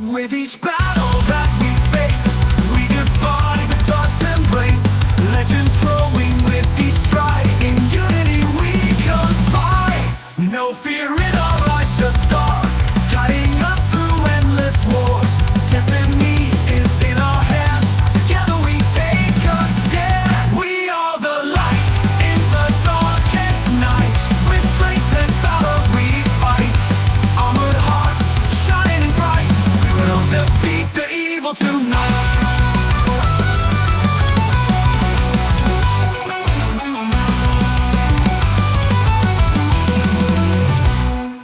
With each battle that we face, we defy the dark's embrace. Legends growing with each stride. In unity we confide. No fear in our eyes, just stars guiding us through endless wars. Destiny is in our hands. Together we take a stand. We are the light in the darkest night. With strength and valor we fight. Armored hearts shining bright. We will defeat the evil tonight.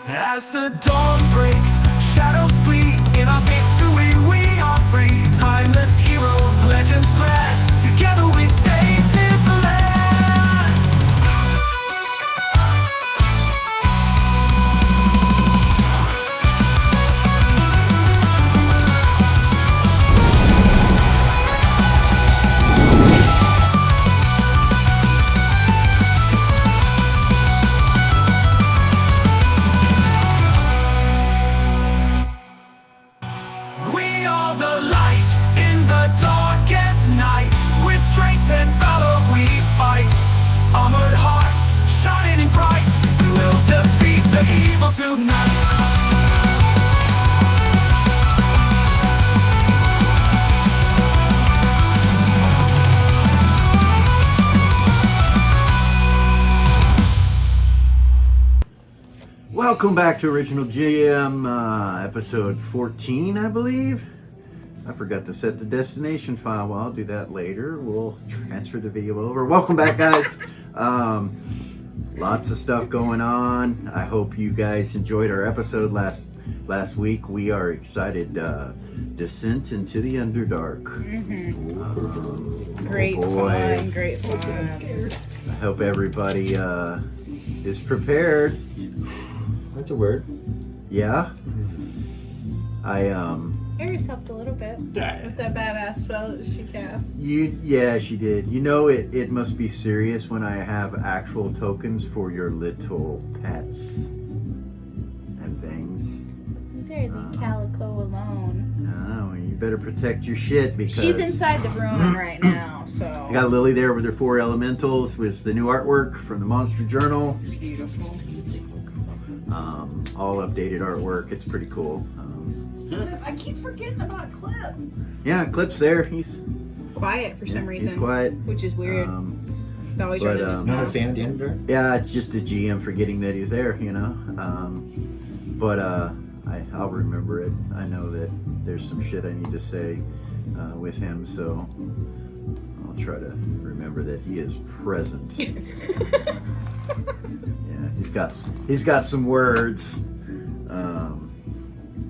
As the dawn breaks, shadows flee. In our victory we are free. Timeless heroes, legends glad. Together we save this land. We are the light in the darkest night. With strength and valor we fight. Armored hearts shining bright. We will defeat the evil tonight. Welcome back to Original GM, episode 14, I believe. I forgot to set the destination file. Well, I'll do that later. We'll transfer the video over. Welcome back, guys. Lots of stuff going on. I hope you guys enjoyed our episode last week. We are excited. Descent into the Underdark. Great fun, great fun. I hope everybody is prepared. That's a word. Yeah. Aries helped a little bit with that badass spell that she cast. Yeah, she did. You know, it must be serious when I have actual tokens for your little pets and things. They're the calico alone. Oh, you better protect your shit because She's inside the room right now, so. I got Lily there with her 4 elementals with the new artwork from the Monster Journal. Beautiful. All updated artwork. It's pretty cool. I keep forgetting about Clip. Yeah, Clip's there. He's Quiet for some reason. He's quiet. Which is weird. He's always but, running his Not a mouth. fan of the Underdark? Yeah, it's just the GM forgetting that he's there, you know. I'll remember it. I know that there's some shit I need to say with him, so I'll try to remember that he is present. Yeah, he's got some words.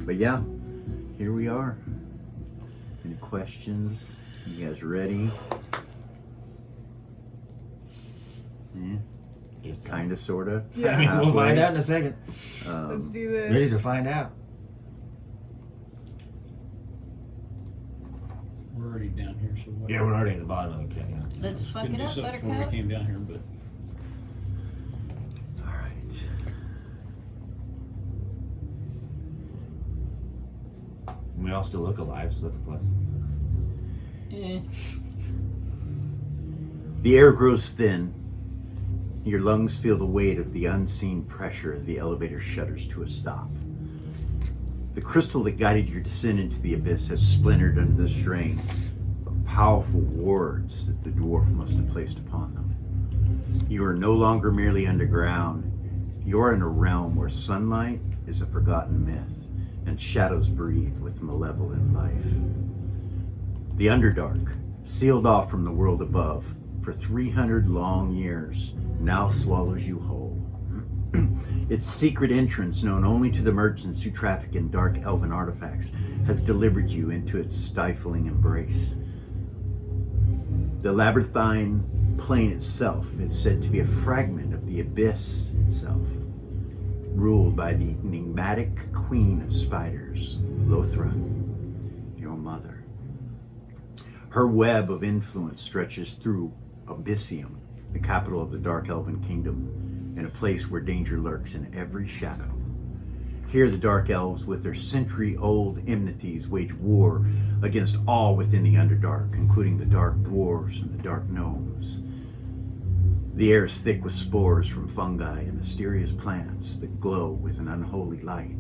But yeah, here we are. Any questions? You guys ready? Yeah. Kinda, sorta. Yeah. I mean, we'll Halfway. find out in a second. Let's do this. Ready to find out. We're already down here, so Yeah, we're already at the bottom of the canyon. Let's fuck couldn't it do up, something before Buttercup. we came down here, but All right. We all still look alive, so that's a plus. The air grows thin. Your lungs feel the weight of the unseen pressure as the elevator shudders to a stop. The crystal that guided your descent into the abyss has splintered under the strain of powerful wards that the dwarf must have placed upon them. You are no longer merely underground. You are in a realm where sunlight is a forgotten myth and shadows breathe with malevolent life. The Underdark, sealed off from the world above for 300 long years, now swallows you whole. Its secret entrance, known only to the merchants who traffic in dark elven artifacts, has delivered you into its stifling embrace. The labyrinthine plane itself is said to be a fragment of the abyss itself, ruled by the enigmatic queen of spiders, Lothra, your mother. Her web of influence stretches through Abyssium, the capital of the Dark Elven Kingdom, in a place where danger lurks in every shadow. Here the Dark Elves, with their century-old enmities, wage war against all within the Underdark, including the Dark Dwarves and the Dark Gnomes. The air is thick with spores from fungi and mysterious plants that glow with an unholy light,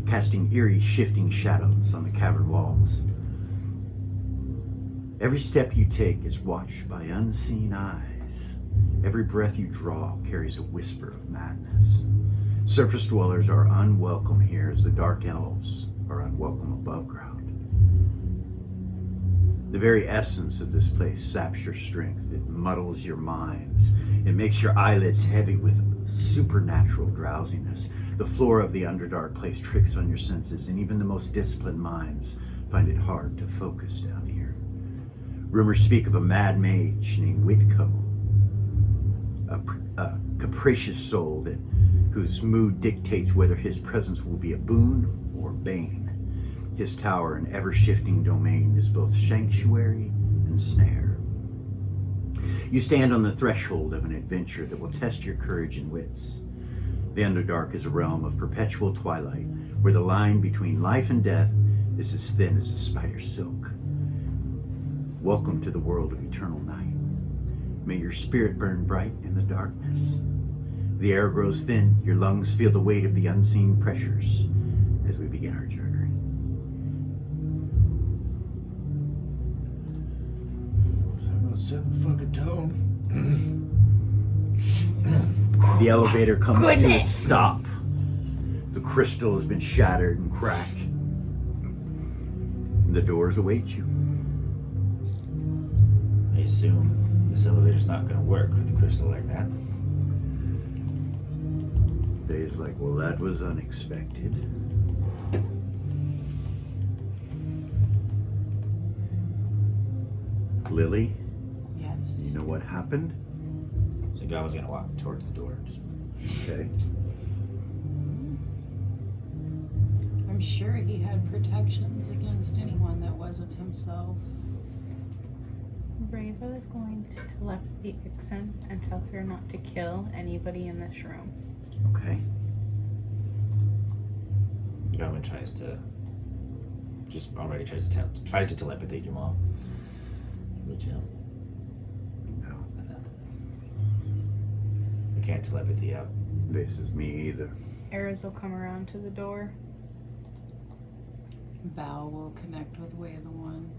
casting eerie, shifting shadows on the cavern walls. Every step you take is watched by unseen eyes. Every breath you draw carries a whisper of madness. Surface dwellers are unwelcome here, as the Dark Elves are unwelcome above ground. The very essence of this place saps your strength. It muddles your minds. It makes your eyelids heavy with supernatural drowsiness. The floor of the Underdark plays tricks on your senses, and even the most disciplined minds find it hard to focus down here. Rumors speak of a mad mage named Whitco, a capricious soul whose mood dictates whether his presence will be a boon or bane. His tower, an ever-shifting domain, is both sanctuary and snare. You stand on the threshold of an adventure that will test your courage and wits. The Underdark is a realm of perpetual twilight, where the line between life and death is as thin as a spider's silk. Welcome to the world of eternal night. May your spirit burn bright in the darkness. The air grows thin, your lungs feel the weight of the unseen pressures as we begin our journey. Set the fucking tone. The elevator comes to a stop. The crystal has been shattered and cracked. The doors await you. I assume this elevator's not gonna work with the crystal like that. Dave's like, well, that was unexpected. Lily, Yes. you know what happened? So God was gonna walk towards the door. Just Okay. I'm sure he had protections against anyone that wasn't himself. Rava is going to telepathy Ixen and tell her not to kill anybody in this room. Okay. Garmin tries to telepathy your mom. Reach out. No, I can't telepathy out. this is me either. Eris will come around to the door. Val will connect with Way of the One.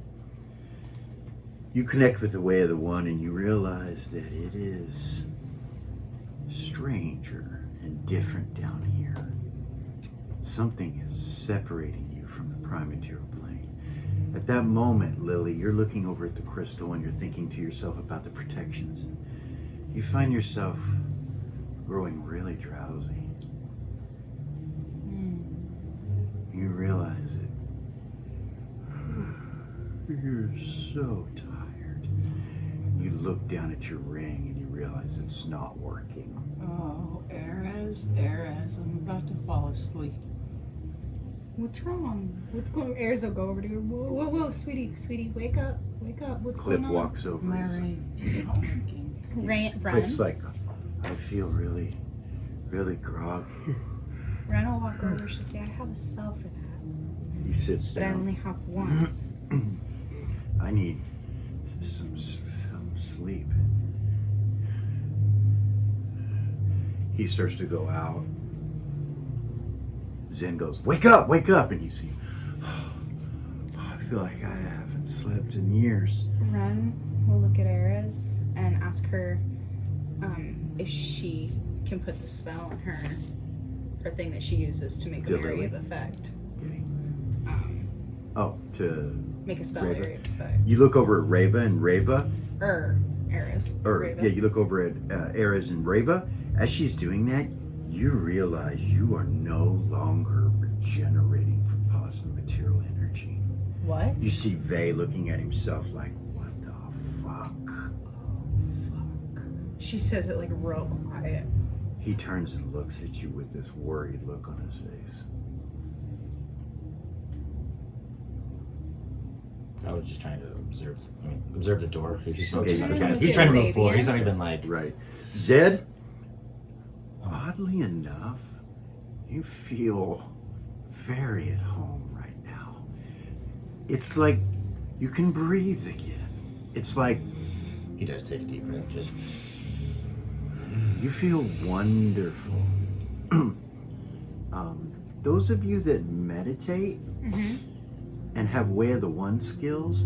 You connect with the Way of the One and you realize that it is stranger and different down here. Something is separating you from the prime material plane. At that moment, Lily, you're looking over at the crystal and you're thinking to yourself about the protections. And you find yourself growing really drowsy. You realize it. You're so tired. You look down at your ring and you realize it's not working. Oh, Eris, I'm about to fall asleep. What's wrong? What's going? Eris will go over to her. Whoa, sweetie, wake up, what's Clip going on? walks over. My and ring's not working. Run. Clip's like, I feel really, really groggy. Ren will walk over. She'll say, I have a spell for that, He sits but I only down. have one. I need some sleep. He starts to go out. Zen goes, wake up! And you see, I feel like I haven't slept in years. Ren will look at Eris and ask her if she can put the spell on her thing that she uses to make a Lily. area of effect. Okay. To Make a spell Rava. area of effect. You look over at Rava and Rava. Eris. Rava. Yeah, you look over at Eris and Rava. As she's doing that, you realize you are no longer regenerating from positive material energy. What? You see Vay looking at himself like, what the fuck? She says it like real quiet. He turns and looks at you with this worried look on his face. I was just trying to observe the door. He's Okay, not he's trying trying to to move save forward. you. He's not even like. Right. Zed, oddly enough, you feel very at home right now. It's like you can breathe again. It's like He does take a deep breath. Just you feel wonderful. Those of you that meditate and have Way of the One skills,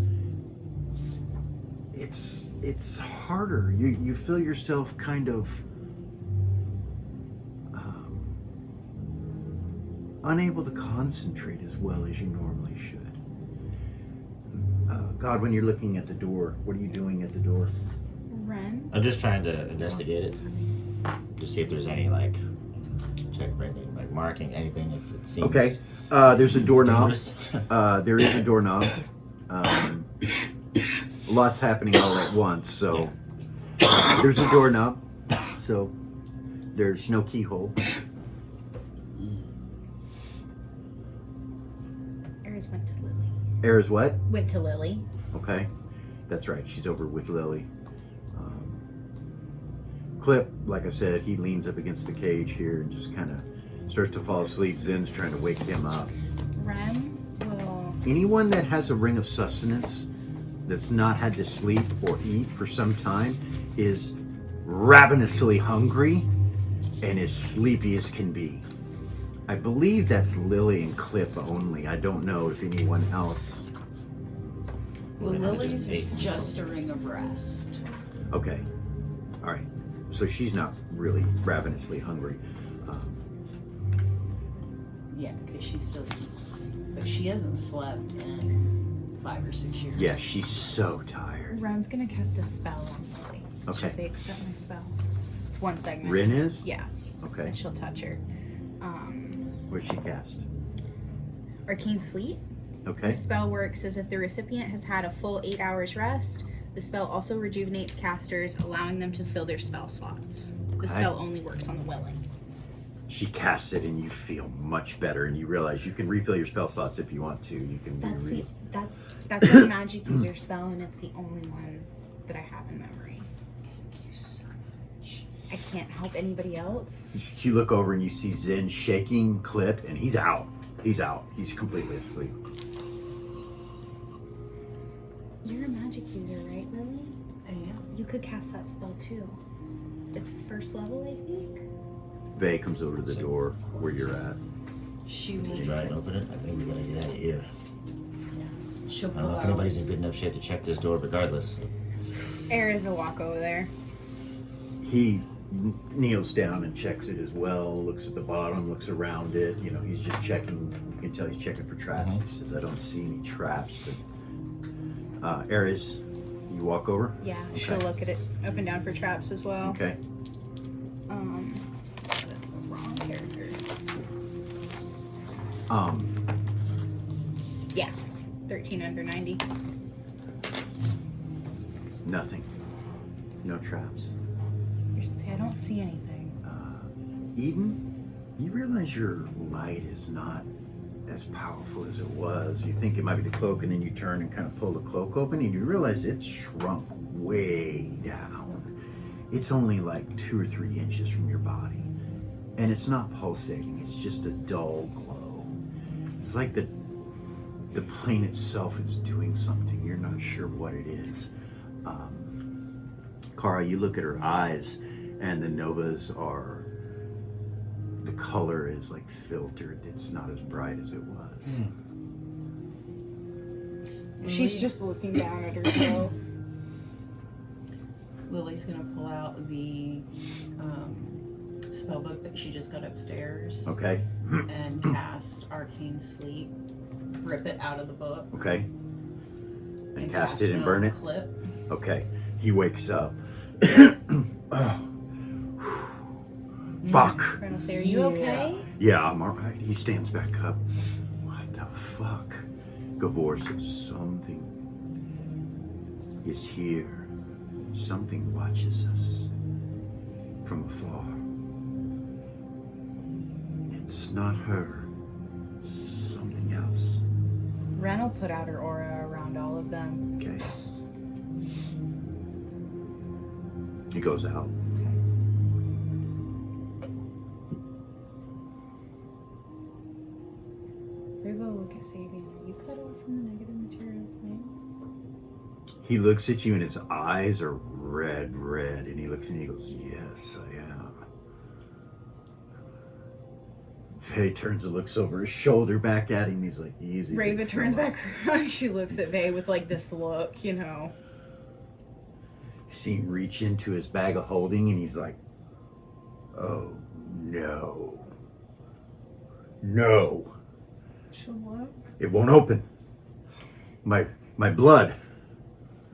it's harder. You feel yourself kind of unable to concentrate as well as you normally should. God, when you're looking at the door, what are you doing at the door? Ren? I'm just trying to investigate it to see if there's any like check for anything, like marking anything if it seems Okay. There's a doorknob. dangerous. There is a doorknob. Lots happening all at once, so there's a doorknob. So there's no keyhole. Eris went to Lily. Era's what? Went to Lily. Okay, that's right. She's over with Lily. Clip, like I said, he leans up against the cage here and just kind of starts to fall asleep. Zen's trying to wake him up. Ren will. Anyone that has a ring of sustenance that's not had to sleep or eat for some time is ravenously hungry and as sleepy as can be. I believe that's Lily and Clip only. I don't know if anyone else. Well, Then I Lily's is ate. just a ring of rest. Okay, all right. So she's not really ravenously hungry. Yeah, because she still eats. But she hasn't slept in 5 or 6 years. Yeah, she's so tired. Ren's gonna cast a spell on Lily. Okay. She'll say, accept my spell. It's one segment. Rin is? Yeah. Okay. And she'll touch her. Where's she cast? Arcane Sleep. Okay. The spell works as if the recipient has had a full 8 hours rest. The spell also rejuvenates casters, allowing them to fill their spell slots. The Okay. spell only works on the willing. She casts it and you feel much better and you realize you can refill your spell slots if you want to. You can reread. That's a magic user spell, and it's the only one that I have in memory. Thank you so much. I can't help anybody else. You look over and you see Zen shaking Clip and he's out. He's out. He's completely asleep. You're a magic user, right, Lily? I am. You could cast that spell too. It's first level, I think. Vay comes over to the door where you're at. She Did you will. try and open it? I think we gotta get out of here. She'll I don't pull know if out. anybody's in good enough shape to check this door regardless. Era's a walk over there. He kneels down and checks it as well, looks at the bottom, looks around it. You know, he's just checking. You can tell he's checking for traps. He says, I don't see any traps. But Eris, you walk over? Yeah, Okay. she'll look at it up and down for traps as well. Okay. That's the wrong character. Yeah, 13 under 90. Nothing. No traps. You should say, I don't see anything. Eden, you realize your light is not as powerful as it was. You think it might be the cloak, and then you turn and kind of pull the cloak open, and you realize it's shrunk way down. It's only like 2 or 3 inches from your body. And it's not pulsating, it's just a dull glow. It's like the plane itself is doing something. You're not sure what it is. Kara, you look at her eyes, and the novas are, the color is like filtered. It's not as bright as it was. She's just looking down at herself. Lily's gonna pull out the spell book that she just got upstairs Okay, and cast Arcane Sleep. Rip it out of the book okay. And cast it and burn it? Clip. Okay. He wakes up. Oh. Fuck. Ren will say, are you okay? Yeah, I'm alright. He stands back up. What the fuck? Gavor says something is here. Something watches us from afar. It's not her. Something else. Ren will put out her aura around all of them. Okay. He goes out. Kasabian, are you cut off from the negative material plane? He looks at you and his eyes are red, and he looks and he goes, yes, I am. Faye turns and looks over his shoulder back at him. He's like, easy. Rava big turns fella." back around. She looks at Vay with like this look, you know. See him reach into his bag of holding and he's like, oh no. No. She'll look. It won't open. My blood.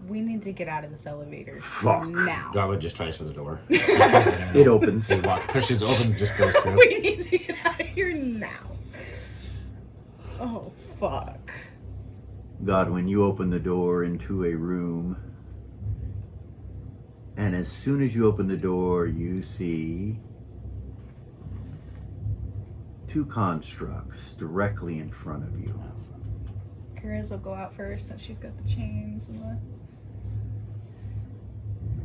We need to get out of this elevator. Fuck. Now. Garwood just tries for the door. It opens. He pushes open, just goes through. We need to get out of here now. Oh, fuck. Godwin, you open the door into a room. And as soon as you open the door, you see two constructs directly in front of you. Ares will go out first since she's got the chains and the...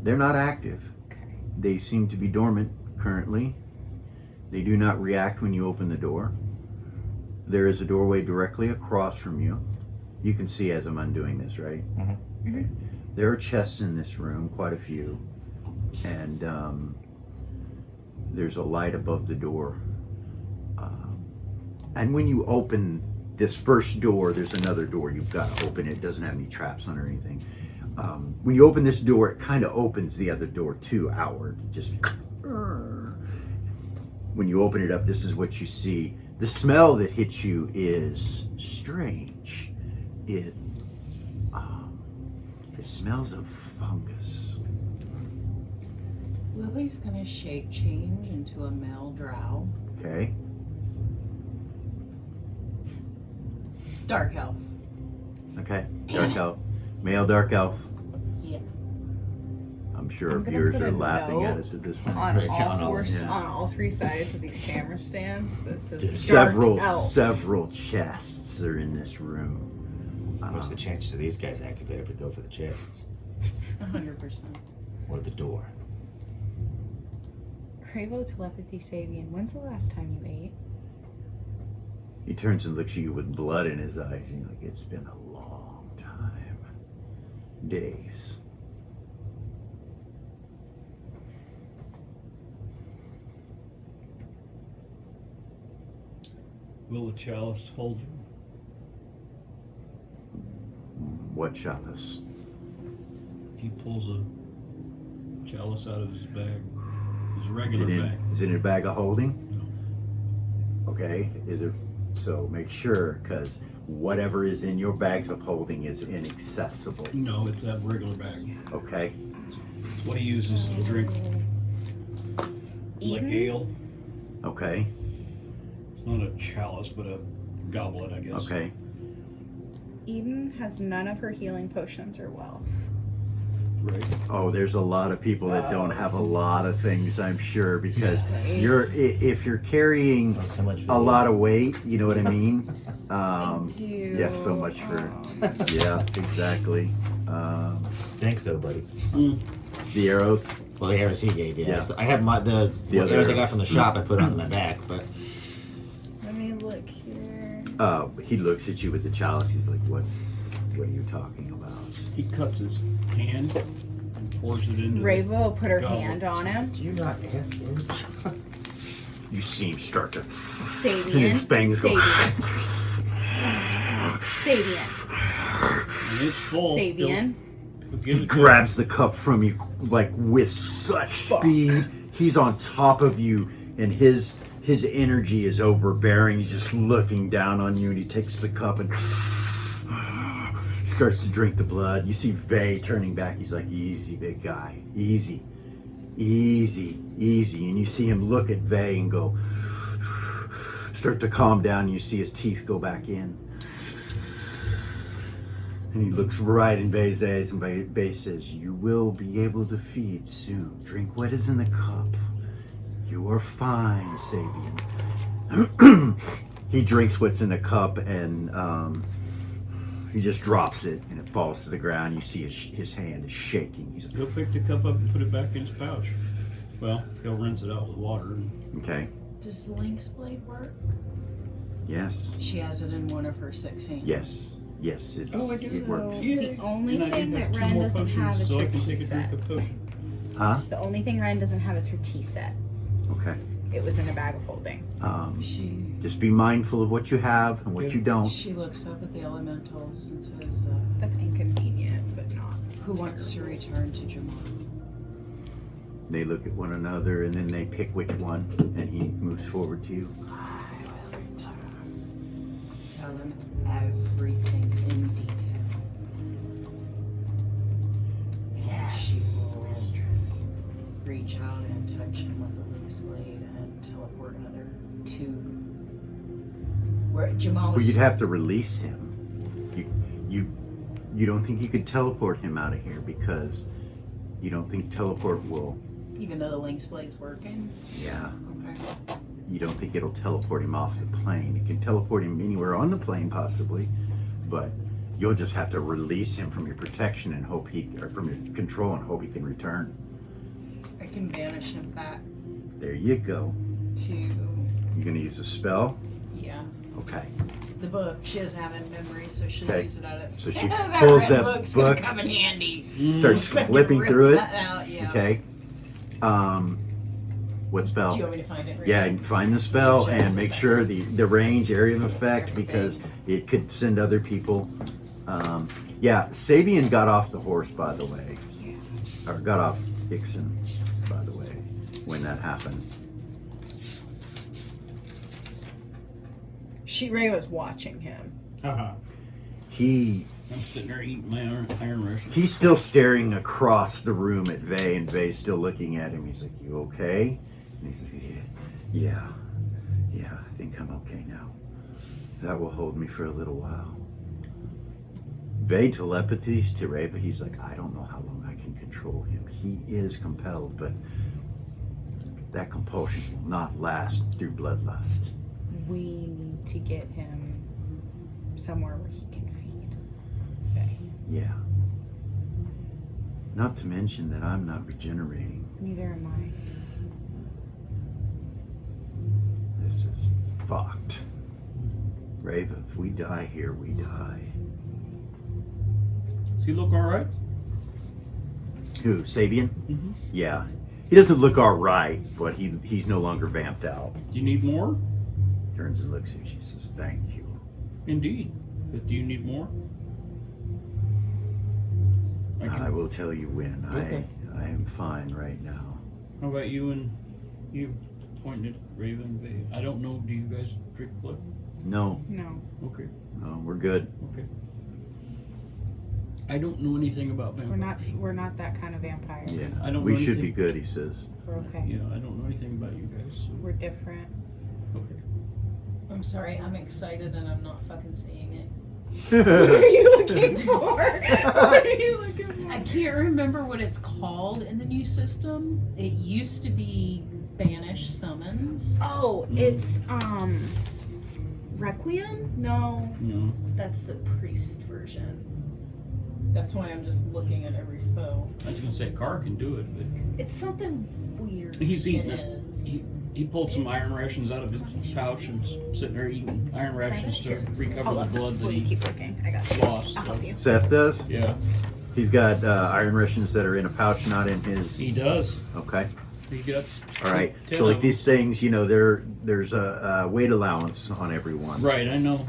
They're not active. Okay. They seem to be dormant currently. They do not react when you open the door. There is a doorway directly across from you. You can see as I'm undoing this, right? Mm-hmm. Okay. There are chests in this room, quite a few. And there's a light above the door. And when you open this first door, there's another door you've got to open. It doesn't have any traps on or anything. When you open this door, it kind of opens the other door too, outward. Just when you open it up, this is what you see. The smell that hits you is strange. It smells of fungus. Lily's gonna shape change into a male drow. Okay. Dark elf. Okay. Dark elf. Male dark elf. Yeah. I'm sure our I'm gonna viewers put are a laughing at note us at this point. On Right, all on all- four, yeah. on all three sides of these camera stands, this is Several dark elf. several chests are in this room. What's the chances of these guys activate if we go for the chests 100%. or the door? Cravo telepathy Sabian, when's the last time you ate? He turns and looks at you with blood in his eyes. And he's like, it's been a long time. Days. Will the chalice hold you? What chalice? He pulls a chalice out of his bag. His Is regular bag. is it in a bag of holding? Okay. Is it? So make sure, because whatever is in your bags of holding is inaccessible. No, it's that regular bag. Okay. It's what he uses to drink, like Eden? ale. Okay. It's not a chalice, but a goblet, I guess. Okay. Eden has none of her healing potions or wealth. Right. Oh, there's a lot of people that don't have a lot of things, I'm sure, because Right. if you're carrying Oh, so much for a these. lot of weight, you know what I mean? I do. Yeah, so much for yeah, exactly. Thanks, though, buddy. The arrows. Well, the arrows he gave, yeah. Yeah. So I have the other arrows I arrow. got from the shop. I put on my back, but Let me look here. He looks at you with the chalice. He's like, what are you talking about? He cuts his hand and pours it into Rava will put her Goblet. hand on him. do you not ask him? You see him start to Sabian. and his fangs go Sabian. and it's full. Sabian. He'll give He it to grabs the cup from you like with such speed. He's on top of you, and his energy is overbearing. He's just looking down on you, and he takes the cup and starts to drink the blood. You see Vay turning back. He's like, easy, big guy. Easy. Easy. Easy. And you see him look at Vay and go, start to calm down. And you see his teeth go back in. And he looks right in Vay's eyes, and Vay says, you will be able to feed soon. Drink what is in the cup. You are fine, Sabian. He drinks what's in the cup, and he just drops it, and it falls to the ground. You see his hand is shaking. He's like, He'll pick the cup up and put it back in his pouch. Well, he'll rinse it out with water. okay. Does Lynx blade work? Yes. She has it in one of her 16. Yes. Yes, it's, Oh, I do. it works. So, Yay. the only And I do thing have that 2 Ren more doesn't potions, have is so her I can tea take a set. drink of potion. Huh? The only thing Ren doesn't have is her tea set. Okay. It was in a bag of holding. She Just be mindful of what you have and what Yeah. you don't. she looks up at the elementals and says, That's inconvenient, but not. "Who wants to return to Jamal?" They look at one another and then they pick which one, and he moves forward to you. Tell them everything in detail. She will reach out and touch him with the loose blade and teleport Heather to where Jamal Well, was. you'd have to release him. You don't think you could teleport him out of here because you don't think teleport will. Even though the Lynx blade's working. Yeah. Okay. You don't think it'll teleport him off the plane. It can teleport him anywhere on the plane possibly, but you'll just have to release him from your protection and hope or from your control and hope he can return. I can banish him back There you go. to You're gonna use a spell? yeah. Okay. The book. She doesn't have it in memory, so she'll Okay. use it out of So she that pulls red that book's book, gonna come in handy. starts So I can flipping rip through it. that out, yeah. Okay. What spell? Do you want me to find it? Right Yeah, now? and find the spell Just and a make second. sure the range, area of effect, because it could send other people. Yeah, Sabian got off the horse, by the way. Or got off Ixon, by the way, when that happened. Ray was watching him. Haha. He I'm sitting there eating my iron ration. He's still staring across the room at Vay, and Vay's still looking at him. He's like, "You okay?" And he's like, yeah, I think I'm okay now. That will hold me for a little while." Vay telepathies to Ray, but he's like, "I don't know how long I can control him. He is compelled, but that compulsion will not last through bloodlust." We need to get him somewhere where he can feed. Okay. Yeah. Not to mention that I'm not regenerating. Neither am I. This is fucked. Rava, if we die here, we die. Does he look alright? Who, Sabian? Mm-hmm. Yeah. He doesn't look alright, but he's no longer vamped out. Do you need more? Turns and looks at you and says, "Thank you." Indeed. But do you need more? I will tell you when. Okay. I am fine right now. How about you and you pointed at Raven Bay? I don't know. Do you guys drink blood? No, No. Okay. we're good. Okay. I don't know anything about vampires. We're not that kind of vampire. Yeah. I don't We know should anything. be good, he says. We're okay. Yeah, I don't know anything about you guys. So. We're different. Okay. I'm sorry, I'm excited and I'm not fucking seeing it. What are you looking for? What are you looking for? I can't remember what it's called in the new system. It used to be banish summons. Oh, it's Requiem? No, No. That's the priest version. That's why I'm just looking at every spell. I was gonna say Carr can do it, but it's something weird. he's eating It it. is. He pulled some iron rations out of his pouch and sitting there eating iron rations to recover I'll the look. blood that Will you he keep looking? I got you. lost. I'll help you. Seth does? Yeah, He's got iron rations that are in a pouch, not in his. he does. Okay. He got. All right. 10 So like of these things, there's a weight allowance on everyone. them. Right, I know.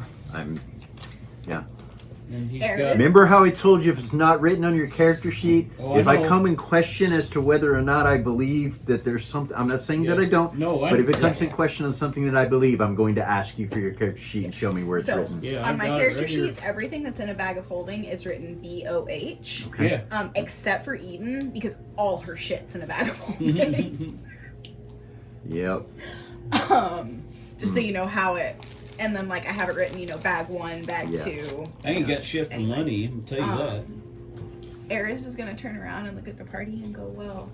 And he's There it got. is. Remember how I told you if it's not written on your character sheet, Oh, if I I know. come in question as to whether or not I believe that there's something, I'm not saying that I don't, No, but if it comes in question on something that I believe, I'm going to ask you for your character sheet and show me where it's So- written. Yeah, On I've my got it character right here. sheets, everything that's in a bag of holding is written BOH. Okay. Yeah. Except for Eden, because all her shit's in a bag of holding. Yep. Just so you know how it. And then, like, I have it written, bag 1, bag Yeah. 2. I ain't got shit for Anyway. money, I'll tell you that. Eris is gonna turn around and look at the party and go, "Well,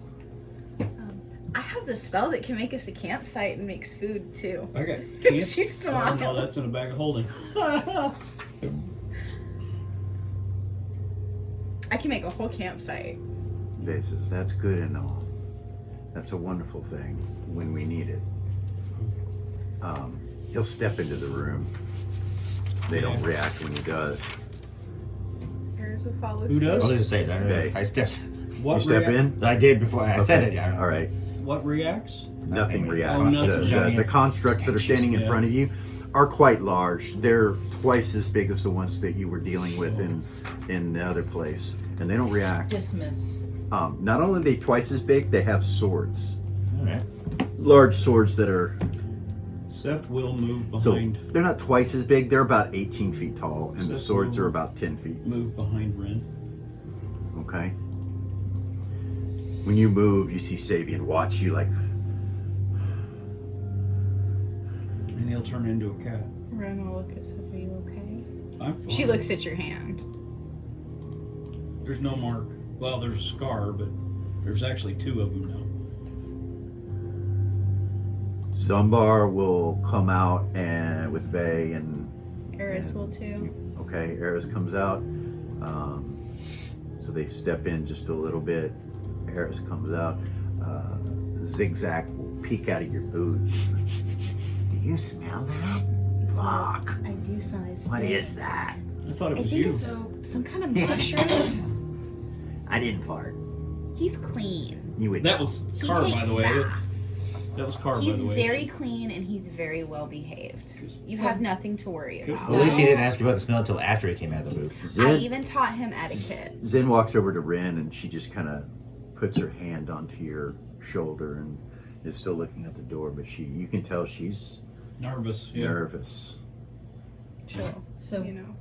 I have the spell that can make us a campsite and makes food too." I got camp. She Oh, smiles. no, that's in a bag of holding. I can make a whole campsite. They says, "That's good and all. That's a wonderful thing when we need it." He'll step into the room. They don't react when he does. Eris will follow Who suit. does? I was gonna say that. Okay. I stepped. What You step in? I did before I said it. Yeah. All right. What reacts? Nothing reacts. Oh, nothing. The constructs that are standing in Yeah. front of you are quite large. They're twice as big as the ones that you were dealing with in the other place, and they don't react. Dismiss. Not only are they twice as big, they have swords, All right. large swords that are. Seth will move So behind. they're not twice as big. They're about 18 feet tall, and the Seth swords will are about 10 feet. Move behind Ren. Okay. When you move, you see Sabian watch you like. And he'll turn into a cat. Ren will look at Seth. Are you okay? I'm fine. She looks at your hand. There's no mark. Well, there's a scar, but there's actually 2 of them now. Zumbar will come out and with Bay and Eris will too. okay, Eris comes out. So they step in just a little bit. Eris comes out. Zigzag will peek out of your boots. Do you smell that? Fuck. I do smell his What stink. is that? I thought it I was think you. so. Some kind of mushrooms. I didn't fart. He's clean. You would. That was He Carr, by takes the way. baths. That was Carr, by He's the way. very clean and he's very well behaved. You So- have nothing to worry Good about. for Well, at least he didn't ask you about the smell until after he came out of the booth. I Zen, even taught him etiquette. Zen walks over to Ren and she just kind of puts her hand onto your shoulder and is still looking at the door, but you can tell she's Nervous. Yeah. nervous. Chill. So You know.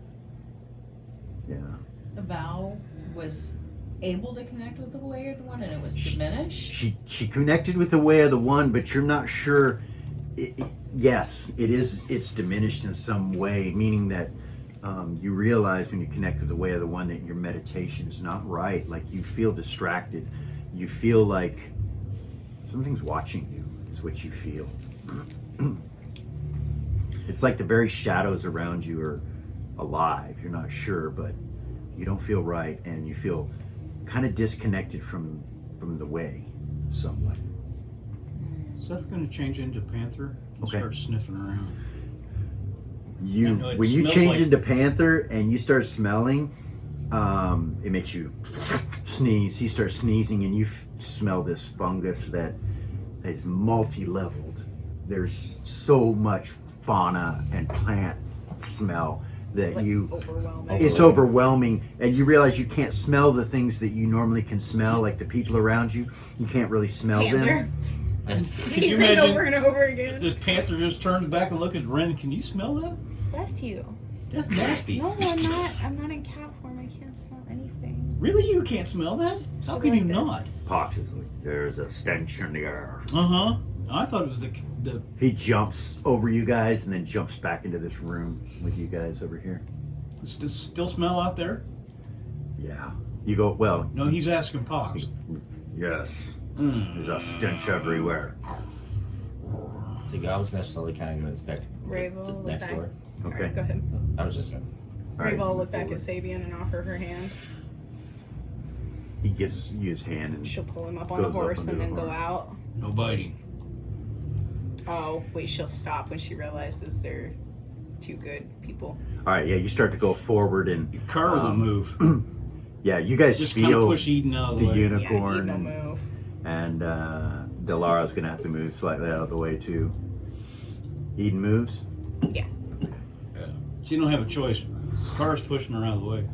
Yeah. Val was able to connect with the way of the one, and it was diminished. She connected with the way of the one, but you're not sure. Yes, it is. It's diminished in some way, meaning that you realize when you connect to the way of the one that your meditation is not right. Like you feel distracted. You feel like something's watching you. Is what you feel. It's like the very shadows around you are alive. You're not sure, but you don't feel right, and you feel kind of disconnected from the way, somewhat. Seth's going to change into Panther and Okay. start sniffing around. You I know it when you smells change like- into Panther and you start smelling, it makes you sneeze. He starts sneezing, and you smell this fungus that is multi-leveled. There's so much fauna and plant smell that Like you. overwhelming. It's overwhelming, and you realize you can't smell the things that you normally can smell, like the people around you. You can't really smell Panther. them. Can you Sneezing imagine over and over again. this Panther just turns back and looks at Ren? Can you smell that? Bless you. That's nasty. No, I'm not. I'm not in cat form. I can't smell anything. Really? You can't smell that? How So can like you this. not? Pox is like, there's a stench in the air. Uh-huh. I thought it was the He jumps over you guys and then jumps back into this room with you guys over here. still smell out there? Yeah. You go, well, No, he's asking Pox. yes. Mm. There's a stench everywhere. So I was gonna slowly kind of go inspect Ravel, the look next back. door. Sorry, Okay. go ahead. I was just. All right, Ravel will move look back forward. at Sabian and offer her hand. He gives you his hand and She'll pull him up on the Goes up horse onto and the then go horse. out. No biting. Oh, wait, she'll stop when she realizes they're two good people. all right, yeah, you start to go forward and Carr will move. yeah, you guys Just kind of feel push Eden out of the the way. unicorn Yeah, and Eden will move. Delara's gonna have to move slightly out of the way too. Eden moves. Yeah. She don't have a choice. Carr's pushing her out of the way.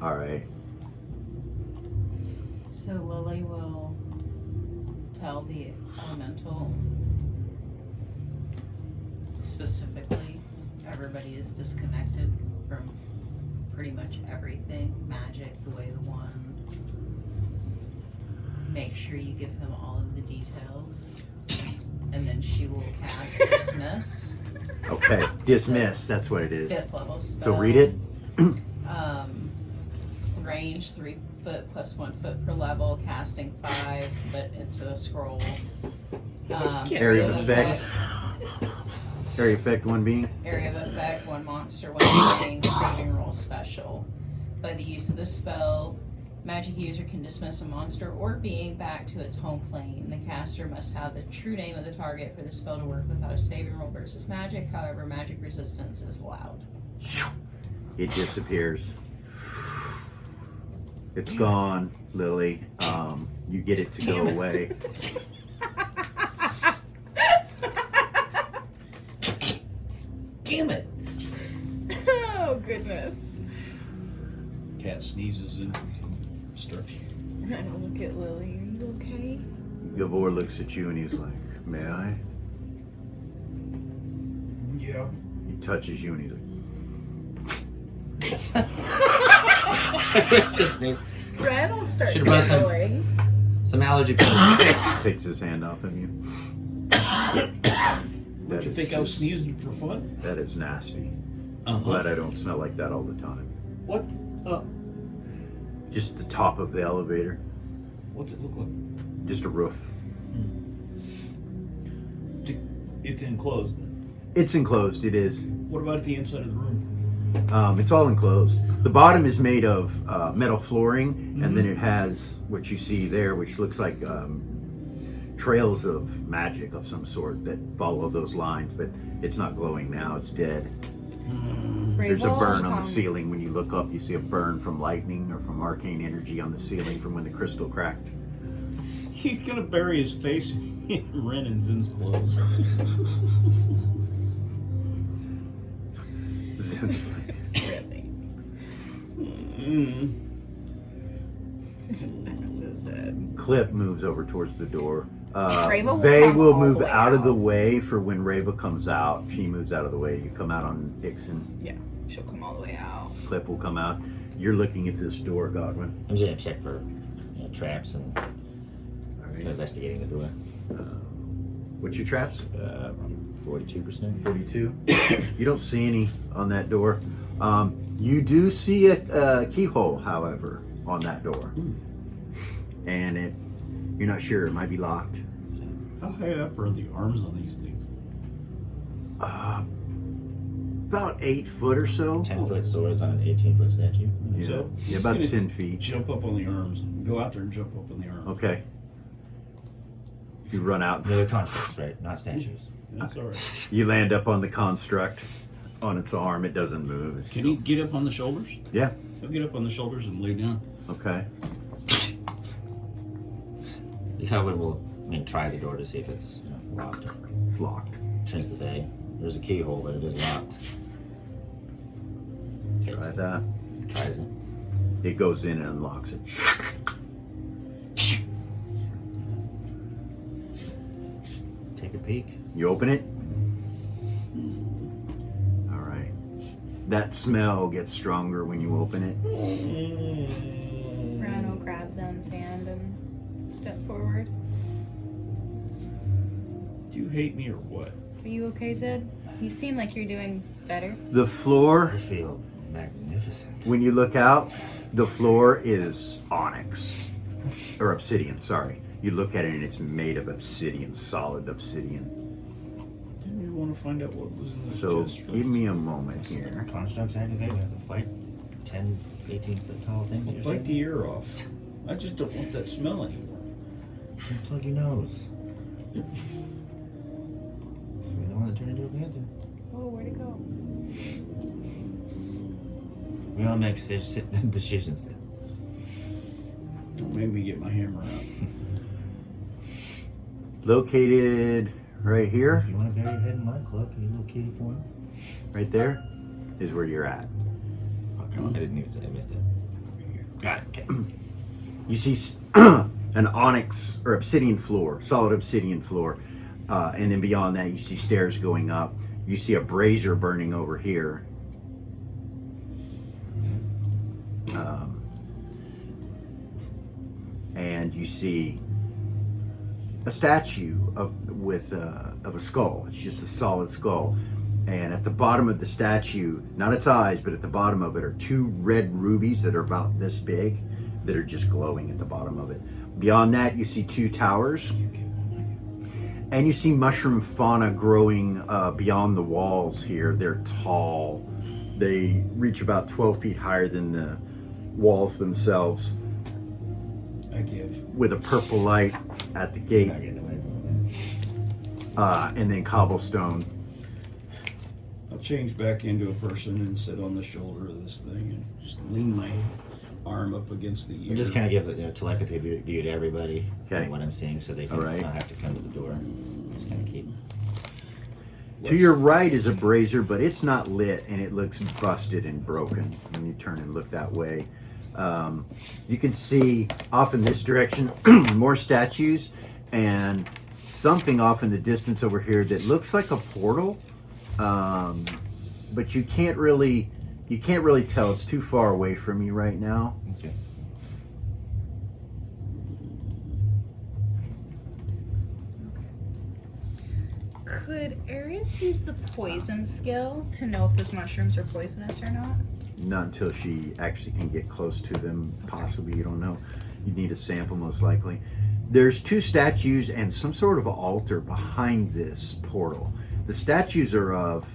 All right. So Lily will tell the elemental specifically everybody is disconnected from pretty much everything. Magic, the way the one. Make sure you give him all of the details. And then she will cast dismiss. Okay. Dismiss. That's what it is. 5th level spell. So read it. Range 3 foot plus 1 foot per level, casting 5, but it's a scroll. Area of effect. Area effect one being. Area of effect, 1 monster, 1 being, saving roll special. By the use of this spell, Magic user can dismiss a monster or being back to its home plane. The caster must have the true name of the target for the spell to work without a saving roll versus magic. However, magic resistance is allowed. It disappears. It's gone, Lily. You get it to go away. Damn it! Oh, goodness. Cat sneezes and starts. I don't look at Lily. Are you okay? Gavor looks at you and he's like, may I? Yeah. He touches you and he's like, It's just me. Red will start Should've brought some- giggling. Some allergy pills. takes his hand off of you. Did you think I was sneezing for fun? That is nasty. Uh-huh. Glad I don't smell like that all the time. What's up? Just the top of the elevator. What's it look like? Just a roof. It's enclosed then. It's enclosed, it is. What about the inside of the room? It's all enclosed. The bottom is made of metal flooring, and then it has what you see there, which looks like trails of magic of some sort that follow those lines, but it's not glowing now, it's dead. There's a burn on the ceiling. When you look up, you see a burn from lightning or from arcane energy on the ceiling from when the crystal cracked. He's gonna bury his face in Ren and Zin's clothes. Zen's like, Really? That's his head. Clip moves over towards the door. Reva will They come will all the move way out of the out. way for when Reva comes out. She moves out of the way. You come out on Ixon. Yeah, she'll come all the way out. Clip will come out. You're looking at this door, Godwin. I'm just gonna check for traps and All right. investigating the door. What's your traps? 42%. 42. You don't see any on that door. You do see a keyhole, however, on that door. And you're not sure. It might be locked. How high up are the arms on these things? About 8 foot or so. 10-foot swords on an 18-foot statue. Yeah, So, yeah he's about gonna 10 feet. Jump up on the arms. Go out there and jump up on the arms. Okay. You run out. They're constructs, right? Not statues. That's alright. You land up on the construct on its arm. It doesn't move. It's Can still- he get up on the shoulders? Yeah. He'll get up on the shoulders and lay down. Okay. Yeah, we'll try the door to see if it's locked. It's locked. Turns the day. There's a keyhole, but it is locked. Try that. Tries it. It goes in and unlocks it. Take a peek. You open it. All right. That smell gets stronger when you open it. Ren will grab Zen's hand and step forward. Do you hate me or what? Are you okay, Zed? You seem like you're doing better. The floor, I feel magnificent. when you look out, the floor is onyx. Or obsidian, sorry. You look at it and it's made of obsidian, solid obsidian. Didn't you want to find out what was in the So chest first? give me a moment here. Constructs activate. We have to fight 10, 18-foot tall things. I'll bite the ear off. I just don't want that smell anymore. Plug your nose. You're the one that turned into a panther. Oh, where'd it go? We all make decisions. Don't make me get my hammer out. Located right here, If you want to bury your head in my cloak, you little kitty for me. right there, is where you're at. Fuck, I didn't even say I missed it. Got it. Okay. You see an onyx or obsidian floor, solid obsidian floor. And then beyond that, you see stairs going up. You see a brazier burning over here. And you see a statue of a skull. It's just a solid skull. And at the bottom of the statue, not its eyes, but at the bottom of it are 2 red rubies that are about this big that are just glowing at the bottom of it. Beyond that, you see 2 towers. And you see mushroom fauna growing beyond the walls here. They're tall. They reach about 12 feet higher than the walls themselves. I give. with a purple light at the gate, Not getting away from and then cobblestone. I'll change back into a person and sit on the shoulder of this thing and just lean my arm up against the ear. We'll just kind of give telepathy view to everybody. Okay. What I'm seeing, so they can All right. not have to come to the door. Just kind of keep. To your right is a brazier, but it's not lit, and it looks busted and broken when you turn and look that way. You can see off in this direction more statues, and something off in the distance over here that looks like a portal, but you can't really tell. It's too far away from you right now. Okay. Could Arius use the poison skill to know if those mushrooms are poisonous or not? Not until she actually can get close to them. Possibly, you don't know. You'd need a sample, most likely. There's two statues and some sort of altar behind this portal. The statues are of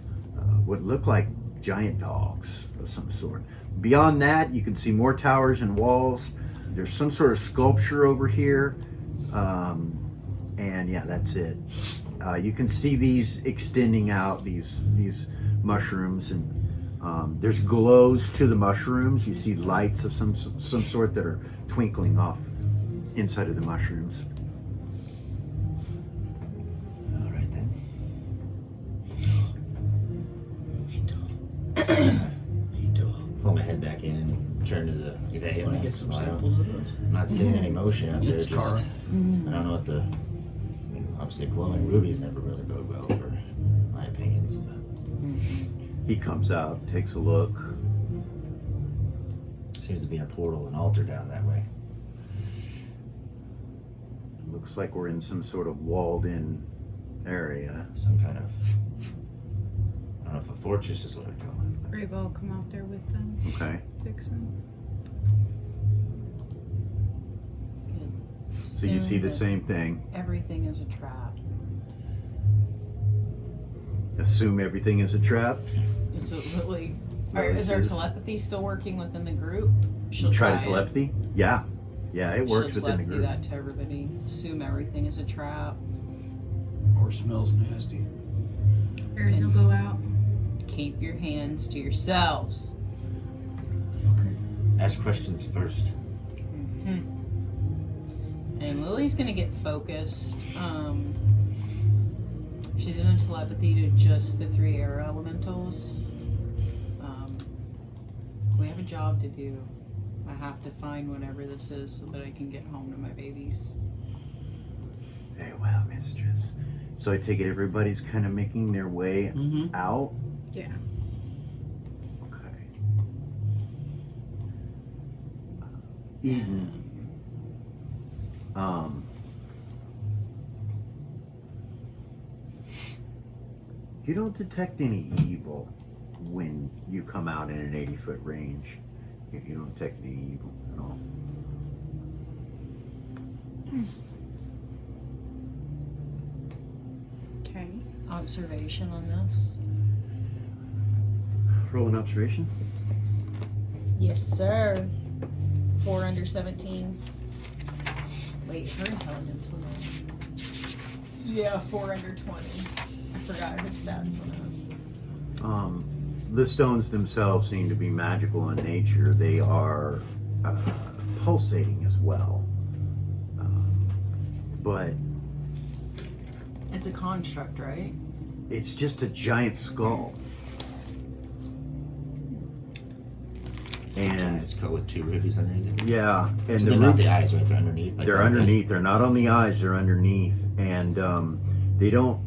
what look like giant dogs of some sort. Beyond that, you can see more towers and walls. There's some sort of sculpture over here. And yeah, that's it. You can see these extending out, these mushrooms, and there's glows to the mushrooms. You see lights of some sort that are twinkling off inside of the mushrooms. All right then. Pull my head back in and turn to the. If they hit Want me, to get some I don't- samples of those? I'm not seeing any motion out there. It's Just, Tara. I don't know what the. I mean, obviously, glowing rubies never really bode well for my opinions. But He comes out, takes a look. seems to be a portal, an altar down that way. Looks like we're in some sort of walled-in area. Some kind of. I don't know if a fortress is what I'd call it. Brave will come out there with them. Okay. Fix them. So you see the same thing. Everything is a trap. Assume everything is a trap. Is it really? No, Is our it is. telepathy still working within the group? You try to it. telepathy? Yeah. Yeah, it works She'll within the telepathy group. that to everybody. Assume everything is a trap. Or smells nasty. Arius will go out. Keep your hands to yourselves. Ask questions first. And Lily's gonna get focused. She's gonna telepathy to just the 3 air elementals. We have a job to do. I have to find whatever this is so that I can get home to my babies. Very well, mistress. So I take it everybody's kind of making their way Mm-hmm. out. Yeah. Okay. Eden. You don't detect any evil when you come out in an 80-foot range. You don't detect any evil at all. Okay. Observation on this. Roll an observation. Yes, sir. 4 under 17. Wait, her intelligence went up. Yeah, 4 under 20. I forgot her stats went up. The stones themselves seem to be magical in nature. They are pulsating as well. But It's a construct, right? it's just a giant skull. And It's coat with 2 rubies underneath it. yeah, and So the they're not ruby- the eyes, right? They're underneath. Like they're the eyes. underneath. They're not on the eyes. They're underneath, and they don't.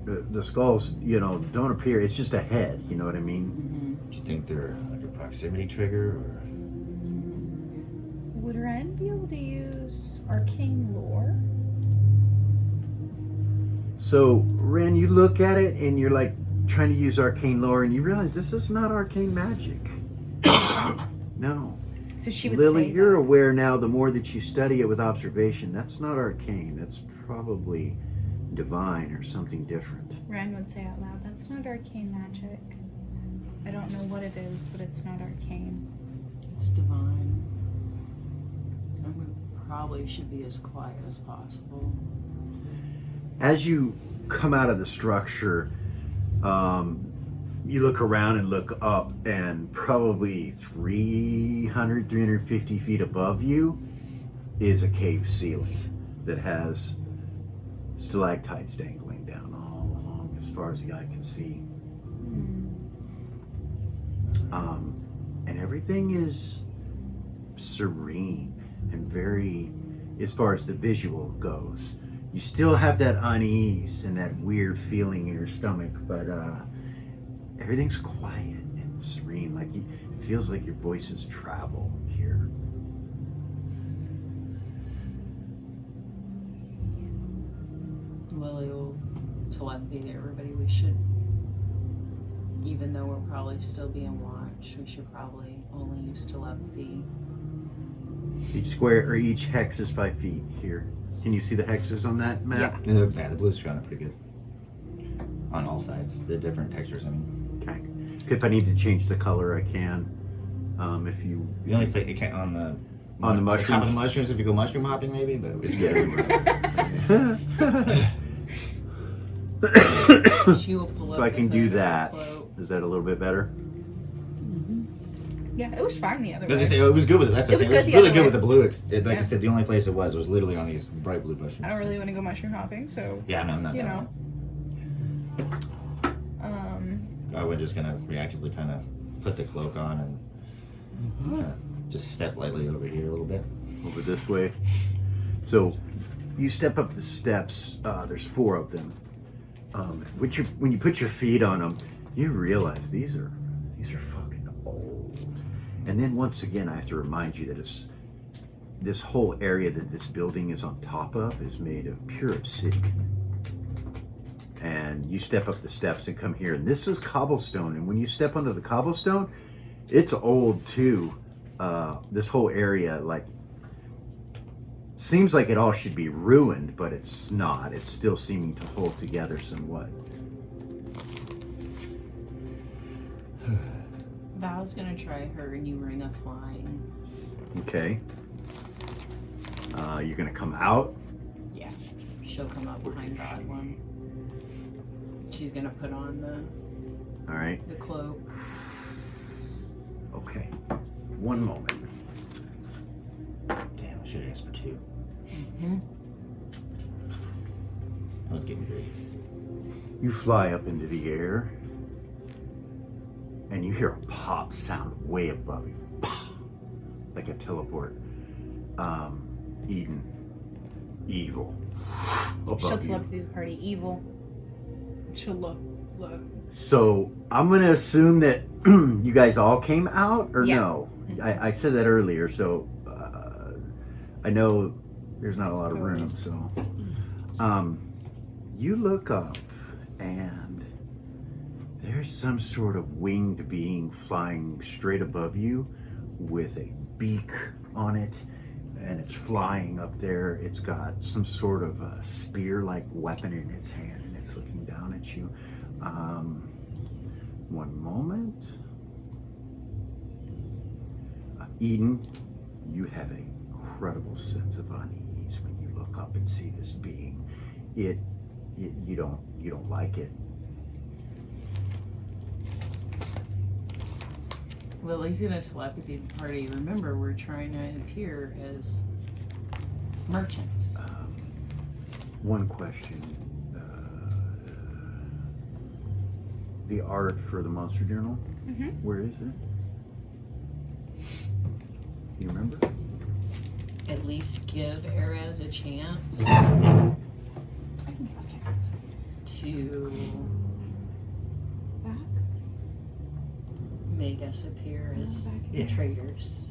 The skulls, don't appear. It's just a head. You know what I mean? Do you think they're like a proximity trigger, or Would Ren be able to use arcane lore? So, Ren, you look at it and you're like trying to use arcane lore, and you realize this is not arcane magic. No. So she would Lily, say you're that. aware now. The more that you study it with observation, that's not arcane. That's probably divine or something different. Ren would say out loud, that's not arcane magic. I don't know what it is, but it's not arcane. It's divine. I would probably should be as quiet as possible. As you come out of the structure, you look around and look up, and probably 350 feet above you is a cave ceiling that has stalactites dangling down all along as far as the eye can see. And everything is serene and very, as far as the visual goes. You still have that unease and that weird feeling in your stomach, but everything's quiet and serene. Like it feels like your voices travel here. Lily will telepathy to everybody. We should, even though we're probably still being watched, we should probably only use telepathy. Each square or each hex is 5 feet here. Can you see the hexes on that map? Yeah, the blue's showing up pretty good. On all sides. They're different textures. I mean, Okay. If I need to change the color, I can. If you the only thing it can't on the On the top of mushrooms? the mushrooms if you go mushroom hopping maybe, but it's She will pull up so I can the do hood of the that. cloak. Is that a little bit better? Yeah, it was fine the other As I way. say, it was good with it. That's what It I'm was saying. good It was the really other good way. with the blue. Like I Yeah. said, the only place it was literally on these bright blue mushrooms. I don't really want to go mushroom hopping, so Yeah, no, I'm not. you down know. with that. We're just gonna reactively kind of put the cloak on and kinda just step lightly over here a little bit. Over this way. So you step up the steps. There's 4 of them. When you put your feet on them, you realize these are fucking old. And then once again, I have to remind you that this whole area that this building is on top of is made of pure obsidian. And you step up the steps and come here, and this is cobblestone. And when you step onto the cobblestone, it's old too. This whole area, like, seems like it all should be ruined, but it's not. It's still seeming to hold together somewhat. Val's gonna try her new ring of flying. Okay. You're gonna come out. Yeah, she'll come up behind Godwin. She's gonna put on All right. the cloak. Okay. One moment. Damn, I should have asked for 2. I was getting greedy. You fly up into the air, and you hear a pop sound way above you, Pah! Like a teleport. Eden, evil. Above she'll you. telepathy the party. Evil. She'll look. So I'm gonna assume that you guys all came out, or Yeah. no? I said that earlier, so I know there's not a lot of room. So you look up, and there's some sort of winged being flying straight above you with a beak on it, and it's flying up there. It's got some sort of a spear-like weapon in its hand, and it's looking down at you. One moment. Eden, you have an incredible sense of unease when you look up and see this being. You don't like it. Lily's gonna telepathy the party. Remember, we're trying to appear as merchants. One question. The art for the Monster Journal, where is it? You remember? At least give Erez a chance to Back. make us appear as Yeah. traitors.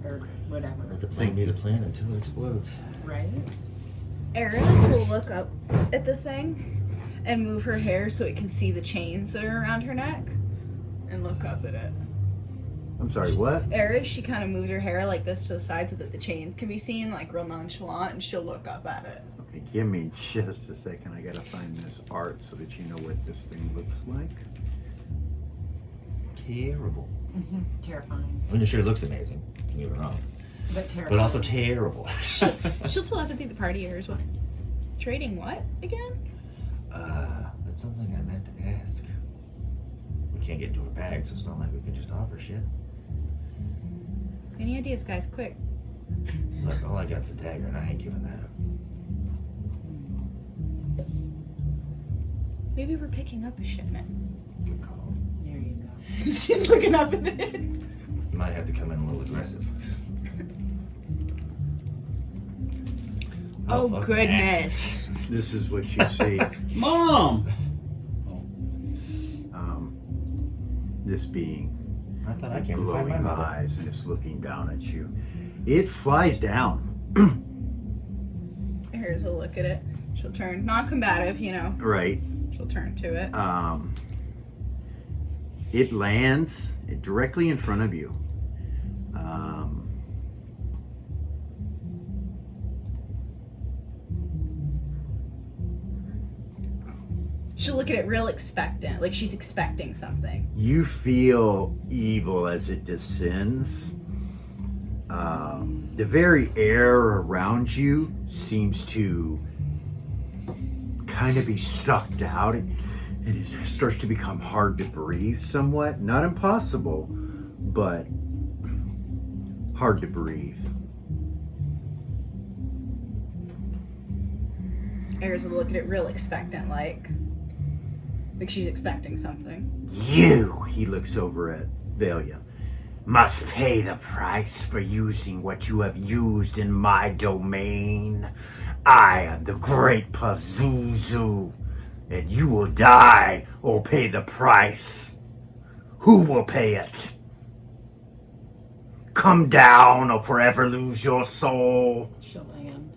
Or whatever, Let the plan be the plan until it explodes. right? Eris will look up at the thing and move her hair so it can see the chains that are around her neck and look up at it. I'm sorry, what? Eris, she kind of moves her hair like this to the side so that the chains can be seen, like real nonchalant, and she'll look up at it. Okay, give me just a second. I gotta find this art so that you know what this thing looks like. Terrible. Terrifying. I mean, it sure looks amazing. Don't get me wrong. But terrible. but also terrible. She'll telepathy the party or what? Trading what again? That's something I meant to ask. We can't get into her bag, so it's not like we can just offer shit. Any ideas, guys? Quick. Look, all I got's a dagger, and I ain't giving that up. Maybe we're picking up a shipment. Good call. There you go. She's looking up at it. You might have to come in a little aggressive. Oh, fuck goodness. This is what you see. Mom! This being that. I thought I came to find my glowing mother. eyes, and it's looking down at you. It flies down. Here's a look at it. She'll turn non-combative, you know. Right. She'll turn to it. It lands directly in front of you. She'll look at it real expectant, like she's expecting something. You feel evil as it descends. The very air around you seems to kind of be sucked out. It starts to become hard to breathe somewhat. Not impossible, but hard to breathe. Ayers will look at it real expectant, like she's expecting something. You, he looks over at Velia, must pay the price for using what you have used in my domain. I am the great Pazuzu, and you will die or pay the price. Who will pay it? Come down or forever lose your soul. She'll land.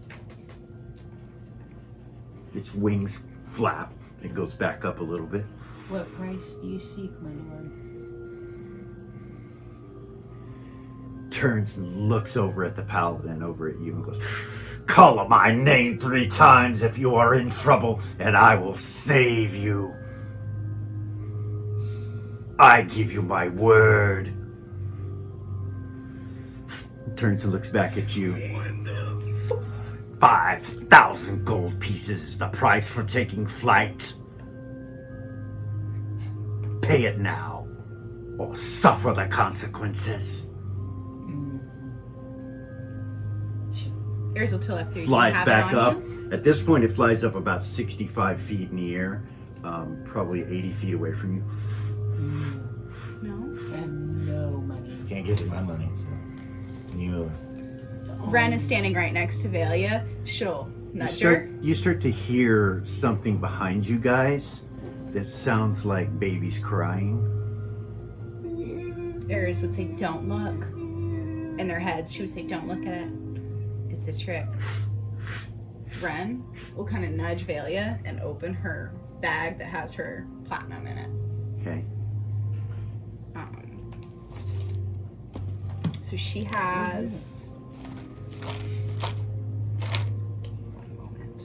Its wings flap. It goes back up a little bit. What price do you seek, my lord? Turns and looks over at the paladin, over at you, and goes, call my name 3 times if you are in trouble, and I will save you. I give you my word. Turns and looks back at you. 5,000 gold pieces is the price for taking flight. Pay it now, or suffer the consequences. Ayers will telepathy. You Flies have it back on up. you? At this point, it flies up about 65 feet in the air, probably 80 feet away from you. No. And no money. Can't give you my money, so you. Ren is standing right next to Velia. She'll nudge her. You start to hear something behind you guys that sounds like babies crying. Ayers would say, don't look. In their heads, she would say, don't look at it. It's a trick. Ren will kind of nudge Velia and open her bag that has her platinum in it. Okay. So she has... One moment.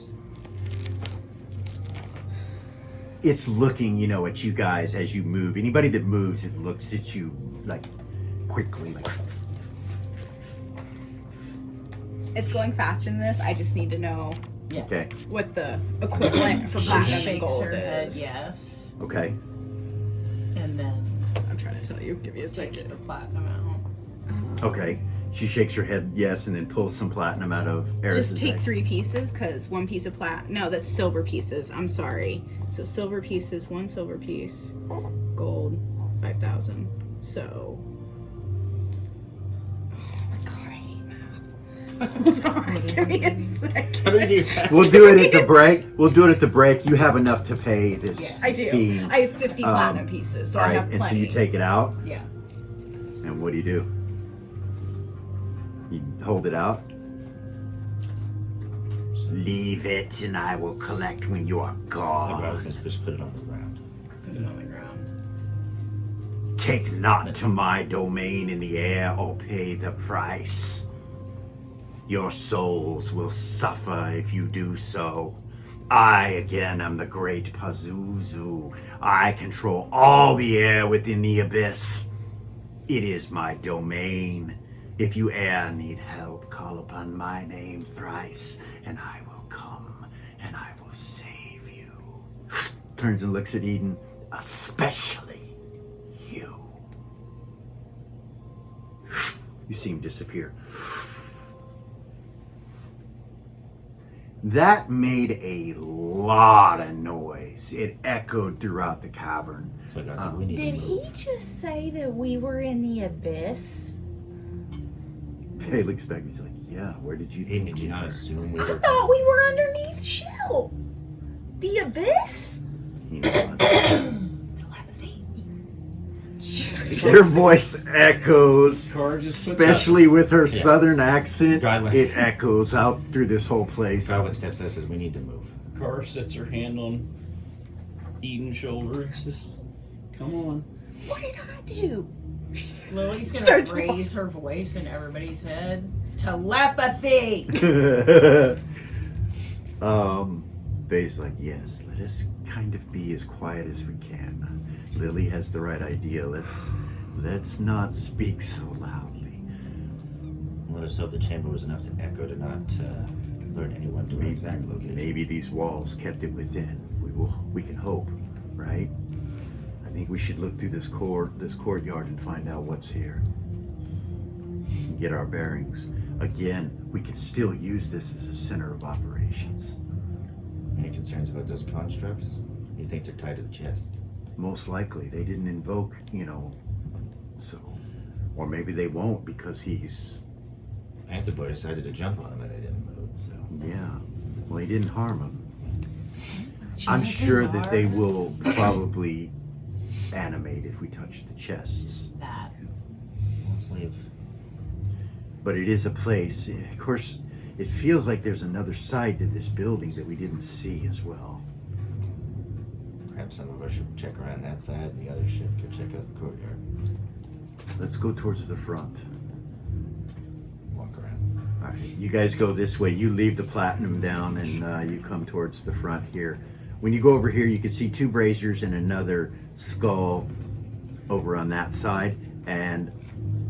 It's looking, at you guys as you move. Anybody that moves, it looks at you like quickly, like. It's going faster than this. I just need to know Yeah. Okay. what the equivalent for She platinum and shakes gold her head, is. yes. Okay. And then I'm trying to tell you. Give me a takes the second. platinum out. Okay. She shakes her head yes, and then pulls some platinum out of Eris's Just take bag. 3 pieces, because 1 piece of No, that's silver pieces. I'm sorry. So silver pieces, 1 silver piece, gold, 5,000. So. Oh my god, I hate math. Hold on, give me a second. How do we do that? We'll do it at the break. We'll do it at the break. You have enough to pay this. I do. scheme. I have 50 platinum pieces, so All I right, have and plenty. so you take it out, Yeah. and what do? You hold it out. Leave it, and I will collect when you are I gone. was just put it on the ground. Put it on the ground. Take not to my domain in the air, or pay the price. Your souls will suffer if you do so. I, again, am the great Pazuzu. I control all the air within the abyss. It is my domain. If you e'er need help, call upon my name thrice, and I will come, and I will save you. Turns and looks at Eden, especially you. You see him disappear. That made a lot of noise. It echoed throughout the cavern. So God said, we need Did to he move. just say that we were in the abyss? He looks back, he's like, yeah, where did you Hey, think did we you not were? assume we I were? thought we were underneath Shell. The abyss? He nods. Telepathy. Your voice echoes, Car just puts especially with her Yeah. southern accent. Godwin. It echoes out through this whole place. Godwin steps in and says, we need to move. Car sets her hand on Eden's shoulder and says, come on. What did I do? Lily's gonna Starts raise her voice in everybody's head. Telepathy! Faye's like, yes, let us kind of be as quiet as we can. Lily has the right idea. Let's not speak so loudly. Let us hope the chamber was enough to echo to not alert anyone to our exact location. Maybe these walls kept it within. We can hope, right? I think we should look through this courtyard and find out what's here. And get our bearings. Again, we can still use this as a center of operations. Any concerns about those constructs? You think they're tied to the chest? Most likely, they didn't invoke, so. Or maybe they won't because he's, Panther Boy decided to jump on them and they didn't move, so. yeah. Well, he didn't harm him. I'm sure that they will probably animate if we touch the chests. That. Let's leave. But it is a place, of course, it feels like there's another side to this building that we didn't see as well. Perhaps some of us should check around that side and the others should go check out the courtyard. Let's go towards the front. Walk around. All right, you guys go this way. You leave the platinum down and you come towards the front here. When you go over here, you can see two braziers and another skull over on that side, and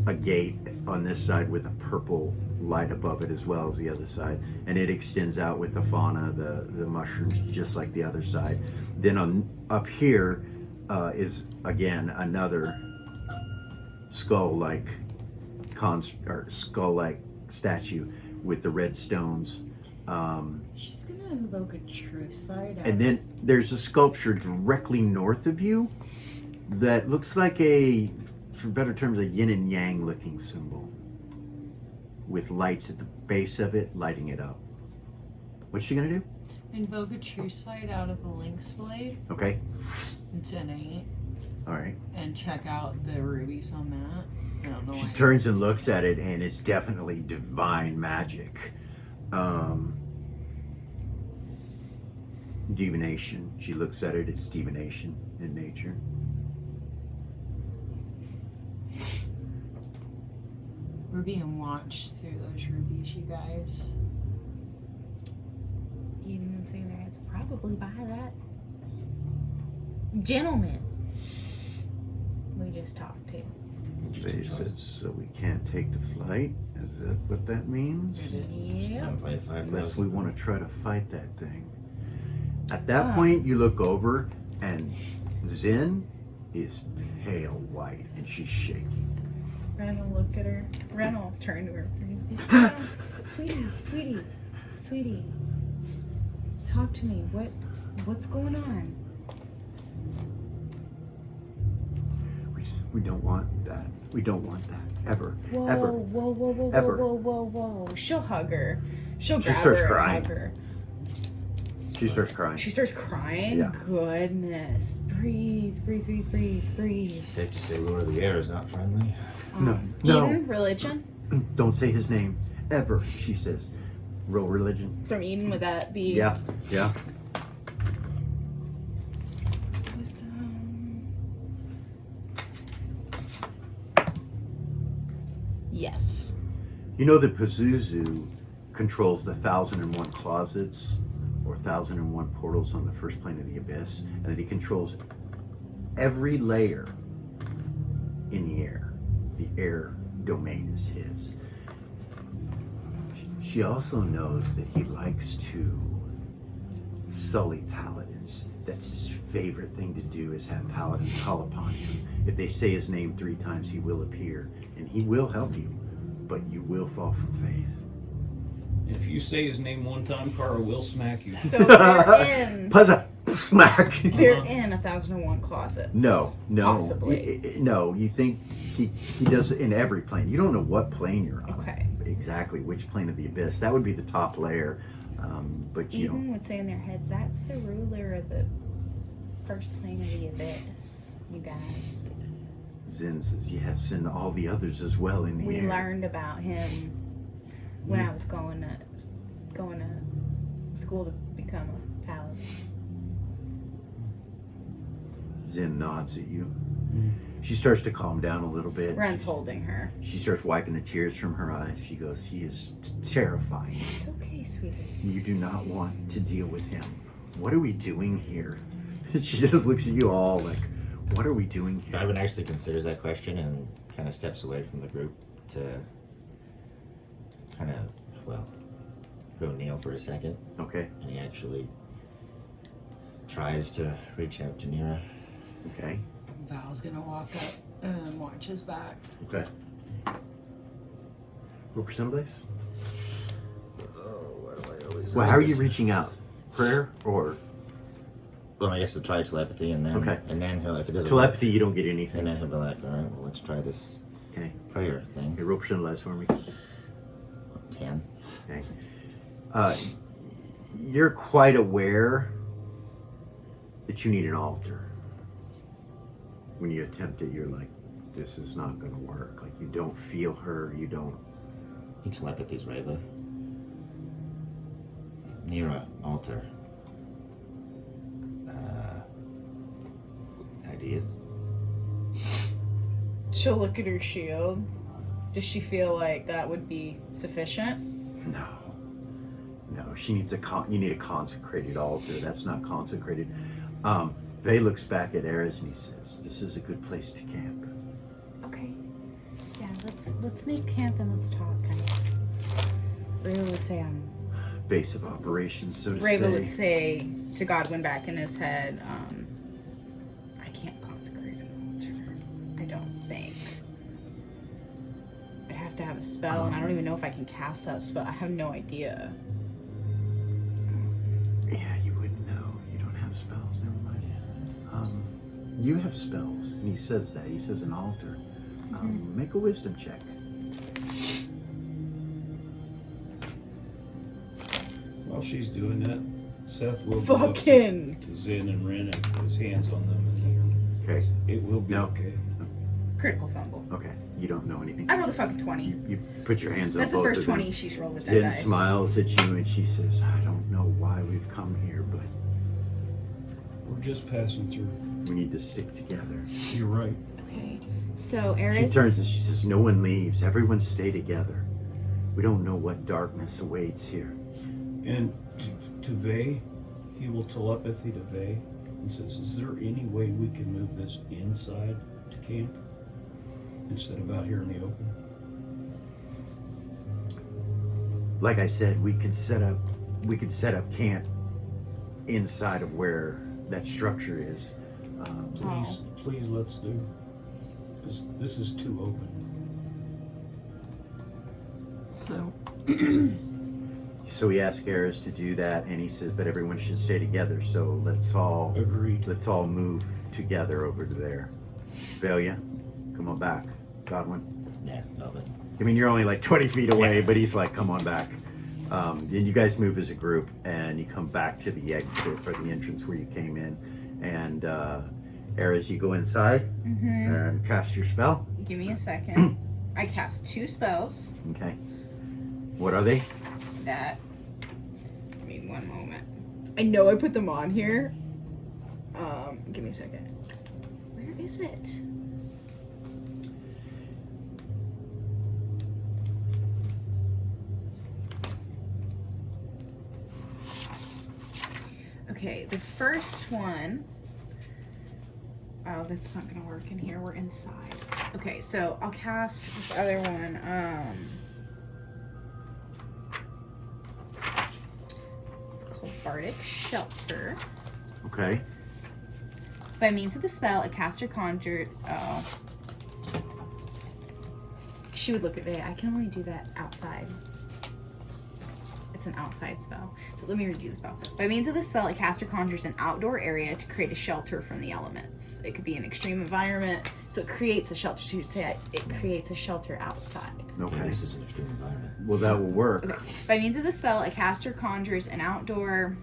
a gate on this side with a purple light above it as well as the other side. And it extends out with the fauna, the mushrooms, just like the other side. Then up here is again another skull-like statue with the red stones. She's gonna invoke a true sight. And then there's a sculpture directly north of you that looks like for better terms, a yin and yang looking symbol with lights at the base of it lighting it up. What's she gonna do? Invoke a true sight out of the Lynx blade. Okay, It's an 8. all right. And check out the rubies on that. I don't know She why. turns and looks at it, and it's definitely divine magic. Divination. She looks at it, it's divination in nature. We're being watched through those rubies, you guys. Eden saying there, it's probably by that gentleman we just talked to. They said, so we can't take the flight? Is that what that means? Yep. I'm playing 5,000. Unless we want to try to fight that thing. At that point, you look over, and Zin is pale white, and she's shaking. Ren will look at her. Ren will turn to her. Sweetie. Talk to me. What's going on? We don't want that. We don't want that. Ever. Whoa, Ever. whoa, Ever. whoa. She'll hug her. She'll She grab starts her crying. and hug her. She starts crying. She starts crying? Yeah. Goodness. Breathe. Safe to say Lord of the Air is not friendly. No. No. Eden, religion? Don't say his name. Ever, she says. Real religion. From Eden, would that be? Yeah. Wisdom. Yes. You know that Pazuzu controls the 1001 closets or 1001 portals on the first plane of the abyss, and that he controls every layer in the air domain is his. She also knows that he likes to sully paladins. That's his favorite thing to do, is have paladins call upon him. If they say his name 3 times, he will appear, and he will help you, but you will fall from faith. If you say his name 1 time, Kara will smack you. So they're in. Puzza! Smack! They're in 1001 closets. No. Possibly. No, you think he does it in every plane. You don't know what plane you're on. Okay. Exactly, which plane of the abyss. That would be the top layer. But you Eden don't. would say in their heads, that's the ruler of the first plane of the abyss, you guys. Zin says yes, and all the others as well in the We air. learned about him when I was going to school to become a paladin. Zin nods at you. She starts to calm down a little bit. Ren's holding her. She starts wiping the tears from her eyes. She goes, he is terrifying. It's okay, sweetie. You do not want to deal with him. What are we doing here? She just looks at you all like, what are we doing here? Darwin actually considers that question and kind of steps away from the group to kind of, well, go kneel for a second. Okay, And he actually tries to reach out to Nira. okay, Val's gonna walk up and watch his back. okay. Roll percent dice. Oh, why do I always... Well, how are you reaching out? Prayer or Well, I guess to try telepathy and then... Okay. And then he'll, if it doesn't telepathy? You don't get work, anything. and then he'll be like, all right, well, let's try this Okay. prayer thing. Okay, roll percent dice for me. 10. Okay. You're quite aware that you need an altar. When you attempt it, you're like, this is not going to work. Like, you don't feel her, you don't. Telepathy's right, but... Nira, altar. Ideas? She'll look at her shield. Does she feel like that would be sufficient? No. She needs you need a consecrated altar. That's not consecrated. Vey looks back at Eris and he says, this is a good place to camp. Okay. Yeah, let's make camp and let's talk, guys. Rava would say Base of operations, so to Rava would say. say to Godwin back in his head, I can't consecrate an altar. I don't think. I'd have to have a spell, and I don't even know if I can cast that spell. I have no idea. Yeah, you wouldn't know. You don't have spells. Never mind. You have spells, and he says that. He says an altar. Make a wisdom check. While she's doing that, Seth will Fucking- go up to Zin and Ren and put his hands on them. Okay. And it will be No. okay. Critical fumble. Okay. You don't know anything. I rolled a fucking 20. You put your hands on That's the both first of them. 20 she's rolled with that Zin dice. smiles at you and she says, I don't know why we've come here, but We're just passing through. we need to stick together. You're right. Okay. So She Eris. turns and she says, no one leaves. Everyone stay together. We don't know what darkness awaits here. And to Vey, he will telepathy to Vey and says, is there any way we can move this inside to camp instead of out here in the open? Like I said, we could set up camp inside of where that structure is. Please let's do. This is too open. So, So he asks Eris to do that, and he says, but everyone should stay together, so let's all Agreed. move together over to there. Velia, come on back. Godwin. Yeah, no, but... I mean, you're only like 20 feet away, but he's like, come on back. Then you guys move as a group, and you come back to the exit or the entrance where you came in. And Eris, you go inside and cast your spell. Give me a second. I cast 2 spells. Okay. What are they? That. Give me one moment. I know I put them on here. Give me a second. Where is it? Okay, the first one. Oh, that's not gonna work in here. We're inside. Okay, so I'll cast this other one. It's called Bardic Shelter. Okay. By means of the spell, a caster conjured. Oh. She would look at Vaya. I can only do that outside. It's an outside spell. So let me redo the spell. By means of the spell, a caster conjures an outdoor area to create a shelter from the elements. It could be an extreme environment, so it creates a shelter. So you'd say it creates a shelter outside. Okay. Okay, this is an extreme environment. Well, that will work. Okay. By means of the spell, a caster conjures an outdoor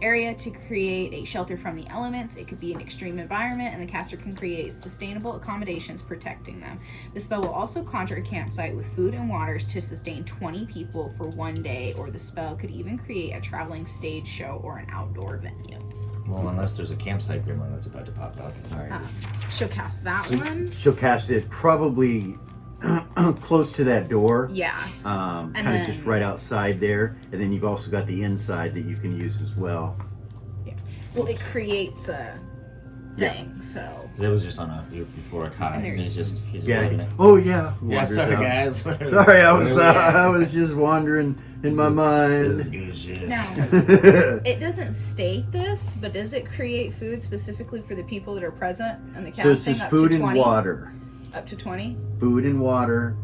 area to create a shelter from the elements. It could be an extreme environment, and the caster can create sustainable accommodations protecting them. The spell will also conjure a campsite with food and waters to sustain 20 people for 1 day, or the spell could even create a traveling stage show or an outdoor venue. Well, unless there's a campsite gremlin that's about to pop up. All right. She'll cast that one. She'll cast it probably close to that door. Yeah. Kind of then- just right outside there. And then you've also got the inside that you can use as well. Well, it creates a thing, so. 'Cause it was just on a before a cot. And And there's- he's Yeah. loading it. Oh, yeah. Yeah, Wanders sorry out. guys. Sorry, I was Where we at? I was just wandering in my This is mind. good shit. Now, it doesn't state this, but does it create food specifically for the people that are present and the casting? So this is up food to and 20? water. Up to 20? Food and water.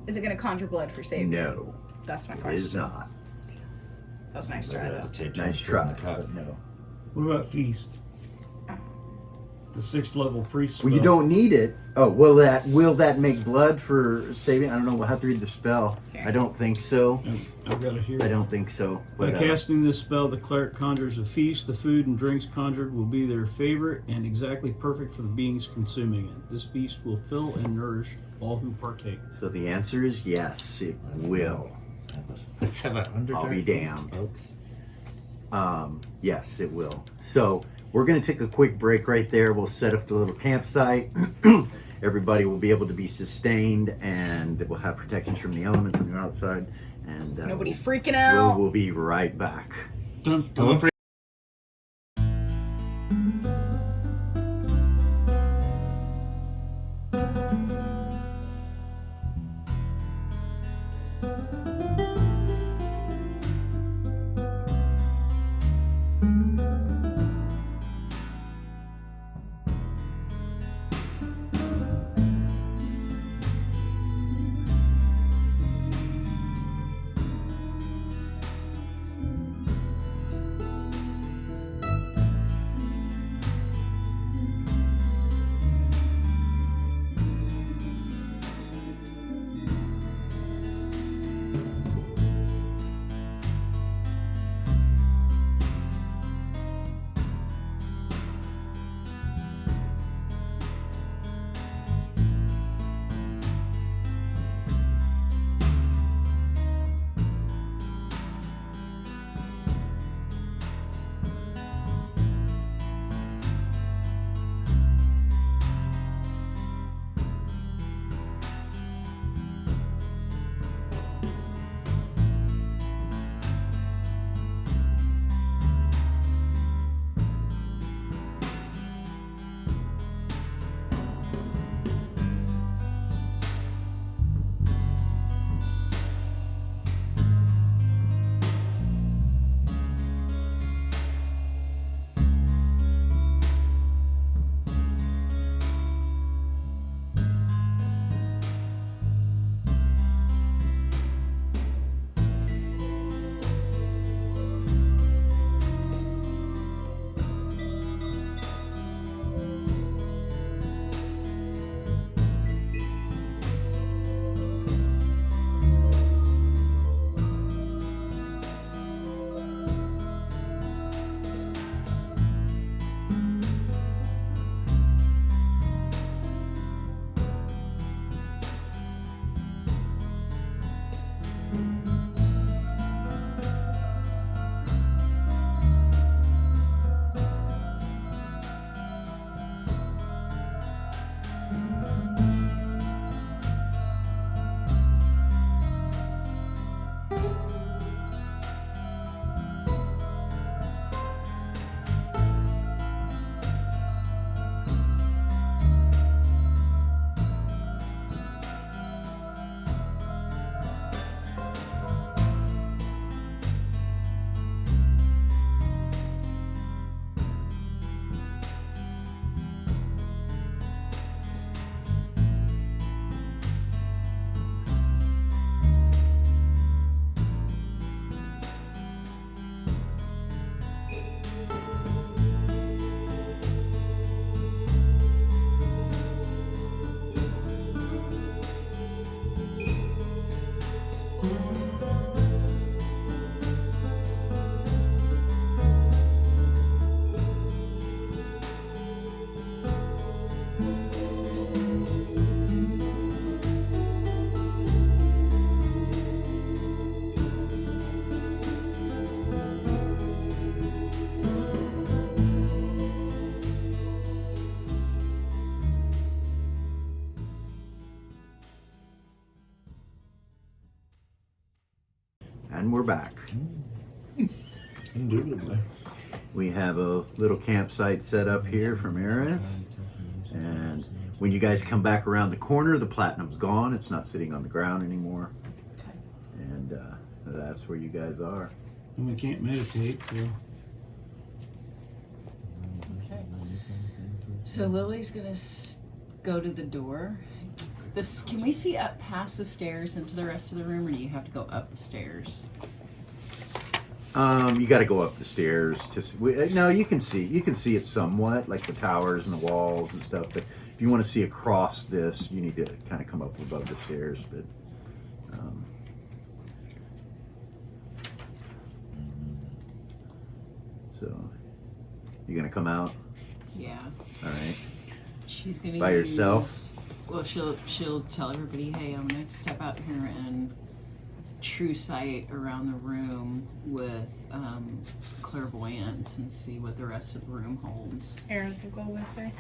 Is it going to conjure blood for saving? No, That's my it question. is not. That's a nice They're try, gonna have though. to take Nice turns try, putting the cut. but no. What about feast? The 6th level priest spell. Well, you don't need it. Oh, will that make blood for saving? I don't know. We'll have to read the spell. Okay. I don't think so. I've got it here. I don't think so. By But, casting this spell, the cleric conjures a feast. The food and drinks conjured will be their favorite and exactly perfect for the beings consuming it. This feast will fill and nourish all who partake. so the answer is yes, it will. Let's have a Underdark I'll be feast, damned. folks. Yes, it will. So we're going to take a quick break right there. We'll set up the little campsite. Everybody will be able to be sustained, and we'll have protections from the elements on the outside. And Nobody freaking out. We'll be right back. Dun, Don't dun. forget. And we're back. Indubitably. We have a little campsite set up here from Eris. And when you guys come back around the corner, the platinum's gone. It's not sitting on the ground anymore. And that's where you guys are. And we can't meditate, so Okay. So Lily's gonna go to the door. Can we see up past the stairs into the rest of the room, or do you have to go up the stairs? You got to go up the stairs to see. No, you can see it somewhat, like the towers and the walls and stuff. But if you want to see across this, you need to kind of come up above the stairs. But so you gonna come out? Yeah. All right. She's gonna By yourself? Well, she'll tell everybody, hey, I'm gonna step out here and true sight around the room with clairvoyance and see what the rest of the room holds. Arrows will go with her.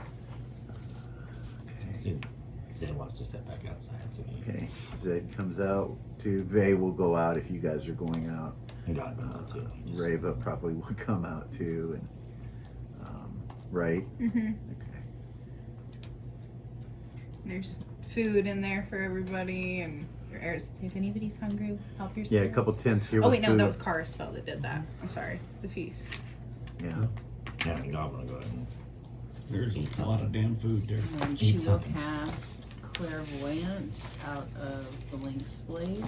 Zed wants to step back outside. So Okay. Zed comes out. Vey will go out if you guys are going out. God knows too. Reva probably will come out too, and right? Mm-hmm. Okay. There's food in there for everybody, and your arrows say if anybody's hungry, help yourself. Yeah, a couple tents here. Oh with wait, no, food. that was Kara's spell that did that. I'm sorry. The feast. Yeah. Yeah, y'all want to go ahead and there's Eat a lot of damn food there. And Eat she will something. cast clairvoyance out of the lynx blade.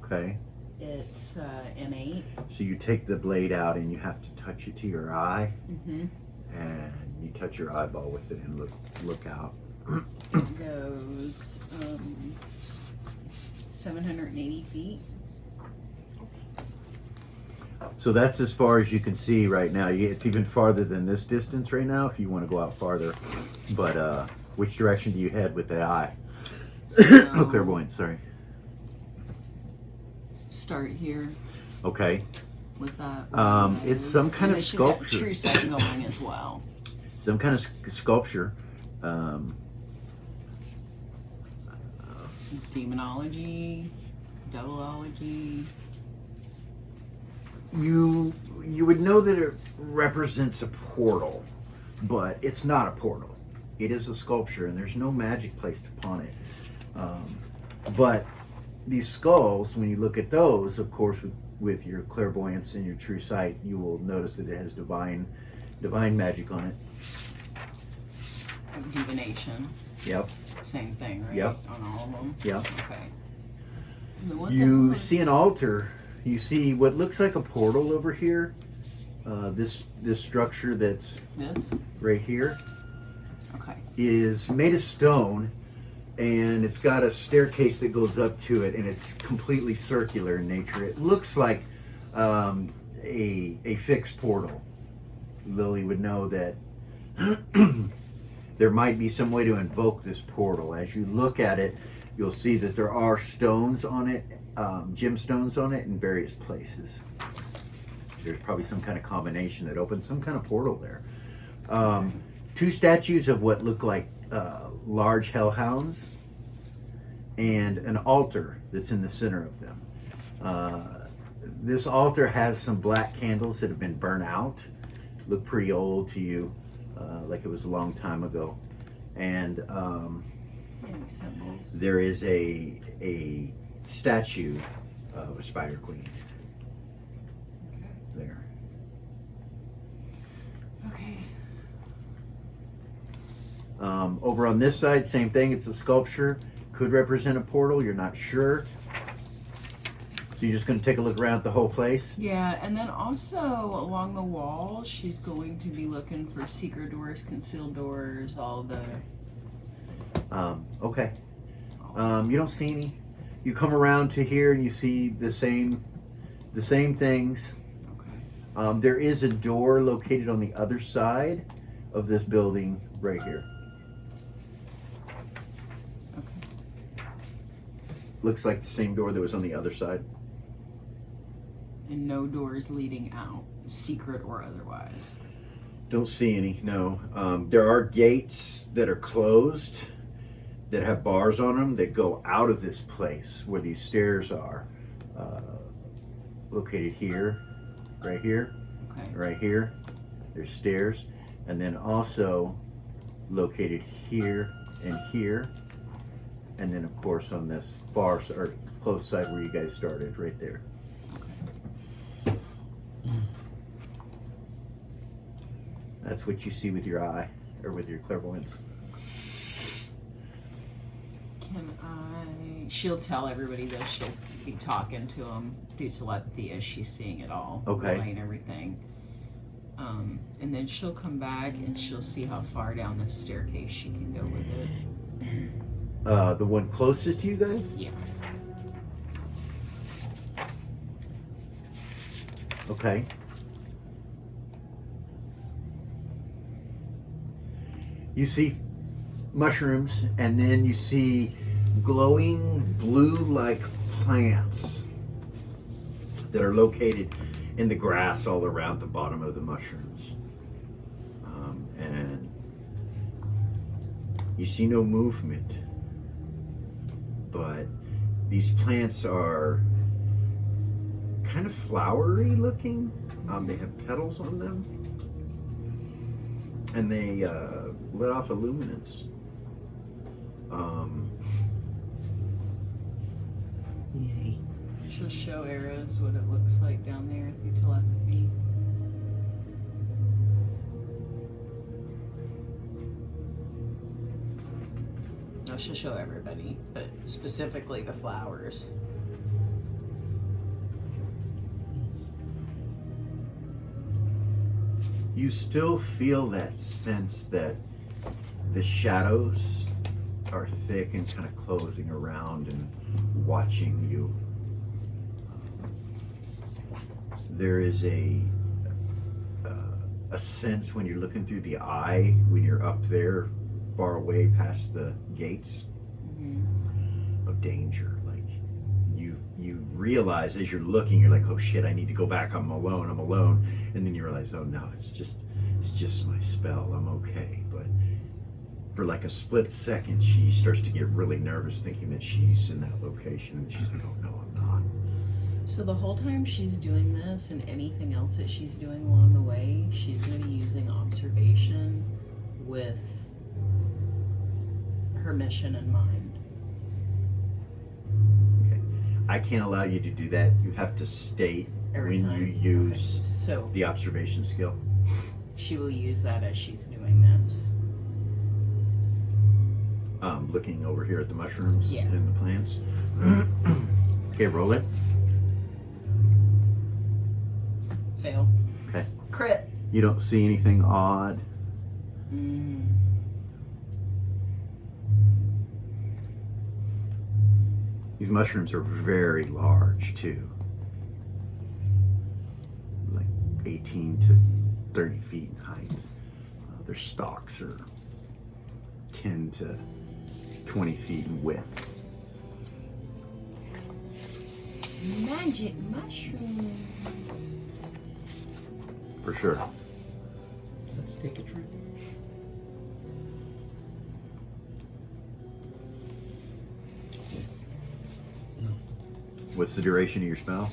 Okay. It's innate. So you take the blade out and you have to touch it to your eye, Mm-hmm. and you touch your eyeball with it and look out. It goes 780 feet. So that's as far as you can see right now. It's even farther than this distance right now if you want to go out farther. But which direction do you head with the eye? Oh, clairvoyance, sorry. Start here Okay. with that. It's some kind And of then she's got sculpture. True sight going as well. Some kind of sculpture. Demonology, devilology. You would know that it represents a portal, but it's not a portal. It is a sculpture, and there's no magic placed upon it. But these skulls, when you look at those, of course, with your clairvoyance and your true sight, you will notice that it has divine magic on it. Divination. Yep. Same thing, right? Yep. On all of them? Yep. Okay. And then what the You hell is- see an altar. You see what looks like a portal over here. This structure that's This? right here Okay. is made of stone, and it's got a staircase that goes up to it, and it's completely circular in nature. It looks like a fixed portal. Lily would know that there might be some way to invoke this portal. As you look at it, you'll see that there are stones on it, gemstones on it in various places. There's probably some kind of combination that opens some kind of portal there. Two statues of what look like large hellhounds, and an altar that's in the center of them. This altar has some black candles that have been burnt out. Look pretty old to you, like it was a long time ago. And Any symbols? there is a statue of a spider queen there. Okay. Over on this side, same thing. It's a sculpture. Could represent a portal. You're not sure. So you're just going to take a look around at the whole place? Yeah, and then also along the wall, she's going to be looking for secret doors, concealed doors, all the. Okay. You don't see any. You come around to here and you see the same things. Okay. There is a door located on the other side of this building right here. Okay. Looks like the same door that was on the other side. And no doors leading out, secret or otherwise. Don't see any, no. There are gates that are closed that have bars on them that go out of this place where these stairs are. located here, right here, Okay. right here. There's stairs, and then also located here and here, and then of course on this far or close side where you guys started, right there. That's what you see with your eye or with your clairvoyance. Can I? She'll tell everybody this. She'll be talking to them through telepathy as she's seing it all, Okay. relaying everything. And then she'll come back and she'll see how far down the staircase she can go with it. The one closest to you guys? Yeah. Okay. You see mushrooms, and then you see glowing blue-like plants that are located in the grass all around the bottom of the mushrooms. And you see no movement, but these plants are kind of flowery looking. They have petals on them, and they let off a luminance. Yay. She'll show Arrows what it looks like down there through telepathy. No, she'll show everybody, but specifically the flowers. You still feel that sense that the shadows are thick and kind of closing around and watching you. There is a sense when you're looking through the eye, when you're up there far away past the gates, of danger. Like you realize as you're looking, you're like, oh shit, I need to go back, I'm alone. And then you realize, oh no, it's just my spell, I'm okay. But for like a split second, she starts to get really nervous thinking that she's in that location, and she's like, oh no, I'm not. So the whole time she's doing this and anything else that she's doing along the way, she's going to be using observation with her mission in mind. Okay. I can't allow you to do that. You have to state Every when time? you use Okay. So the observation skill. she will use that as she's doing this. Looking over here at the mushrooms Yeah. and the plants. Okay, roll it. Fail. Okay. Crit. You don't see anything odd. These mushrooms are very large too. Like 18 to 30 feet in height. Their stalks are 10 to 20 feet in width. Magic mushrooms. For sure. Let's take a trip. What's the duration of your spell?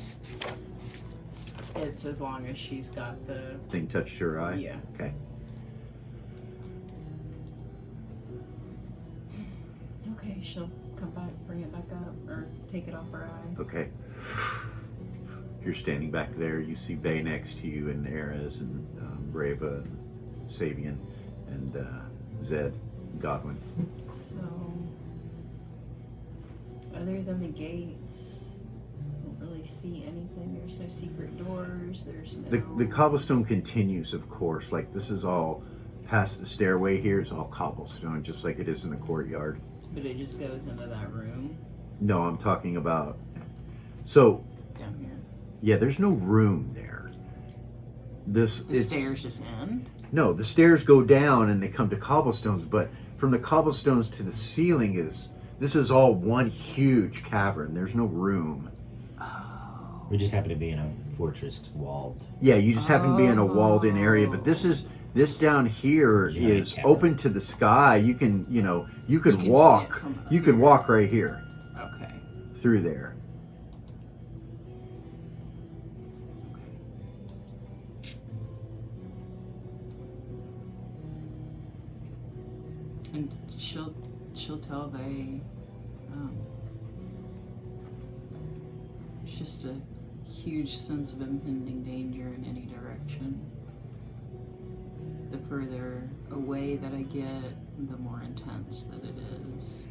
It's as long as she's got the... Thing touched her eye? Yeah. Okay. Okay, she'll come back, bring it back up, or take it off her eye. Okay. You're standing back there. You see Bay next to you, and Erez, and Brava, and Sabian, and Zed, Godwin. So, other than the gates, I don't really see anything. There's no secret doors. There's no... The cobblestone continues, of course. Like, this is all past the stairway here. It's all cobblestone, just like it is in the courtyard. But it just goes into that room No, I'm talking about... So, down here. yeah, there's no room there. The stairs just end? No, the stairs go down and they come to cobblestones, but from the cobblestones to the ceiling this is all one huge cavern. There's no room. We just happen to be in a fortress walled. Yeah, you just happen to be in a walled-in area, but this down here Giant is cavern. open to the sky. You can, you could can see it walk. from You could here. walk right here Okay. through there. she'll tell they. It's just a huge sense of impending danger in any direction. The further away that I get, the more intense that it is.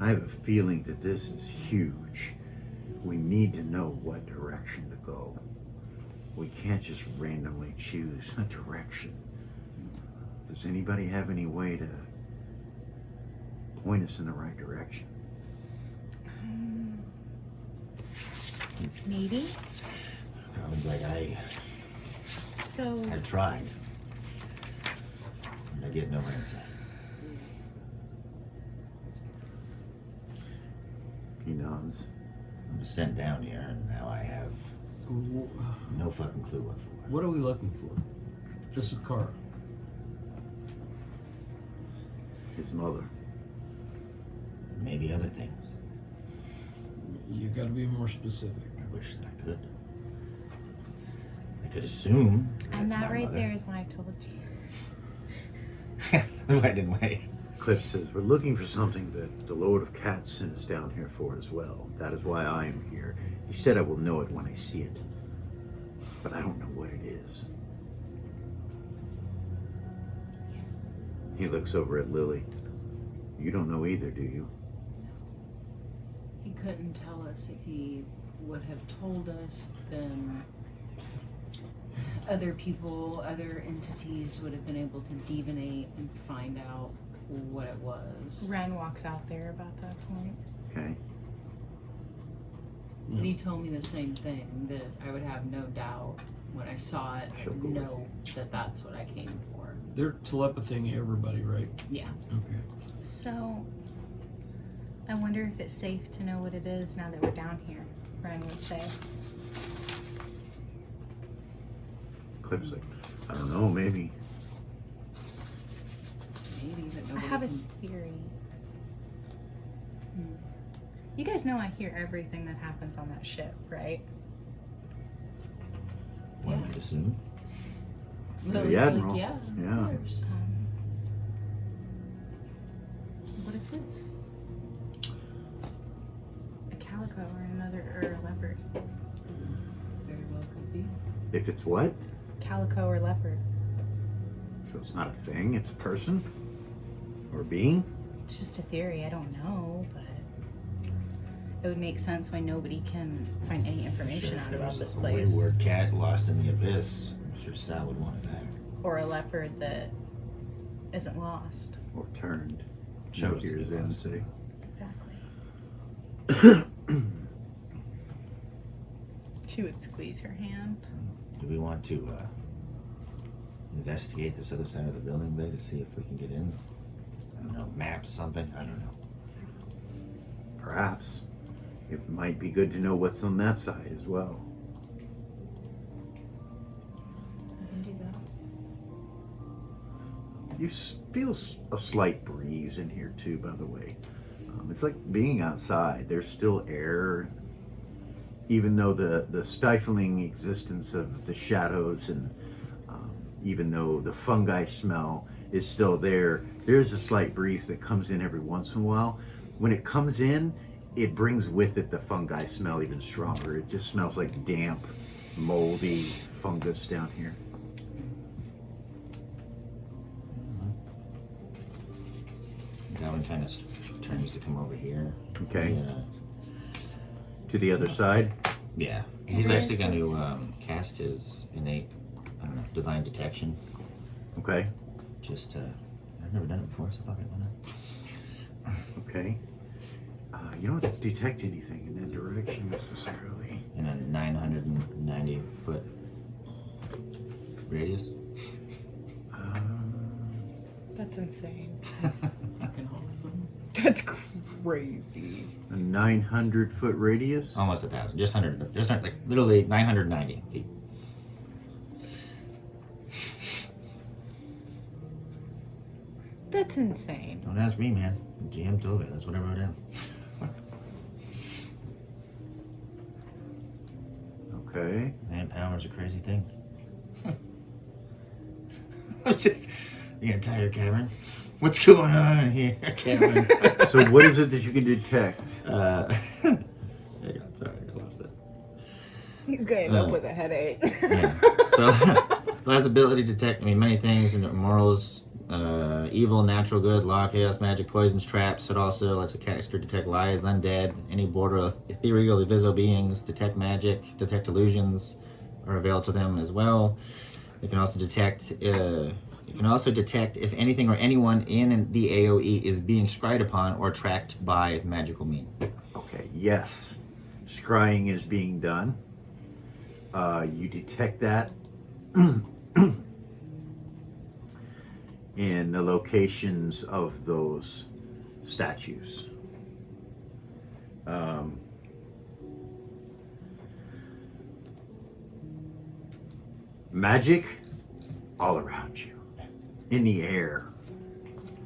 I have a feeling that this is huge. We need to know what direction to go. We can't just randomly choose a direction. Does anybody have any way to point us in the right direction? Maybe. Carmen's like, I So tried. And I get no answer. He nods. I was sent down here, and now I have no fucking clue what for. What are we looking for? This is a car. His mother. Maybe other things. You got to be more specific. I wish that I could. I could assume. and it's that my right mother. there is why I told you. I didn't wait. Cliff says, we're looking for something that the Lord of Cats sent us down here for as well. That is why I am here. He said I will know it when I see it. But I don't know what it is. He looks over at Lily. You don't know either, do you? He couldn't tell us. If he would have told us, then other people, other entities would have been able to divinate and find out what it was. Ren walks out there about that point. Okay. And he told me the same thing, that I would have no doubt when I saw it, I would know that that's what I came for. They're telepathying everybody, right? Yeah. Okay. So, I wonder if it's safe to know what it is now that we're down here, Ren would say. Cliff's like, I don't know, maybe. Maybe, but I nobody have a can- theory. You guys know I hear everything that happens on that ship, right? One could assume. Well, The it's Admiral. like, yeah, Yeah. of course. What if it's a calico or or a leopard? Very well could be. If it's what? Calico or leopard. So it's not a thing, it's a person? Or a being? It's just a theory, I don't know, but it would make sense why nobody can find any information out about this A place. wayward cat lost in the abyss. I'm sure Sal would want it back. Or a leopard that isn't lost. Or turned. Chose to Years be in, lost. say. Exactly. She would squeeze her hand. Do we want to investigate this other side of the building, Bay, to see if we can get in? I don't know, map something? I don't know. Perhaps. It might be good to know what's on that side as well. I can do that. You feel a slight breeze in here too, by the way. It's like being outside. There's still air, even though the stifling existence of the shadows and even though the fungi smell is still there, there's a slight breeze that comes in every once in a while. When it comes in, it brings with it the fungi smell even stronger. It just smells like damp, moldy fungus down here. Gowan kind of turns to come over here. Okay. Yeah. To the other side. Yeah. He's actually going to cast his innate, I don't know, divine detection. Okay. Just to, I've never done it before, so fuck it, why not? Okay. You don't detect anything in that direction necessarily. In a 990 foot radius. That's insane. Fucking awesome. That's crazy. A 900-foot radius? Almost 1,000. Just 100. Just like literally 990 feet. That's insane. Don't ask me, man. The GM told me. That's what I wrote down. Okay. Man, power's a crazy thing. It's just the entire cavern What's going on here, Kevin? So what is it that you can detect? Hang on, sorry, I lost it. He's gonna end up with a headache. Yeah. Spell has ability to detect many things and morals, evil, natural good, law, chaos, magic, poisons, traps. It also lets a caster detect lies, undead, any border of ethereal, invisible beings, detect magic, detect illusions, are available to them as well. It can also detect. It can also detect if anything or anyone in the AOE is being scryed upon or tracked by magical means. Okay, yes. Scrying is being done. You detect that in the locations of those statues. Magic all around you, in the air,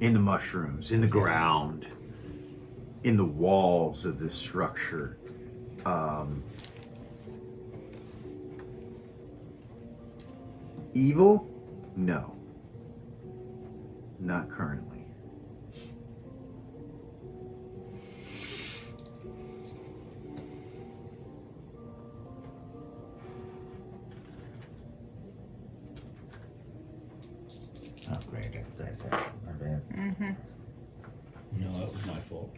in the mushrooms, in the ground, in the walls of this structure. Evil? No. Not currently. Oh, great. I got dice out. My bad. No, that was my fault.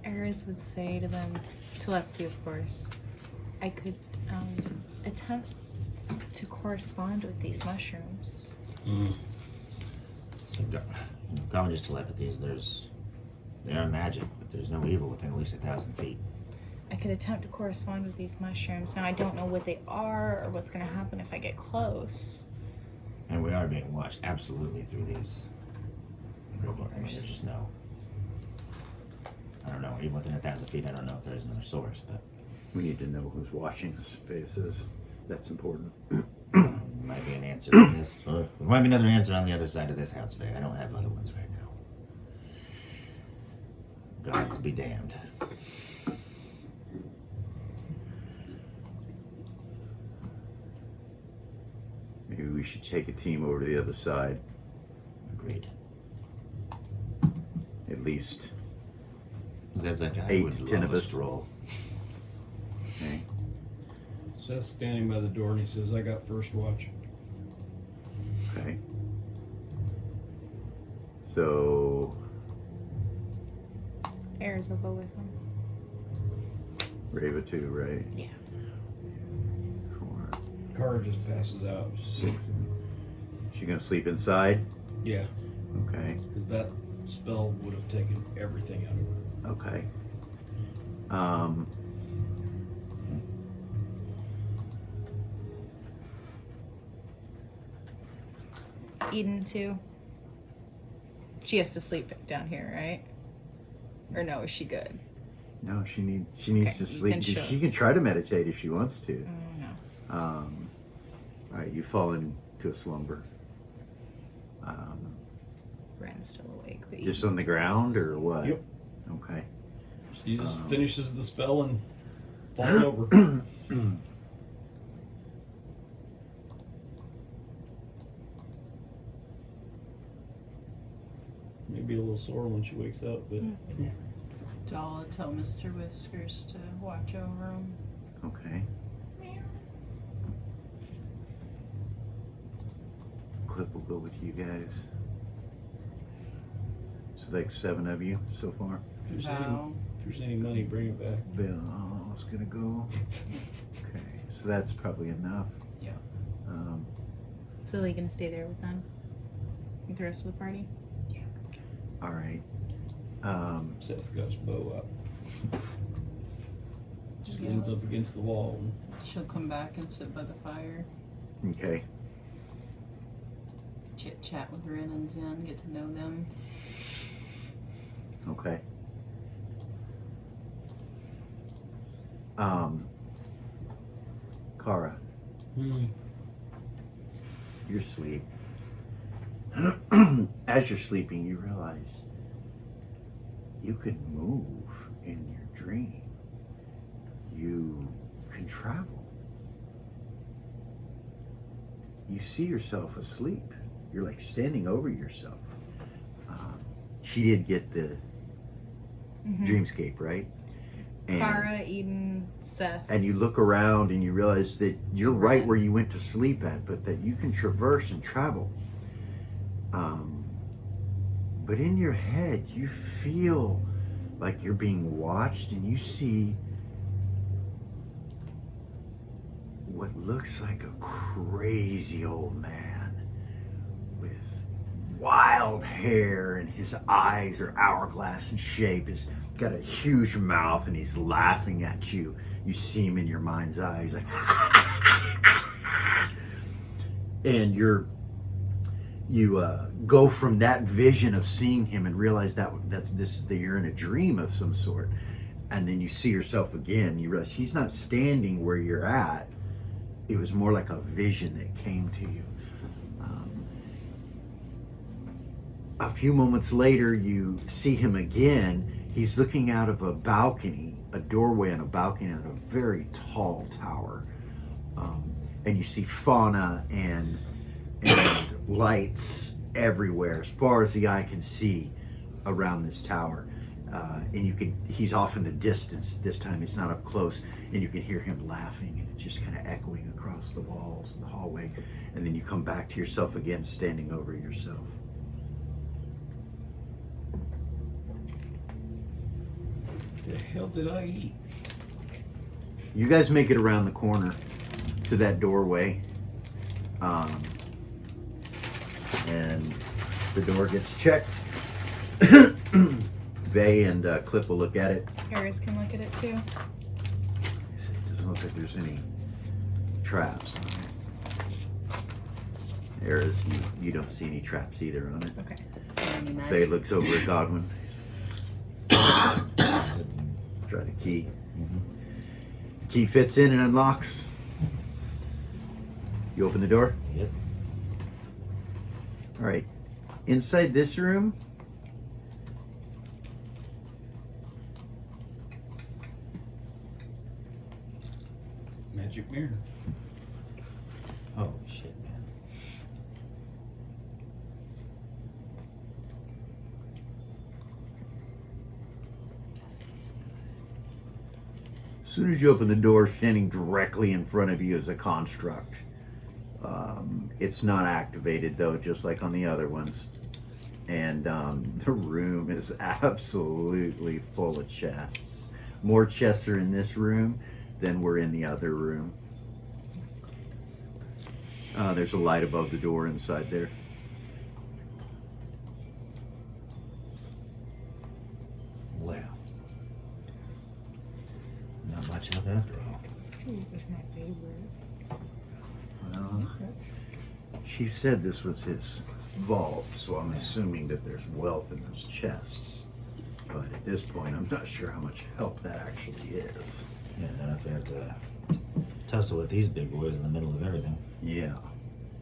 Ares would say to them, telepathy of course, I could attempt to correspond with these mushrooms. So, common just telepathies. They are magic, but there's no evil within at least 1,000 feet. I could attempt to correspond with these mushrooms. Now I don't know what they are or what's going to happen if I get close. And we are being watched absolutely through these. I mean, there's just no. I don't know. Even within 1,000 feet, I don't know if there's another source, but We need to know who's watching us faces. That's important. might be an answer in this. Or there might be another answer on the other side of this house, Faye. I don't have other ones right now. Gods be damned. Maybe we should take a team over to the other side. Agreed. At least. Zed's like, I 8 would to 10 love of us us. to roll. Okay. Seth's standing by the door and he says, I got first watch. Okay. So Ares will go with them. Rava 2, right? Yeah. 4, Kara just passes out. 6. She gonna sleep inside? Yeah, Okay. because that spell would have taken everything out of her. Okay. Eden too. She has to sleep down here, right? Or no, is she good? No, she needs Okay, to you sleep. can show. She can try to meditate if she wants to. Oh no. All right, you fall into a slumber. Ren's still awake, but Just on the ground or what? Yep. Okay. She just finishes the spell and falls over. Maybe a little sore when she wakes up, but I'll tell Mr. Whiskers to watch over him. Okay. Clip will go with you guys. So like 7 of you so far. if Val. there's any money, bring it back. Bill's gonna go. Okay, so that's probably enough. Yeah. So Lily gonna stay there with them? With the rest of the party? All right. Seth's got his bow up. Just Yeah. leans up against the wall. And She'll come back and sit by the fire, Okay. chit chat with Ren and Zen, get to know them. Okay. Kara, you're asleep. As you're sleeping, you realize you could move in your dream. You can travel. You see yourself asleep. You're like standing over yourself. She did get the dreamscape, right? And, Kara, Eden, Seth. and you look around and you realize that you're right where you went to sleep at, but that you can traverse and travel. But in your head, you feel like you're being watched, and you see what looks like a crazy old man with wild hair, and his eyes are hourglass in shape. He's got a huge mouth and he's laughing at you. You see him in your mind's eye. He's like, and you go from that vision of seeing him and realize that you're in a dream of some sort, and then you see yourself again. You realize he's not standing where you're at. It was more like a vision that came to you. A few moments later, you see him again. He's looking out of a balcony, a doorway on a balcony on a very tall tower. And you see fauna and lights everywhere, as far as the eye can see around this tower. And he's off in the distance. This time he's not up close, and you can hear him laughing, and it's just kind of echoing across the walls and the hallway. And then you come back to yourself again, standing over yourself. The hell did I eat? You guys make it around the corner to that doorway. And the door gets checked. Vay and Clip will look at it. Harris can look at it too. It doesn't look like there's any traps on it. There is. You don't see any traps either on it. Okay. Vay looks over at Godwin. Try the key. The key fits in and unlocks. You open the door? Yep. All right. Inside this room, Magic mirror. Holy shit, man. as soon as you open the door, standing directly in front of you is a construct. It's not activated though, just like on the other ones. And the room is absolutely full of chests. More chests are in this room than were in the other room. There's a light above the door inside there. Well, not much out after all. Well, she said this was his vault, so I'm assuming that there's wealth in those chests. But at this point, I'm not sure how much help that actually is. Yeah, then if we have to tussle with these big boys in the middle of everything. Yeah,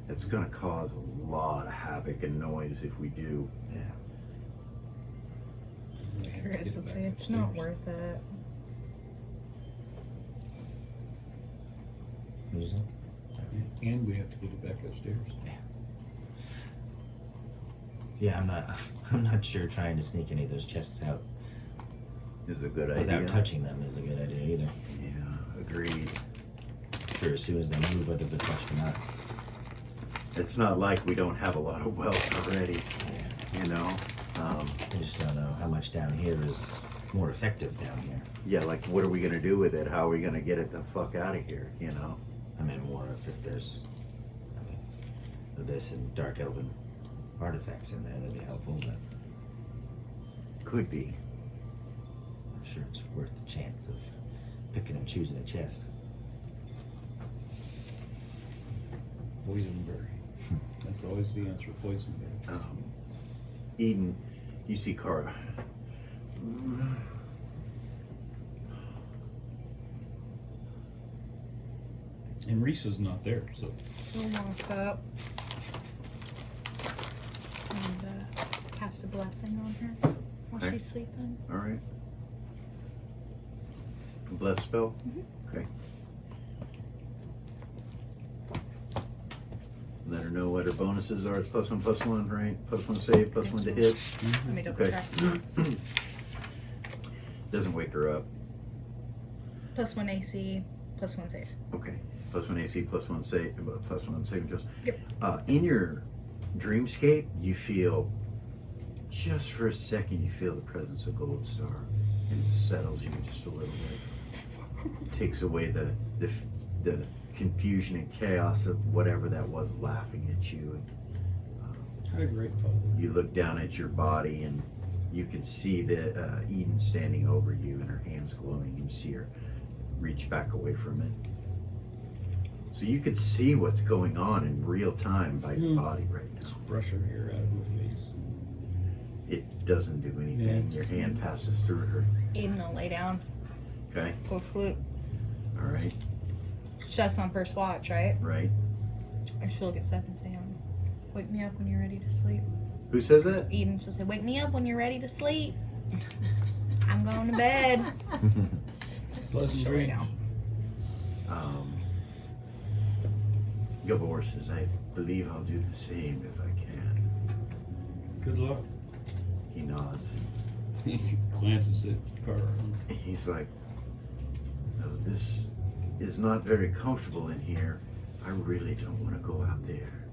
it's gonna cause a lot of havoc and noise if we do. Yeah. Harris will say it's not worth it. What is it? And we have to get it back upstairs. Yeah, I'm not sure trying to sneak any of those chests out Is a good without idea. touching them is a good idea either. Yeah, agreed. I'm sure as soon as they move, whether they're touched or not. It's not like we don't have a lot of wealth already, you know? I just don't know how much down here is more effective down here. Yeah, like what are we gonna do with it? How are we gonna get it the fuck out of here, you know? I mean, more if there's this and dark elven artifacts in there, that'd be helpful, but Could be. I'm sure it's worth the chance of picking and choosing a chest. Poisonberry. That's always the answer, poisonberry. Eden, you see Kara. And Reese's not there, so We'll walk up and cast a blessing on her while Okay. she's sleeping. All right. Bless spell? Okay. Let her know what her bonuses are. It's +1/+1, right? +1 save, +1 to hit. Let me double Okay. check. Doesn't wake her up. +1 AC, +1 save. Okay. +1 AC, +1 save, +1 saving throws. Yep. In your dreamscape, you feel, just for a second, you feel the presence of Gold Star, and it settles you just a little bit. Takes away the confusion and chaos of whatever that was laughing at you. Hi, great father. You look down at your body and you can see the Eden standing over you and her hands glowing. You see her reach back away from it. So you could see what's going on in real time by your body right now. Just brush her hair out of her face. It doesn't do anything. Yeah. Your hand passes through her. Eden will lay down. Okay. Go sleep. All right. Just on first watch, right? Right. Or she'll get up and say, wake me up when you're ready to sleep. Who says that? Eden, she'll say, wake me up when you're ready to sleep. I'm going to bed. Pleasant She'll lay dreams. down. Gabor says, I believe I'll do the same if I can. Good luck. He nods. He glances at Kara. He's like, "No, this is not very comfortable in here. I really don't want to go out there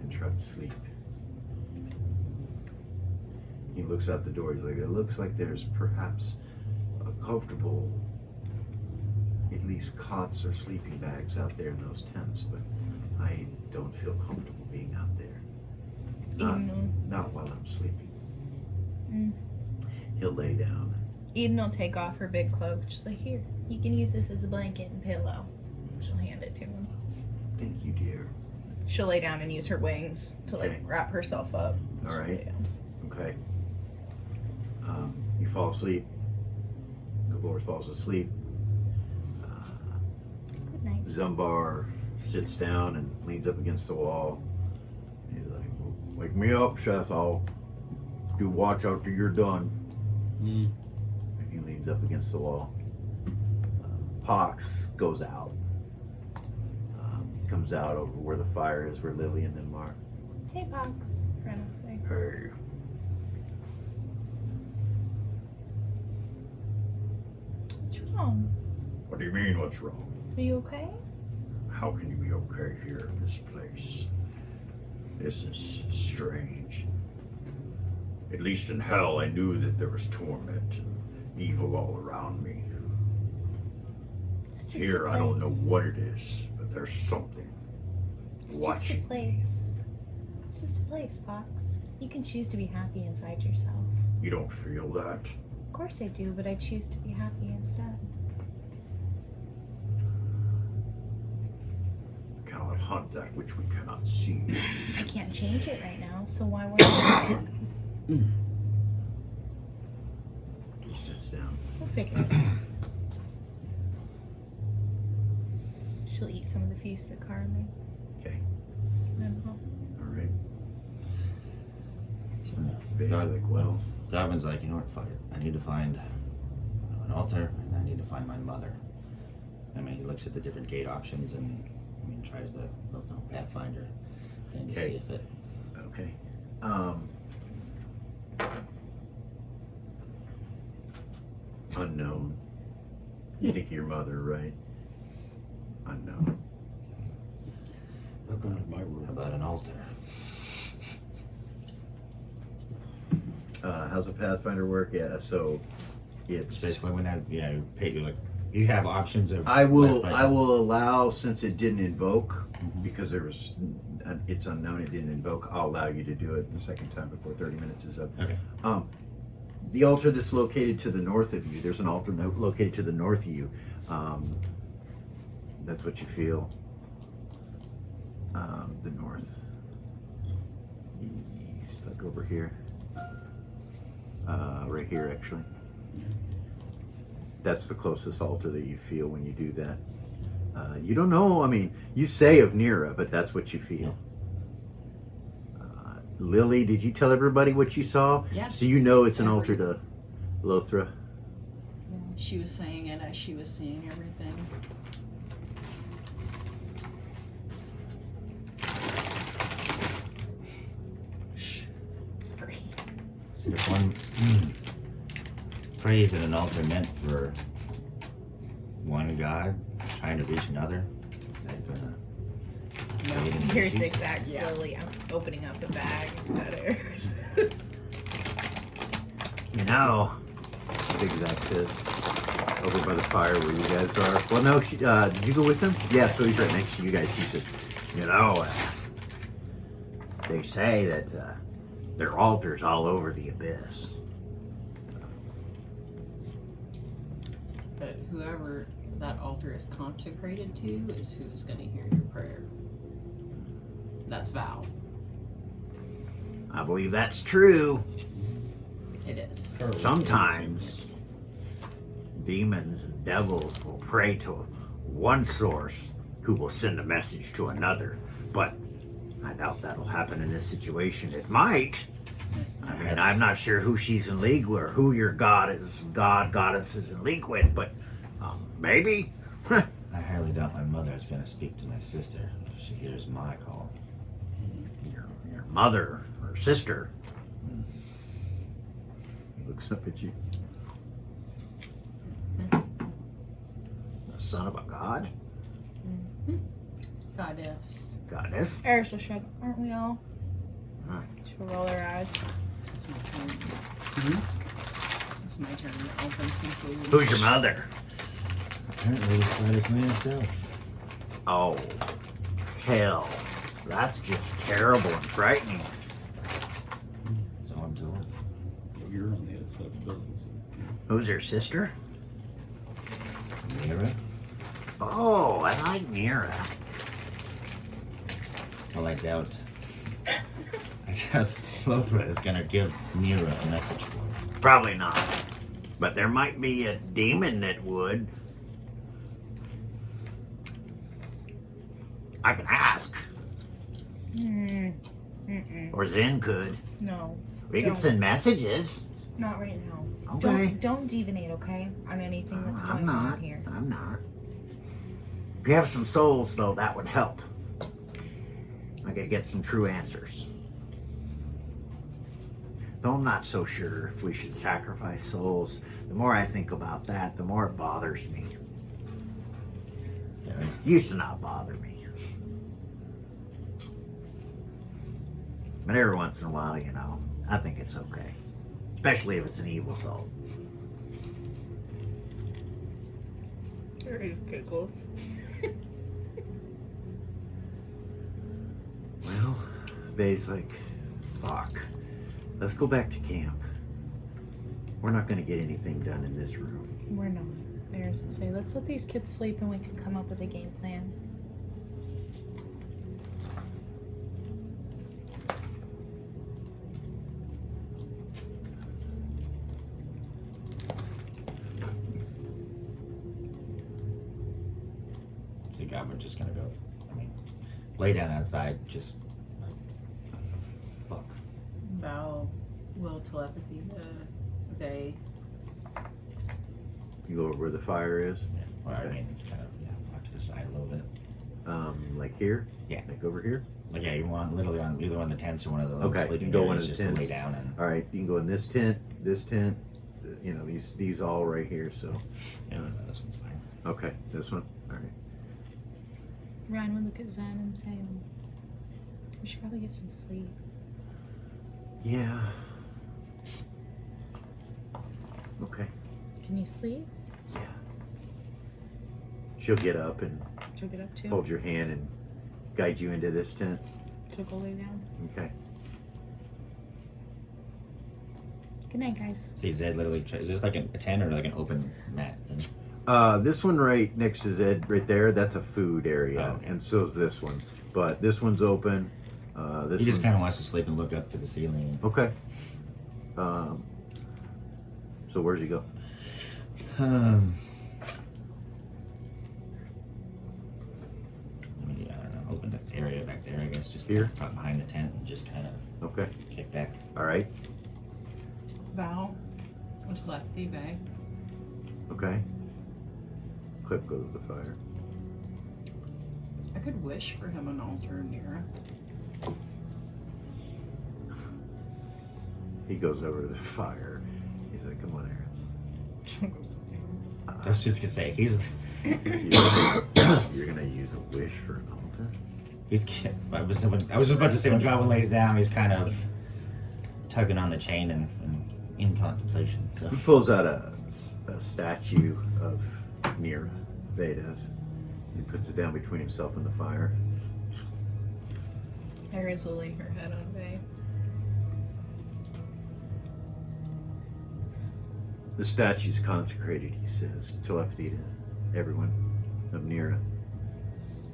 and try to sleep." He looks out the door. He's like, it looks like there's perhaps a comfortable, at least cots or sleeping bags out there in those tents, but I don't feel comfortable being out there. Not while I'm sleeping. He'll lay down. Eden will take off her big cloak. She's like, here, you can use this as a blanket and pillow. She'll hand it to him. Thank you, dear. She'll lay down and use her wings to Okay. wrap herself up. All She'll right. lay down. Okay. You fall asleep. Gabor falls asleep. Good night. Zumbar sits down and leans up against the wall. He's like, well, wake me up, Seth. I'll do watch after you're done. He leans up against the wall. Pox goes out. He comes out over where the fire is, where Lily and them are. Hey, Pox. Run away. Hey. What's wrong? What do you mean, what's wrong? Are you okay? How can you be okay here in this place? This is strange. At least in hell, I knew that there was torment and evil all around me. It's just Here, a I don't know place. what it is, but there's something It's just a watching me. place. It's just a place, Pox. You can choose to be happy inside yourself. You don't feel that? Of course I do, but I choose to be happy instead. Cannot hunt that which we cannot see. I can't change it right now, so why worry? He sits down. We'll figure it out. She'll eat some of the feast that Cara made. Okay, And then home. all right. Babe's like, well, Godwin's like, you know what, fuck it. I need to find an altar, and I need to find my mother. I mean, he looks at the different gate options and, I mean, tries the Pathfinder thing to Okay. see if it... okay. Unknown. You think of your mother, right? Unknown. Welcome to my room. How about an altar? How's a Pathfinder work? Yeah, so it's Basically, when that, pay you like, you have options of... I will left, right, I will allow, since it didn't invoke, Mhm. because there was it's unknown, it didn't invoke, I'll allow you to do it the second time before 30 minutes is up. Okay. The altar that's located to the north of you, there's an altar located to the north of you. That's what you feel. The north. East, like over here. Right here, actually. That's the closest altar that you feel when you do that. You don't know, I mean, you say of Nira, but that's what you feel. Lily, did you tell everybody what you saw? Yeah. So you know it's an altar to Lothra. She was saying it as she was seeing everything. So if one prays at an altar meant for one god trying to reach another, is that gonna create any Here's issues? Zigzag Yeah. slowly opening up the bag. You know, Zigzag says, over by the fire where you guys are. Well, no, did you go with him? Yeah, so he's right next to you guys. He says, you know, they say that there are altars all over the abyss. But whoever that altar is consecrated to is who is going to hear your prayer. That's Val. I believe that's true. It is. Sometimes demons and devils will pray to one source who will send a message to another, but I doubt that'll happen in this situation. It might. I mean, I'm not sure who she's in league with or who your goddess is in league with, but maybe. I highly doubt my mother is gonna speak to my sister if she hears my call. Your mother or sister. He looks up at you. The son of a god? Goddess. Goddess? Eris will shrug. Aren't we all? Huh. She'll roll her eyes. It's my turn. It's my turn to open some food. Who's your mother? Apparently, the Spider Queen herself. Oh, hell. That's just terrible and frightening. That's all I'm told. You're on the other side of the building. Who's her sister? Mira? Oh, I like Mira. Well, I doubt Lothra is gonna give Mira a message for her. Probably not. But there might be a demon that would. I can ask. Or Zen could. No. We can Don't. send messages. Not right now. Okay. Don't divinate, okay? On anything that's I'm going on not. here. I'm not. If you have some souls, though, that would help. I gotta get some true answers. Though I'm not so sure if we should sacrifice souls. The more I think about that, the more it bothers me. Yeah. Used to not bother me. But every once in a while, you know, I think it's okay. Especially if it's an evil soul. Very giggles. Well, Vay's like, fuck. Let's go back to camp. We're not gonna get anything done in this room. We're not. Eris would say, let's let these kids sleep and we can come up with a game plan. I think I'm just gonna go. I mean, lay down outside, just like, fuck. Val will telepathy to they. You go over where the fire is? Yeah. Well, I Okay. mean, kind of, yeah, off to the side a little bit. Like here? Yeah. Like over here? Like, yeah, you want literally on either one of the tents or one of the Okay, sleeping you go areas one of the just tents. to lay down and Alright, you can go in this tent, you know, these all right here, so. yeah, this one's fine. Okay, this one? Alright. Ryan would look at Zen and say, we should probably get some sleep. Yeah. Okay. Can you sleep? Yeah. She'll get up and She'll get up too. hold your hand and guide you into this tent. She'll go lay down. Okay. Good night, guys. See, Zed literally, is this like a tent or like an open mat? And This one right next to Zed, right there, that's a food area, Oh, okay. and so's this one. But this one's open. This he just one- kind of wants to sleep and look up to the ceiling. Okay. So where's he go? Maybe, I don't know, open the area back there, I guess, just Here? up behind the tent and just kind of Okay. kick back. All right. Val will telepathy Vay. Okay. Clip goes to the fire. I could wish for him an altar of Mira. He goes over to the fire. He's like, come on, Aaron. I was just gonna say he's You're gonna use a wish for an altar? I was just about to say when Goblin lays down, he's kind of tugging on the chain and in contemplation. So He pulls out a statue of Mira Vedas. He puts it down between himself and the fire. Iris will lay her head on Vay. The statue's consecrated, he says. Telepathy to everyone of Nira.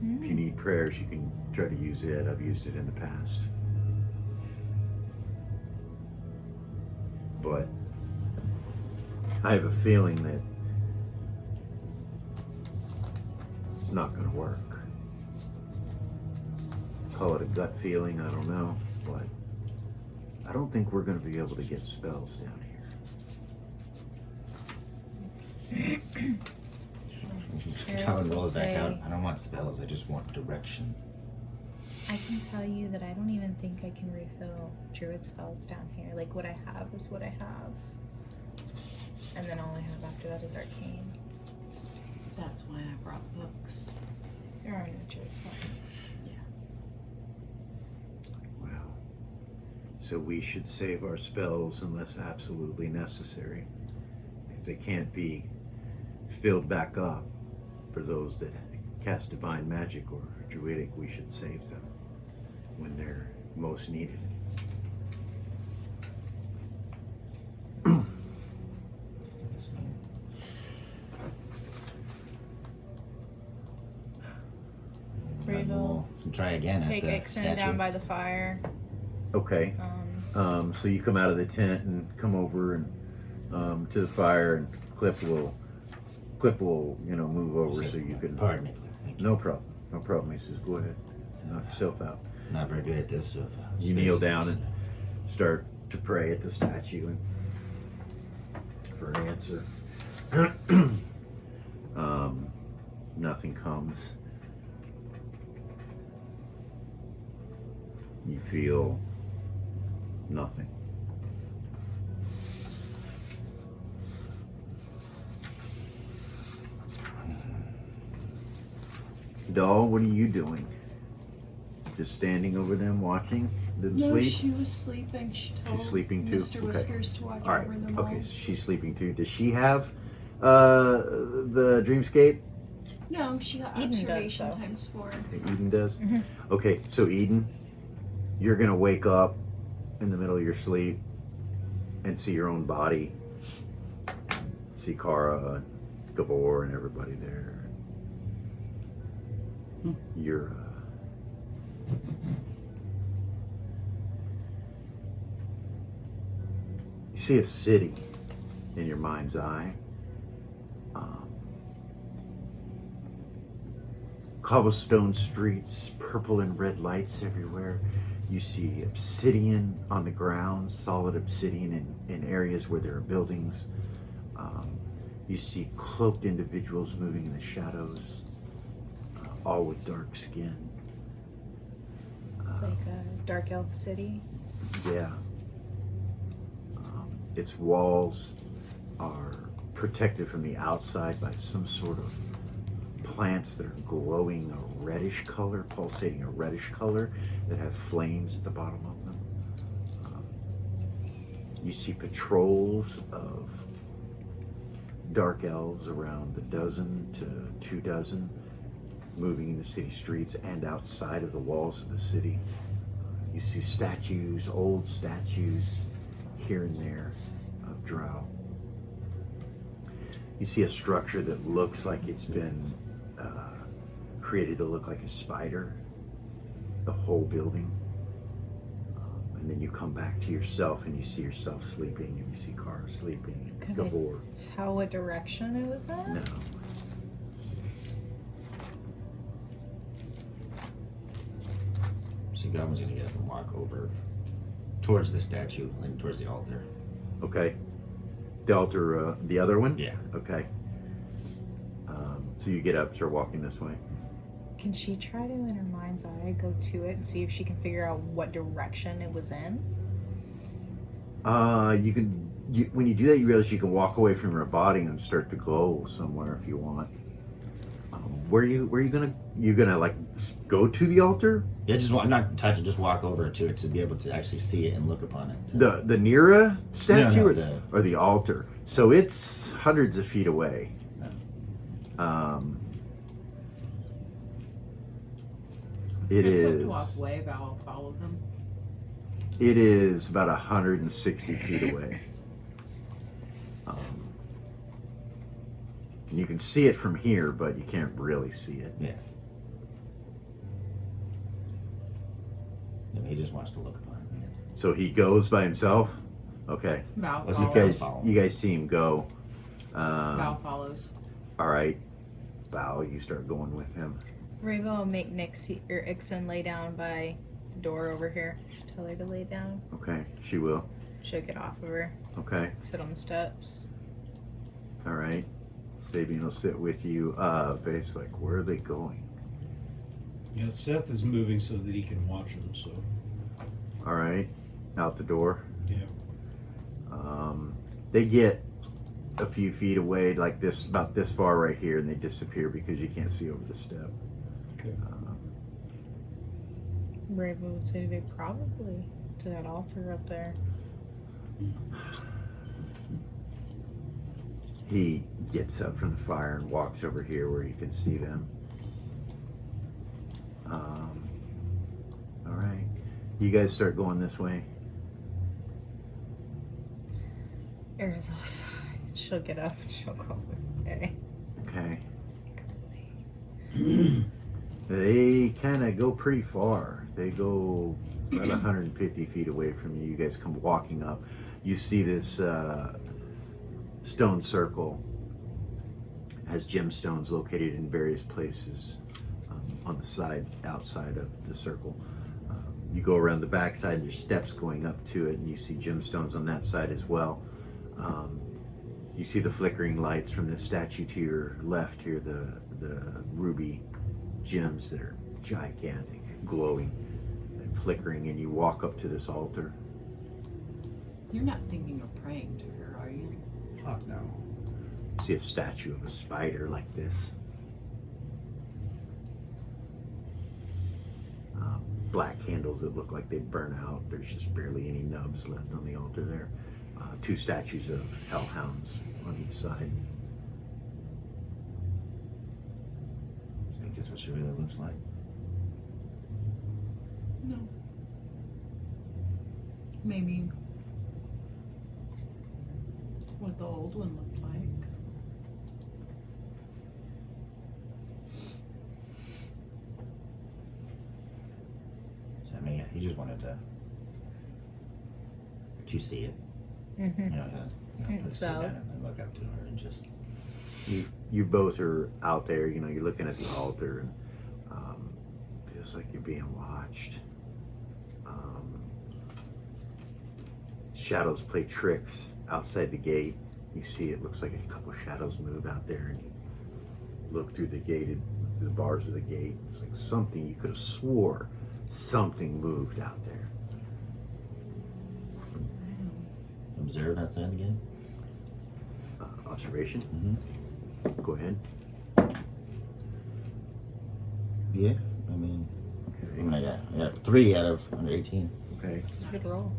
If you need prayers, you can try to use it. I've used it in the past. But I have a feeling that it's not going to work. Call it a gut feeling, I don't know. But I don't think we're going to be able to get spells down here. Goblin rolls back out. I don't want spells. I just want direction. I can tell you that I don't even think I can refill druid spells down here. Like, what I have is what I have. And then all I have after that is arcane. That's why I brought books. There are no druid spells. Well, so we should save our spells unless absolutely necessary. If they can't be filled back up for those that cast divine magic or druidic, we should save them when they're most needed. Reveal. Can try again. Take at the Ixon statue. down by the fire. Okay. So you come out of the tent and come over and to the fire, and Clip will move over so you can. Pardon me, Cliff. Thank you. No problem. No problem. He says, go ahead. Knock yourself out. Not very good at this stuff. You kneel down and start to pray at the statue and for an answer. Nothing comes. You feel nothing. Doll, what are you doing? Just standing over them watching them sleep? she was sleeping. She told She's sleeping too? Mr. Okay. Whiskers to watch All right. over them all. Okay, so she's sleeping too. Does she have the dreamscape? No, she got Eden does, observation though. times 4. Eden does? Okay, so Eden, you're going to wake up in the middle of your sleep and see your own body. See Kara and Gabor and everybody there. You're you see a city in your mind's eye. Cobblestone streets, purple and red lights everywhere. You see obsidian on the ground, solid obsidian in areas where there are buildings. You see cloaked individuals moving in the shadows, all with dark skin. Like a dark elf city. Yeah. Its walls are protected from the outside by some sort of plants that are glowing a reddish color, pulsating a reddish color, that have flames at the bottom of them. You see patrols of dark elves, around 12 to 24, moving in the city streets and outside of the walls of the city. You see statues, old statues here and there of drow. You see a structure that looks like it's been created to look like a spider, the whole building. And then you come back to yourself and you see yourself sleeping, and you see Kara sleeping, and Can Gabor. I tell what direction it was in? No. So Goblin's gonna get up and walk over towards the statue and towards the altar. Okay. The altar, the other one? Yeah. Okay. So you get up, start walking this way. Can she try to, in her mind's eye, go to it and see if she can figure out what direction it was in? When you do that, you realize you can walk away from your body and start to go somewhere if you want. Where you gonna like go to the altar? Yeah, just not touch it. Just walk over to it to be able to actually see it and look upon it. The Nera statue No, or the altar? So it's hundreds of feet away. It Just have is. to walk away, but I'll follow them. It is about 160 feet away. You can see it from here, but you can't really see it. Yeah. Yeah, he just wants to look upon it. Yeah. So he goes by himself. Okay. Val What's he follows. You guys see him go. Val follows. All right, Val, you start going with him. Raven will make Ixen lay down by the door over here. Tell her to lay down. Okay, she will. She'll get off of her. Okay, Sit on the steps. all right. Sabian will sit with you. Vase, like, where are they going? Yeah, Seth is moving so that he can watch them. So All right, out the door. yeah. They get a few feet away, like this, about this far right here, and they disappear because you can't see over the step. Okay. Raven would say they probably to that altar up there. He gets up from the fire and walks over here where you can see them. All right, you guys start going this way. Eris outside. She'll get up and she'll go away. Okay. Secretly. They kind of go pretty far. They go about 150 feet away from you. You guys come walking up. You see this stone circle. It has gemstones located in various places on the side, outside of the circle. You go around the backside and there's steps going up to it, and you see gemstones on that side as well. You see the flickering lights from the statue to your left here, the ruby gems that are gigantic, glowing and flickering, and you walk up to this altar. You're not thinking of praying to her, are you? Fuck no. See a statue of a spider like this. Black candles that look like they burn out. There's just barely any nubs left on the altar there. Two statues of hellhounds on each side. I think that's what she really looks like. No. Maybe what the old one looked like. So, I mean, yeah, he just wanted to. But you see it. Mm-hmm. You know, put a seat So? down and look up to her and just. You both are out there, you know, you're looking at the altar, and feels like you're being watched. Shadows play tricks outside the gate. You see it looks like a couple shadows move out there, and you look through the gated, through the bars of the gate. It's like something, you could have swore something moved out there. Observe outside again. Observation? Mm-hmm. Go ahead. Yeah, I mean, I got 3 out of under 18. Okay. It's a good roll.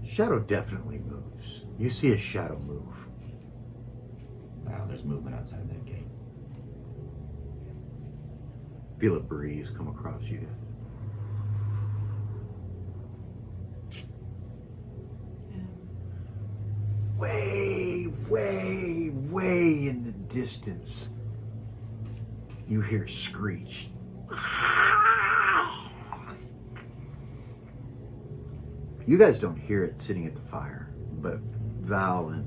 Shadow definitely moves. You see a shadow move. Wow, there's movement outside that gate. Feel a breeze come across you. Way in the distance, you hear a screech. You guys don't hear it sitting at the fire, but Val and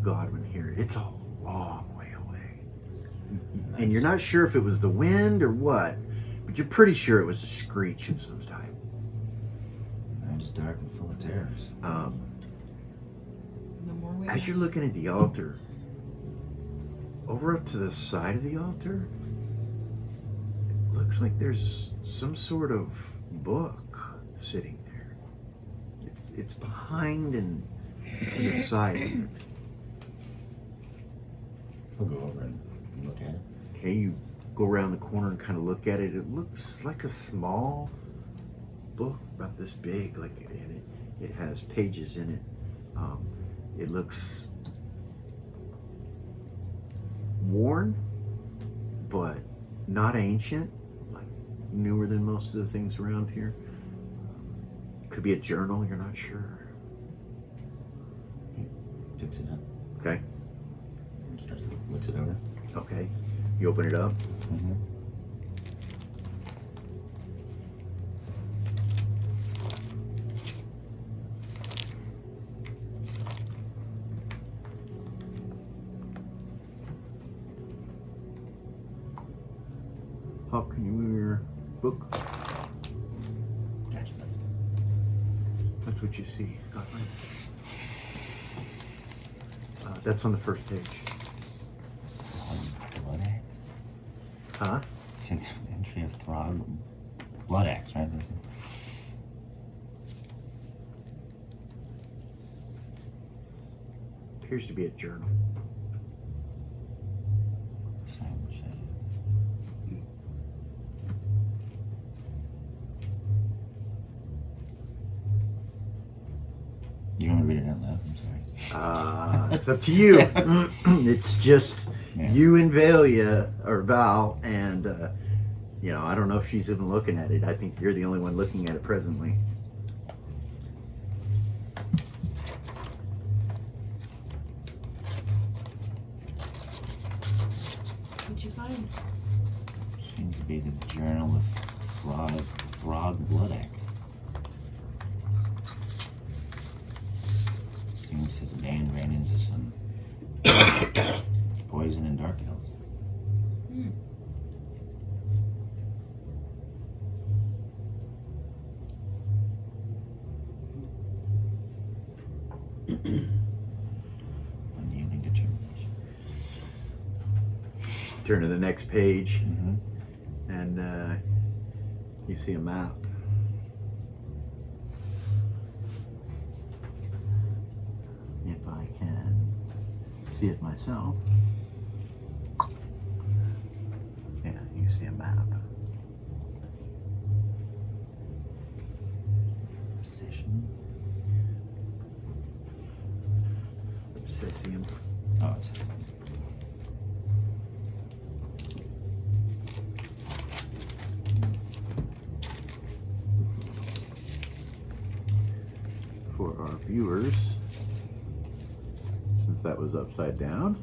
Godwin hear it. It's a long way away. And you're not sure if it was the wind or what, but you're pretty sure it was a screech of some type. It's dark and full of terrors. No more way. As you're looking at the altar, over up to the side of the altar, looks like there's some sort of book sitting there. It's behind and to the side. We'll go over and look at it. Okay, you go around the corner and kind of look at it. It looks like a small book, about this big. Like, and it has pages in it. It looks worn, but not ancient. Like newer than most of the things around here. Could be a journal. You're not sure. Picks it up. Okay. Looks it over. Okay. You open it up. Mm-hmm. How can you move your book? Gotcha. That's what you see. That's on the first page. Blood axe. Huh? Entry of Throg. Blood axe, right? Appears to be a journal. Same shade. You want me to read it out loud? I'm sorry. It's up to you. It's just Yeah. you and Valia, or Val, and I don't know if she's even looking at it. I think you're the only one looking at it presently. What'd you find? Seems to be the Journal of Throg Blood Axe. Seems his band ran into some poison and dark elves. Unyielding determination. Turn to the next page, Mm-hmm. and you see a map. If I can see it myself. Yeah, you see a map. Obsession. Obsessium. Oh, it's For our viewers, since that was upside down.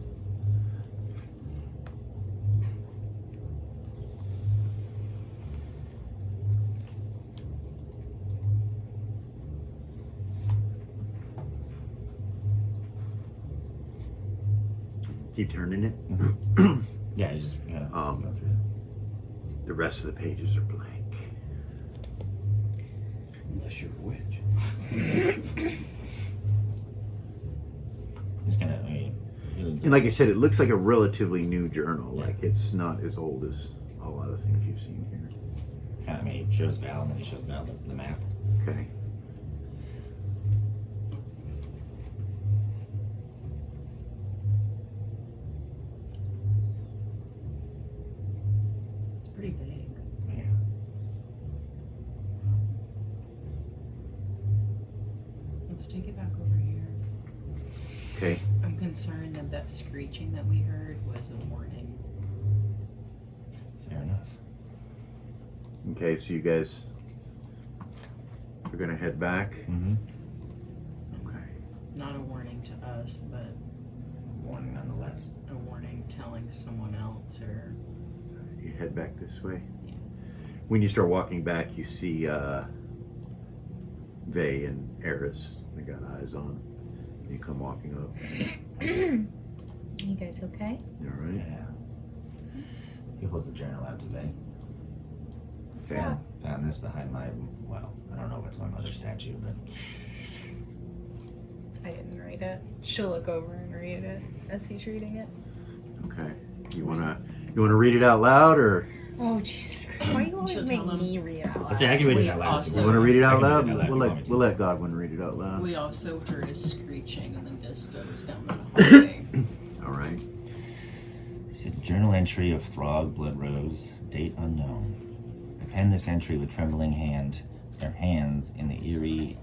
Keep turning it. yeah, you just gotta Um, go through it. The rest of the pages are blank. Unless you're a witch. Just gonna, I mean, And like I said, it looks like a relatively new journal. Like it's not as old as a lot of things you've seen here. kind of, I mean, he shows Val and then he shows Val the map. Okay. It's pretty big. Yeah. Let's take it back over here. Okay. I'm concerned that that screeching that we heard was a warning. Fair enough. Okay, so you guys are gonna head back. Mm-hmm. Okay. Not a warning to us, but Warning nonetheless. a warning telling someone else or You head back this way. Yeah. When you start walking back, you see Vay and Eris. They got eyes on. You come walking up. You guys okay? You all right? Yeah. He holds the journal out today. What's Okay. up? Found this behind my, well, I don't know what's my mother's statue, but I didn't read it. She'll look over and read it as he's reading it. Okay. You wanna read it out loud or? Oh, Jesus Christ. Why do you always She'll make tell them. me read out loud? I say I can read We it out loud. also- You want to read it I out can loud? read it out loud if you want me to. We'll let Godwin read it out loud. We also heard a screeching in the distance down the hallway. All right. It's a journal entry of Throg Bloodrose, date unknown. I penned this entry with trembling hands in the eerie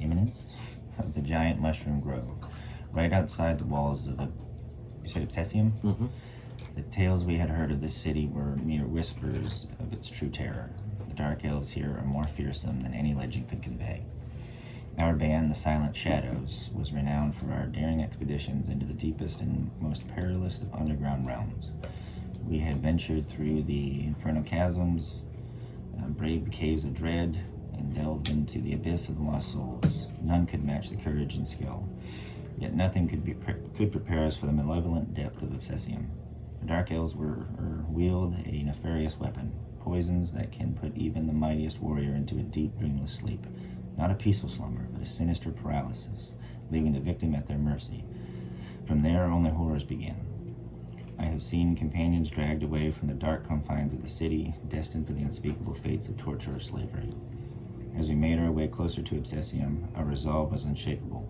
imminence of the giant mushroom grove, right outside the walls of you said Obsessium? Mm-hmm. The tales we had heard of this city were mere whispers of its true terror. The dark elves here are more fearsome than any legend could convey. Our band, the Silent Shadows, was renowned for our daring expeditions into the deepest and most perilous of underground realms. We had ventured through the infernal chasms, braved the caves of dread, and delved into the abyss of the lost souls. None could match the courage and skill. Yet nothing could prepare us for the malevolent depth of Obsessium. The Dark Elves wield a nefarious weapon, poisons that can put even the mightiest warrior into a deep, dreamless sleep. Not a peaceful slumber, but a sinister paralysis, leaving the victim at their mercy. From there, only horrors begin. I have seen companions dragged away from the dark confines of the city, destined for the unspeakable fates of torture or slavery. As we made our way closer to Obsessium, our resolve was unshakable.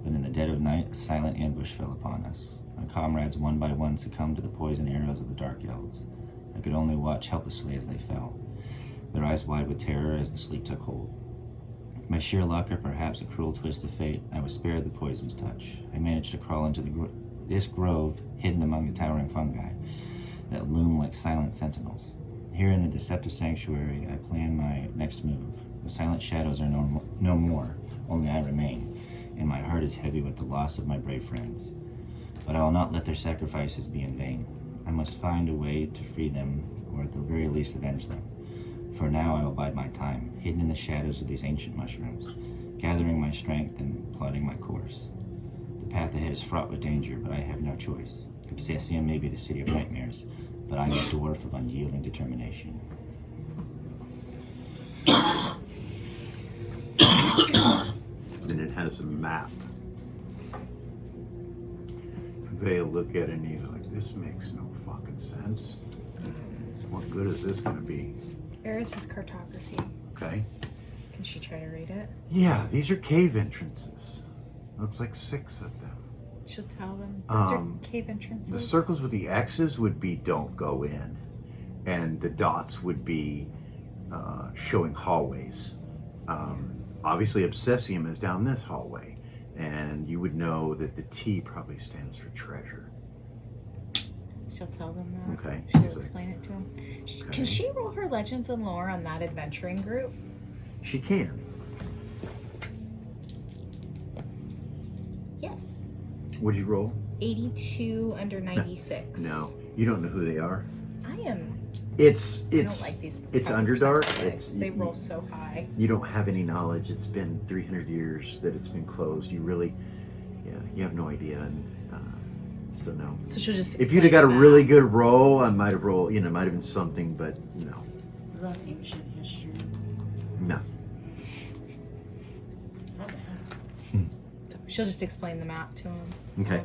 But in the dead of night, a silent ambush fell upon us. My comrades one by one succumbed to the poison arrows of the Dark Elves. I could only watch helplessly as they fell, their eyes wide with terror as the sleep took hold. By sheer luck, or perhaps a cruel twist of fate, I was spared the poison's touch. I managed to crawl into this grove hidden among the towering fungi that loom like silent sentinels. Here in the deceptive sanctuary, I plan my next move. The Silent Shadows are no more, only I remain, and my heart is heavy with the loss of my brave friends. But I will not let their sacrifices be in vain. I must find a way to free them, or at the very least avenge them. For now I will bide my time, hidden in the shadows of these ancient mushrooms, gathering my strength and plotting my course. The path ahead is fraught with danger, but I have no choice. Obsessium may be the city of nightmares, but I am a dwarf of unyielding determination. Then it has a map. They'll look at it and you're like, this makes no fucking sense. What good is this gonna be? Eris has cartography. Okay. Can she try to read it? Yeah, these are cave entrances. Looks like 6 of them. She'll tell them. Those are Um, cave entrances. The circles with the X's would be don't go in. And the dots would be showing hallways. Obviously, Obsessium is down this hallway. And you would know that the T probably stands for treasure. She'll tell them that. Okay. She'll It's like- explain it to them. Okay. Can she roll her legends and lore on that adventuring group? She can. Yes. What'd you roll? 82 under 96. No. You don't know who they are? I am. It's I don't like these. it's 5% Underdark. dice. They roll so high. You don't have any knowledge. It's been 300 years that it's been closed. You really, you have no idea. And so no. So she'll just. If you'd have got a explain really that. good roll, I might have rolled. It might have been something, but no, What about ancient history? no. Not bad. She'll just explain the map to him. Okay.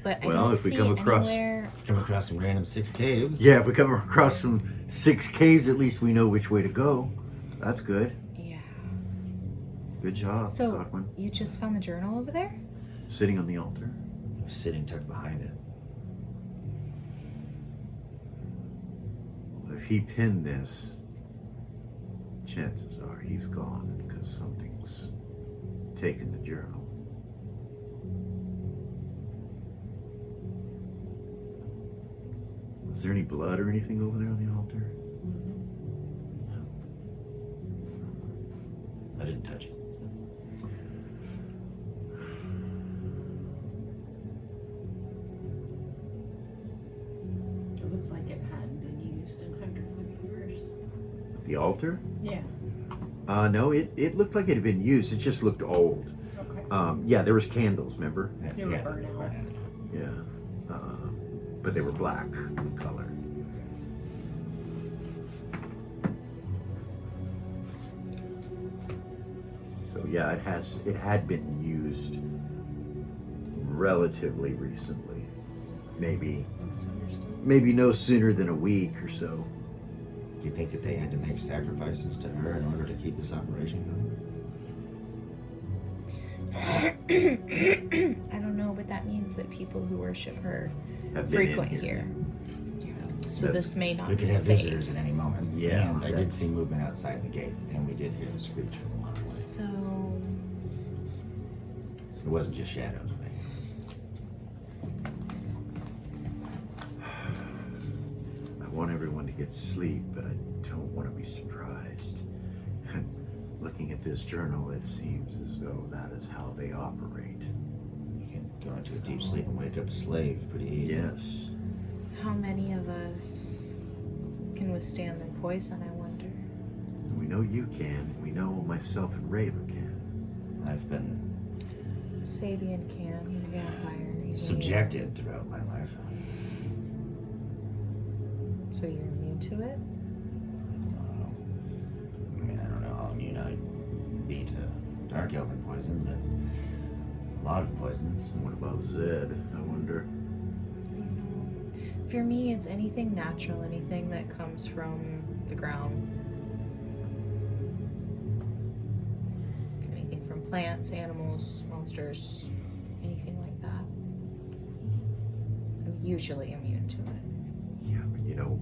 But I Well, don't if we see come across- anywhere. Come across some random 6 caves. Yeah, if we come across some 6 caves, at least we know which way to go. That's good. Yeah. Good job, So Godwin. you just found the journal over there? Sitting on the altar. Sitting tucked behind it. If he pinned this, chances are he's gone because something's taken the journal. Is there any blood or anything over there on the altar? I didn't touch it. It looked like it hadn't been used in hundreds of years. The altar? Yeah. No, it looked like it had been used. It just looked old. Okay. Yeah, there was candles, remember? They were burnt out. Yeah. But they were black in color. So yeah, it had been used relatively recently. Maybe no sooner than a week or so. Do you think that they had to make sacrifices to her in order to keep this operation going? I don't know, but that means that people who worship her Have been in frequent here. So That's- this may not We could be have safe. visitors at any moment. Yeah, And I did that's- see movement outside the gate, and we did hear the screech from a mile away. So It wasn't just shadows, right? I want everyone to get sleep, but I don't want to be surprised. And looking at this journal, it seems as though that is how they operate. You can go into a deep sleep and wake up a slave pretty easy. Yes. how many of us can withstand their poison, I wonder? We know you can. We know myself and Raver can. I've been Sabian can, he's a vampire. He's subjected throughout my life. So you're immune to it? I mean, I don't know how immune I'd be to dark elven poison, but a lot of poisons. What about Zed? I wonder. For me, it's anything natural, anything that comes from the ground. Anything from plants, animals, monsters, anything like that. I'm usually immune to it. Yeah, but you know,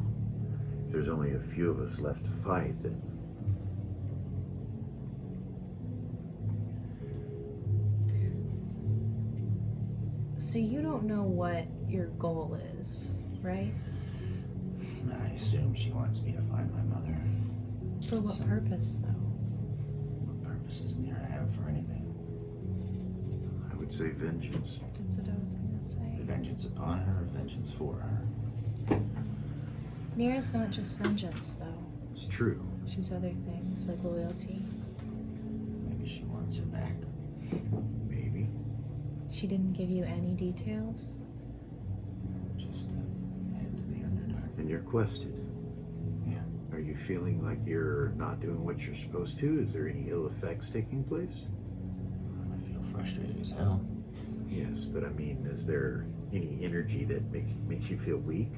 there's only a few of us left to fight. That So you don't know what your goal is, right? I assume she wants me to find my mother. For what So- purpose, though? What purpose does Nira have for anything? I would say vengeance. That's what I was gonna say. Vengeance upon her or vengeance for her? Nira's not just vengeance, though. It's true. She's other things, like loyalty. Maybe she wants her back. Maybe. She didn't give you any details? Just to head to the Underdark. And you're quested. Yeah. Are you feeling like you're not doing what you're supposed to? Is there any ill effects taking place? I feel frustrated as hell. Yes, but I mean, is there any energy that makes you feel weak?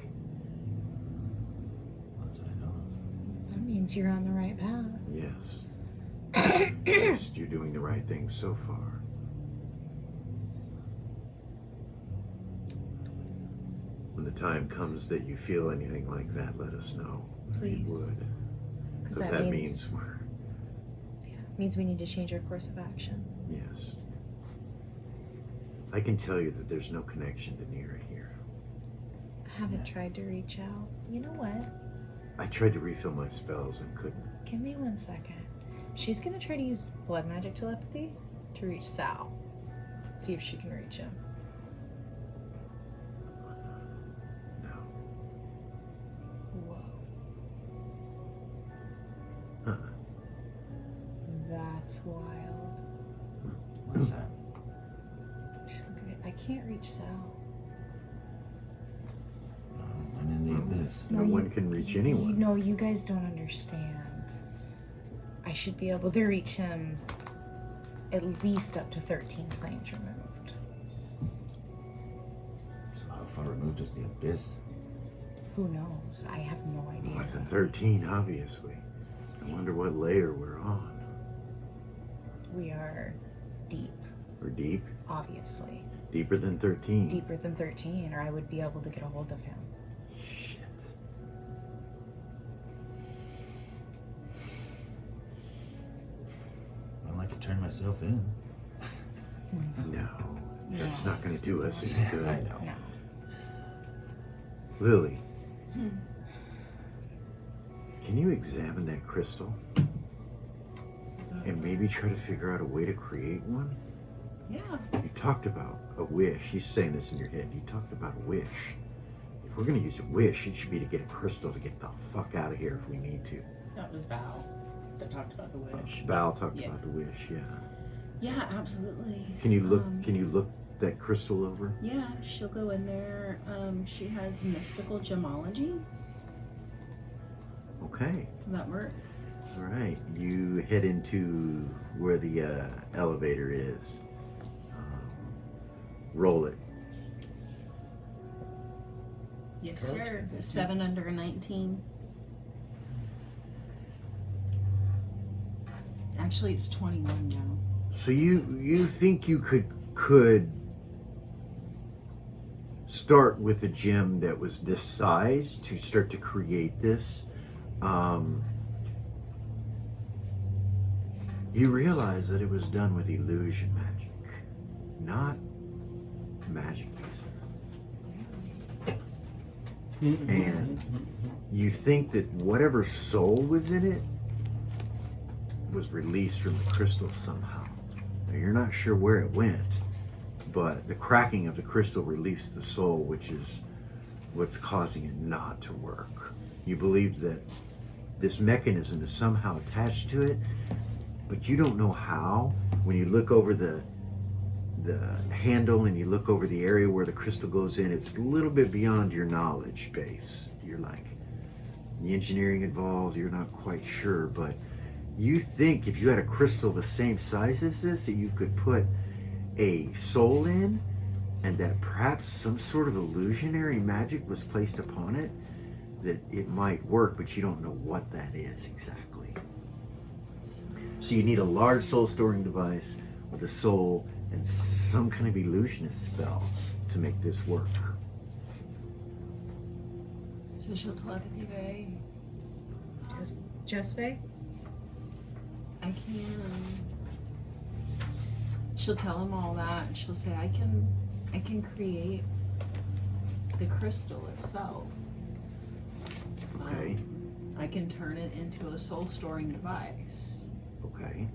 What did I know? That means you're on the right path. Yes. At least you're doing the right thing so far. When the time comes that you feel anything like that, let us know. If Please. you would. Because Because that means we're... means we need to change our course of action. Yes. I can tell you that there's no connection to Nira here. I haven't tried to reach out. You know what? I tried to refill my spells and couldn't. Give me 1 second. She's gonna try to use blood magic telepathy to reach Sal. See if she can reach him. No. Whoa. Uh-uh. That's wild. What's that? Just look at it. I can't reach Sal. I'm in the abyss. No one can reach anyone. No, you guys don't understand. I should be able to reach him at least up to 13 planes removed. So how far removed is the abyss? Who knows? I have no idea. More than 13, obviously. I wonder what layer we're on. We are deep, We're deep? obviously. Deeper than 13. Deeper than 13, or I would be able to get a hold of him. Shit. Well, I could turn myself in. No. That's No, not going to it's do us any I good. know. No. Lily. Can you examine that crystal? And maybe try to figure out a way to create one? Yeah. You talked about a wish. You're saying this in your head. You talked about a wish. If we're going to use a wish, it should be to get a crystal to get the fuck out of here if we need to. That was Val that talked about the wish. Val talked Yeah. about the wish, yeah. Yeah, absolutely. Can you look that crystal over? Yeah, she'll go in there. She has mystical gemology. Okay. Will that work? All right. You head into where the elevator is. Roll it. Yes, sir. 7 under 19. Actually, it's 21 now. So you think you could start with a gem that was this size to start to create this? You realize that it was done with illusion magic, not magic. And you think that whatever soul was in it was released from the crystal somehow. Now, you're not sure where it went, but the cracking of the crystal released the soul, which is what's causing it not to work. You believe that this mechanism is somehow attached to it, but you don't know how. When you look over the handle and you look over the area where the crystal goes in, it's a little bit beyond your knowledge base. You're like, the engineering involved, you're not quite sure, but you think if you had a crystal the same size as this, that you could put a soul in, and that perhaps some sort of illusionary magic was placed upon it, that it might work, but you don't know what that is exactly. So you need a large soul storing device with a soul and some kind of illusionist spell to make this work. So she'll telepathy Vay. Just Faye? I can. She'll tell him all that, and she'll say, I can create the crystal itself. Okay. I can turn it into a soul storing device. Okay.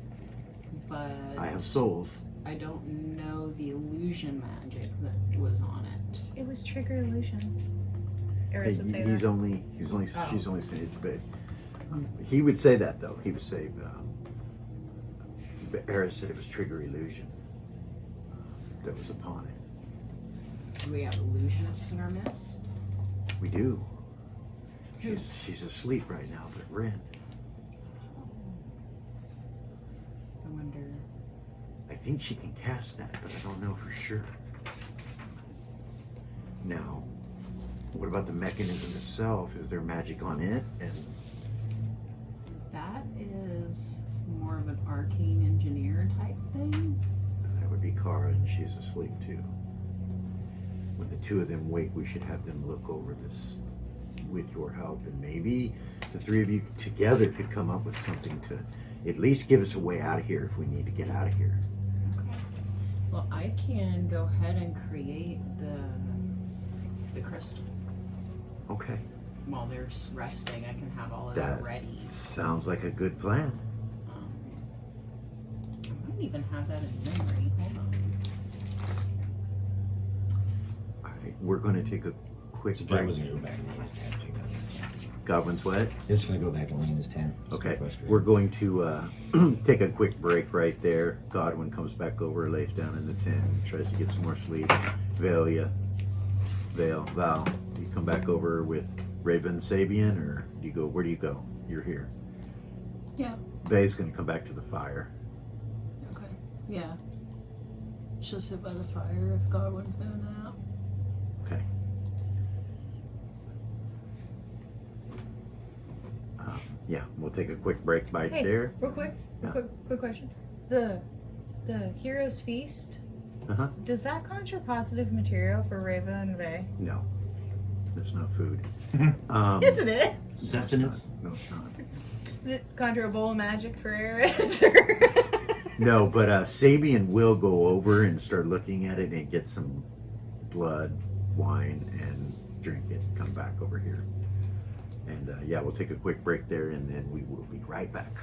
But I have souls. I don't know the illusion magic that was on it. It was trigger illusion. Eris would say that. She's only saying it, but he would say that though. He would say, but Eris said it was trigger illusion that was upon it. Do we have illusionists in our midst? We do. She's asleep right now, but Ren. I wonder. I think she can cast that, but I don't know for sure. Now, what about the mechanism itself? Is there magic on it? And That is more of an arcane engineer type thing. that would be Kara, and she's asleep too. When the two of them wake, we should have them look over this with your help, and maybe the three of you together could come up with something to at least give us a way out of here if we need to get out of here. Well, I can go ahead and create the crystal. Okay. While they're resting, I can have all of That that ready. sounds like a good plan. I might even have that in memory. Hold on. All right, we're going to take a quick So break. Godwin's gonna go back and lay his tent. Godwin's what? It's gonna go back and lay in his tent. Okay, we're going to take a quick break right there. Godwin comes back over, lays down in the tent, tries to get some more sleep. Val, do you come back over with Raven Sabian, or do you go? Where do you go? You're here. Yeah. Vay's going to come back to the fire. Okay. Yeah. She'll sit by the fire if Godwin's doing that. Okay. Yeah, we'll take a quick break right Hey, there. real quick, Yeah. quick question. The Hero's Feast, Uh-huh. does that conjure positive material for Reva and Vay? No, that's not food. Isn't it? Sustenance? No, it's not. Does it conjure a bowl of magic for Eris? Or No, but Sabian will go over and start looking at it and get some blood, wine, and drink it. Come back over here. And yeah, we'll take a quick break there, and then we will be right back.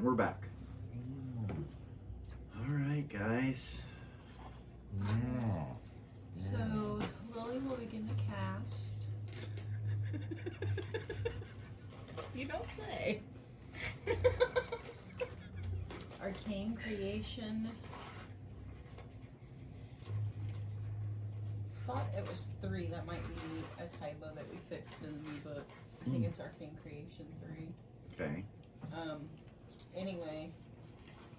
we're back. All right, guys. So Lily will begin to cast. You don't say. Arcane Creation. Thought it was 3. That might be a typo that we fixed in the book. I think it's Arcane Creation 3. Okay. Anyway,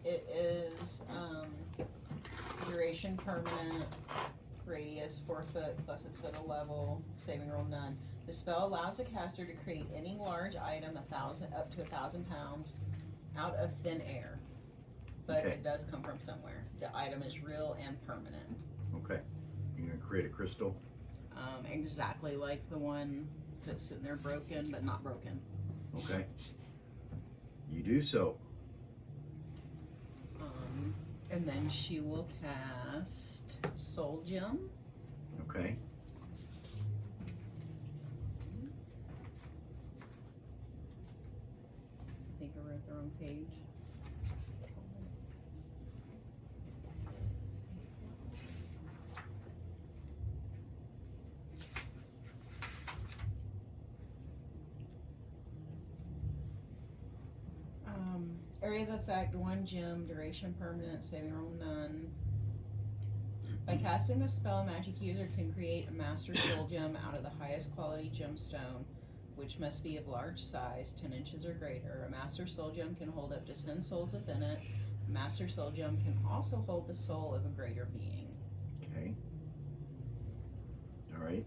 it is duration permanent, radius 4 foot plus a foot of level, saving roll none. The spell allows the caster to create any large item up to 1,000 pounds out of thin air, but Okay. it does come from somewhere. The item is real and permanent, Okay. You're gonna create a crystal. exactly like the one that's sitting there broken but not broken. Okay. You do so. And then she will cast Soul Gem. Okay. I think I wrote the wrong page. Area of effect, 1 gem, duration permanent, saving roll none. By casting the spell, a magic user can create a master soul gem out of the highest quality gemstone, which must be of large size, 10 inches or greater. A master soul gem can hold up to 10 souls within it. A master soul gem can also hold the soul of a greater being. Okay. All right.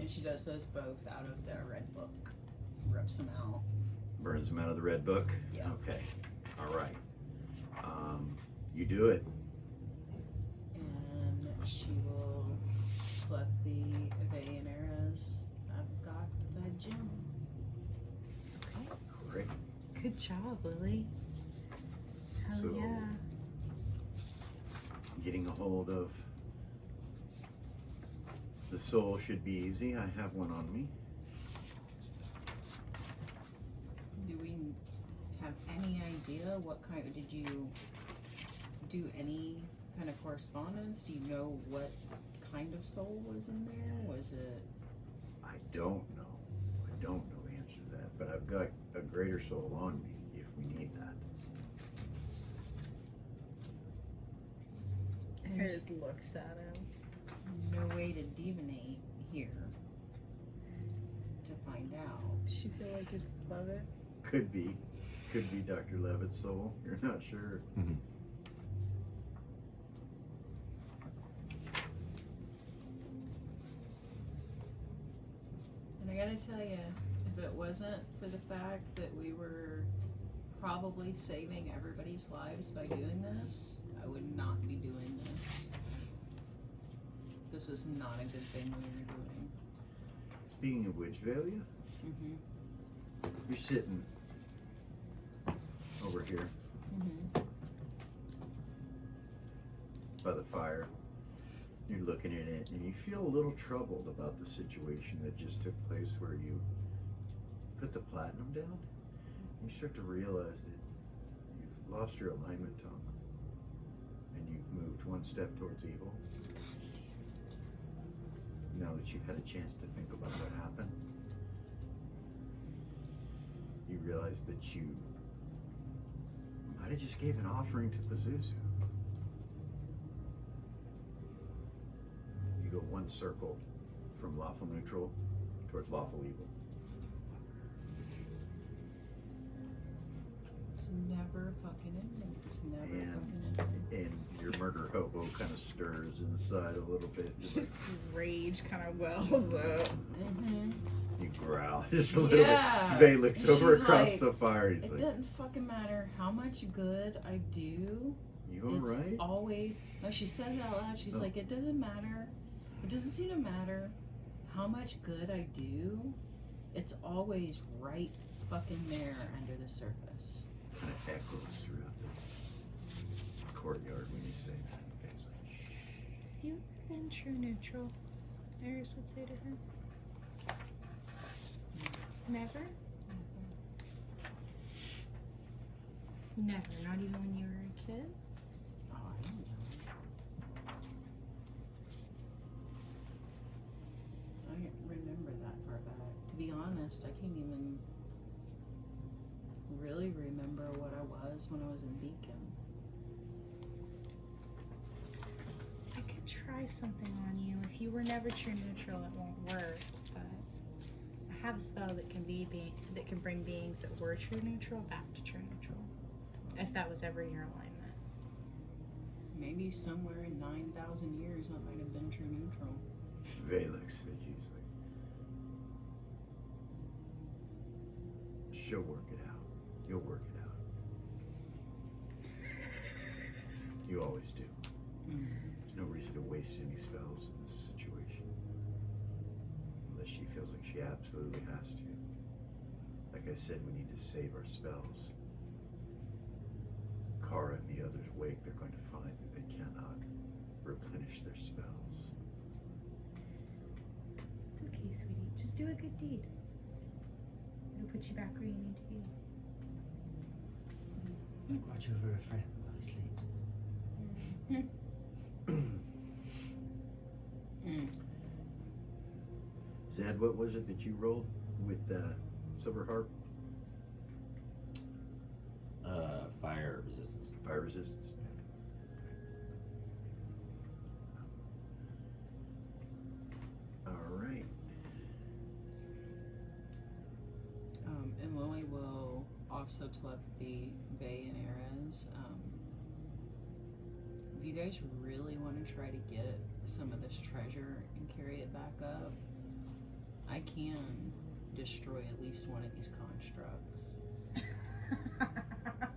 And she does those both out of the red book. Rips them out. Burns them out of the red book. Yeah. Okay. All right. You do it. And she will flip the Evade and arrows. I've got the gem. Great. Good job, Lily. Hell So- yeah. Getting a hold of the soul should be easy. I have one on me. Do we have any idea what kind? Did you do any kind of correspondence? Do you know what kind of soul was in there? Was it? I don't know. I don't know the answer to that, but I've got a greater soul on me if we need that. Her just looks at him. No way to divinate here to find out. She feel like it's Levitt. Could be Dr. Levitt's soul. You're not sure. And I gotta tell you, if it wasn't for the fact that we were probably saving everybody's lives by doing this, I would not be doing this. This is not a good thing we were doing. Speaking of which, Velia, Mm-hmm. you're sitting over here Mm-hmm. by the fire. You're looking at it and you feel a little troubled about the situation that just took place where you put the platinum down. You start to realize that you've lost your alignment tongue and you've moved one step towards evil. Now that you've had a chance to think about what happened, you realize that you might have just gave an offering to Pazuzu. You go one circle from lawful neutral towards lawful evil. It's never fucking ending. It's never fucking ending. And your murder hobo kind of stirs inside a little bit. Just like Rage kind of wells up. Mm-hmm. you growl just a little Yeah. bit. Vay looks She's over across like, the fire. He's It like, doesn't fucking matter how much good I do. you It's alright? always, no, she says it out loud, she's Oh. like, it doesn't matter. It doesn't seem to matter how much good I do. It's always right fucking there under the surface. Kind of echoes throughout the courtyard when you say that. Okay, it's like, shh. You've been true neutral. Iris would say to her. Never? Never, not even when you were a kid? Oh, I don't know. I don't remember that far back. To be honest, I can't even really remember what I was when I was in Beacon. I could try something on you. If you were never true neutral, it won't work, but I have a spell that can that can bring beings that were true neutral back to true neutral. If that was ever your alignment. Maybe somewhere in 9,000 years that might have been true neutral. Valix, she's like, she'll work it out. You'll work it out. You always do. There's no reason to waste any spells in this situation. Unless she feels like she absolutely has to. Like I said, we need to save our spells. Kara and the others wake, they're going to find that they cannot replenish their spells. It's okay, sweetie. Just do a good deed. It'll put you back where you need to be. Watch over a friend while he sleeps. Zed, what was it that you rolled with Silver Harp? Fire resistance. Fire resistance? Alright. And Lily will also telepathy Bay and Erez. If you guys really want to try to get some of this treasure and carry it back up, I can destroy at least one of these constructs.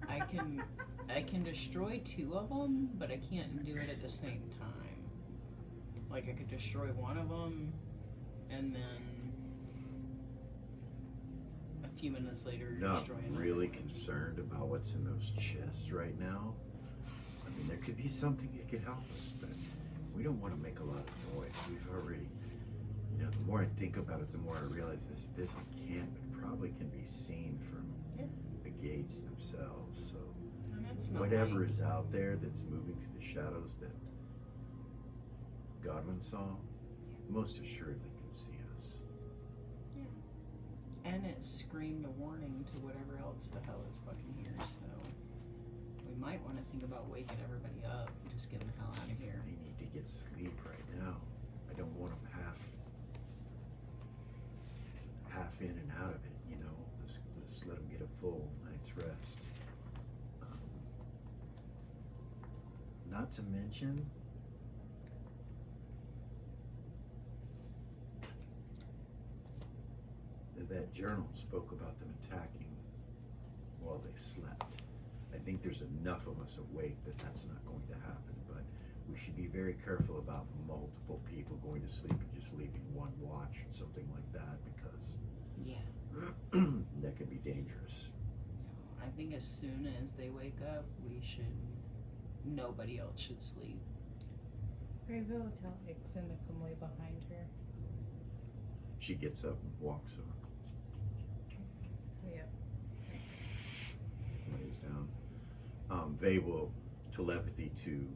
I can destroy two of them, but I can't do it at the same time. Like I could destroy one of them, and then a few minutes later Not destroy another really one. concerned about what's in those chests right now. I mean, there could be something that could help us, but we don't want to make a lot of noise. We've already, you know, the more I think about it, the more I realize this encampment probably can be seen from the gates themselves. So And it's not whatever like- is out there that's moving through the shadows that Godwin saw, most assuredly can see us. And it screamed a warning to whatever else the hell is fucking here, so we might want to think about waking everybody up and just getting the hell out of here. They need to get sleep right now. I don't want them half in and out of it, you know. Let's let them get a full night's rest. Not to mention, that journal spoke about them attacking while they slept. I think there's enough of us awake that that's not going to happen, but we should be very careful about multiple people going to sleep and just leaving one watch or something like that, because Yeah. that could be dangerous. I think as soon as they wake up, nobody else should sleep. Raven will tell Ixen to come lay behind her. She gets up and walks over, Yep. lays down. They will telepathy to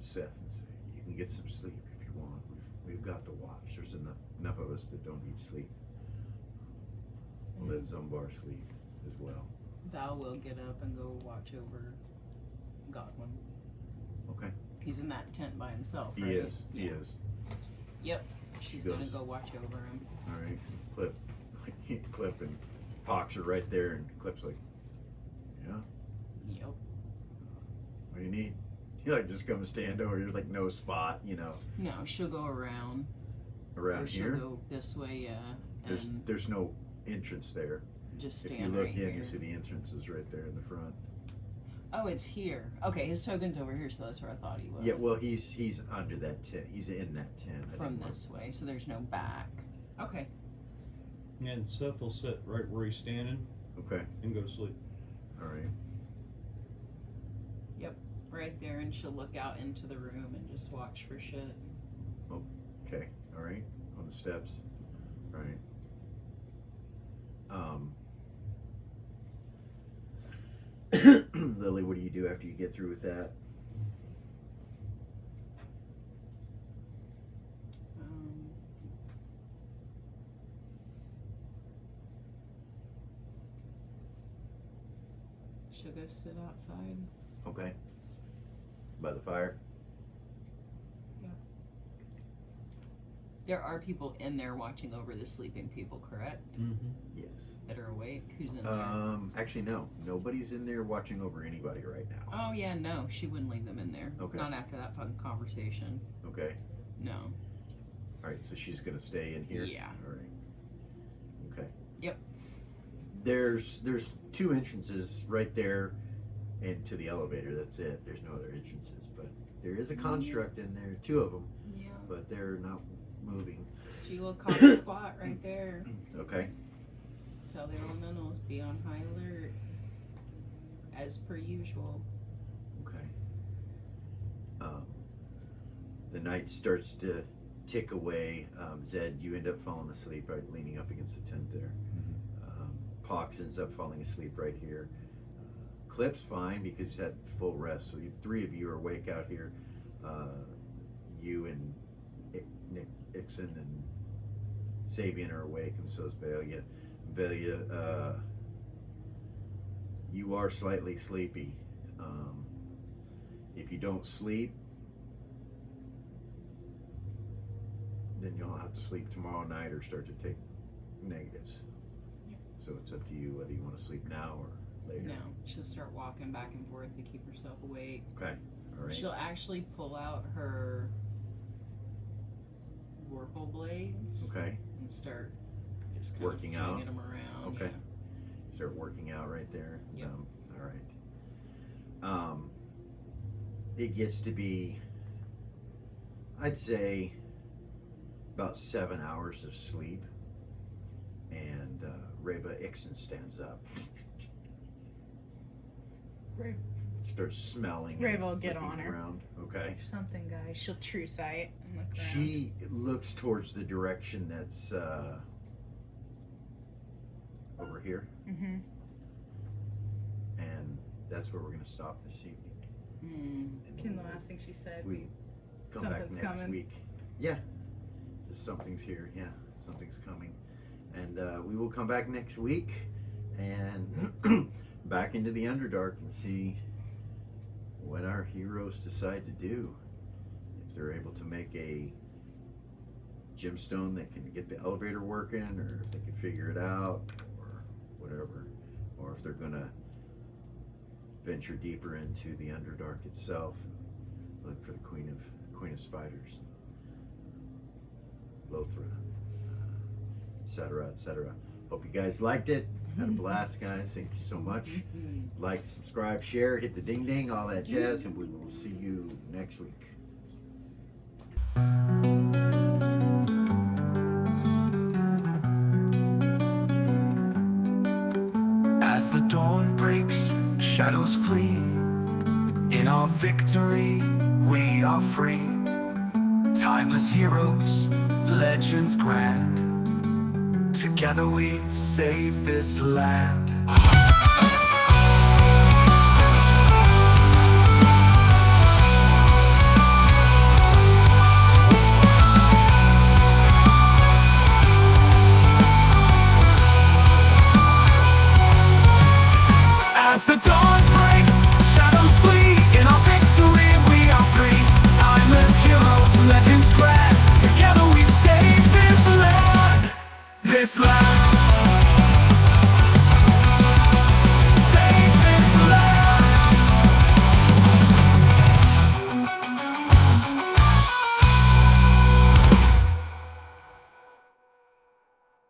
Seth and say, "You can get some sleep if you want. We've got the watch. There's enough of us that don't need sleep. We'll let Zumbar sleep as well." Val will get up and go watch over Godwin. Okay. He's in that tent by himself, He right? is. He is. Yep. She's He gonna goes. go watch over him. All right. Clip and Pox are right there, and Clip's like, "Yeah, Yep. what do you need?" He like just come stand over. There's like no spot, you know, No, she'll go around. around Or she'll here. go this way, yeah. And There's no entrance there. just If stand you look right in, here. you see the entrance is right there in the front. Oh, it's here. Okay, his token's over here, so that's where I thought he was. Yeah, well, he's under that tent. He's in that tent. I From didn't want- this way, so there's no back. Okay. And Seth will sit right where he's standing Okay. and go to sleep. All right. Right there, and she'll look out into the room and just watch for shit. Okay. All right. On the steps. All right. Lily, what do you do after you get through with that? She'll go sit outside. Okay. By the fire? There are people in there watching over the sleeping people, correct? Mm-hmm. Yes. That are awake. Who's in there? Actually, no. Nobody's in there watching over anybody right now. Oh yeah, no, she wouldn't leave them in there. Okay. Not after that fucking conversation. Okay. No. All right, so she's gonna stay in here? Yeah. All right. Okay. Yep. There's 2 entrances right there into the elevator. That's it. There's no other entrances, but there is a construct in there, 2 of them, Yeah. but they're not moving. She will call the squat right there. Okay. Tell the elementals, be on high alert. As per usual. Okay. The night starts to tick away. Zed, you end up falling asleep right leaning up against the tent there. Pox ends up falling asleep right here. Clip's fine because he's had full rest. So 3 of you are awake out here. You and Nick Ixon and Sabian are awake, and so is Velia. Velia, you are slightly sleepy. If you don't sleep, then you'll have to sleep tomorrow night or start to take negatives. So it's up to you whether you want to sleep now or later. No, she'll start walking back and forth to keep herself awake. Okay. All right. She'll actually pull out her Vorpal blades Okay. and start just kind Working of out? swinging them around. Okay. Yeah. Start working out right there. Yep. All right. It gets to be, I'd say, about 7 hours of sleep, and Reba Ixon stands up. Reba. Starts smelling. Reba and will get looking on her. around. Okay. Something, guys. She'll true sight and look around. She looks towards the direction that's over here, Mm-hmm. and that's where we're going to stop this evening. And Can the then last thing she said? we come back Something's next coming. week. Yeah, something's here. Yeah, something's coming, and we will come back next week and back into the Underdark and see what our heroes decide to do. If they're able to make a gemstone that can get the elevator working, or if they can figure it out, or whatever, or if they're gonna venture deeper into the Underdark itself and look for the Queen of Spiders, Lothra, etc., etc. Hope you guys liked it. Had a blast, guys. Thank you so much. Like, subscribe, share, hit the ding ding, all that jazz, and we will see you next week. As the dawn breaks, shadows flee. In our victory, we are free. Timeless heroes, legends grand. Together we save this land.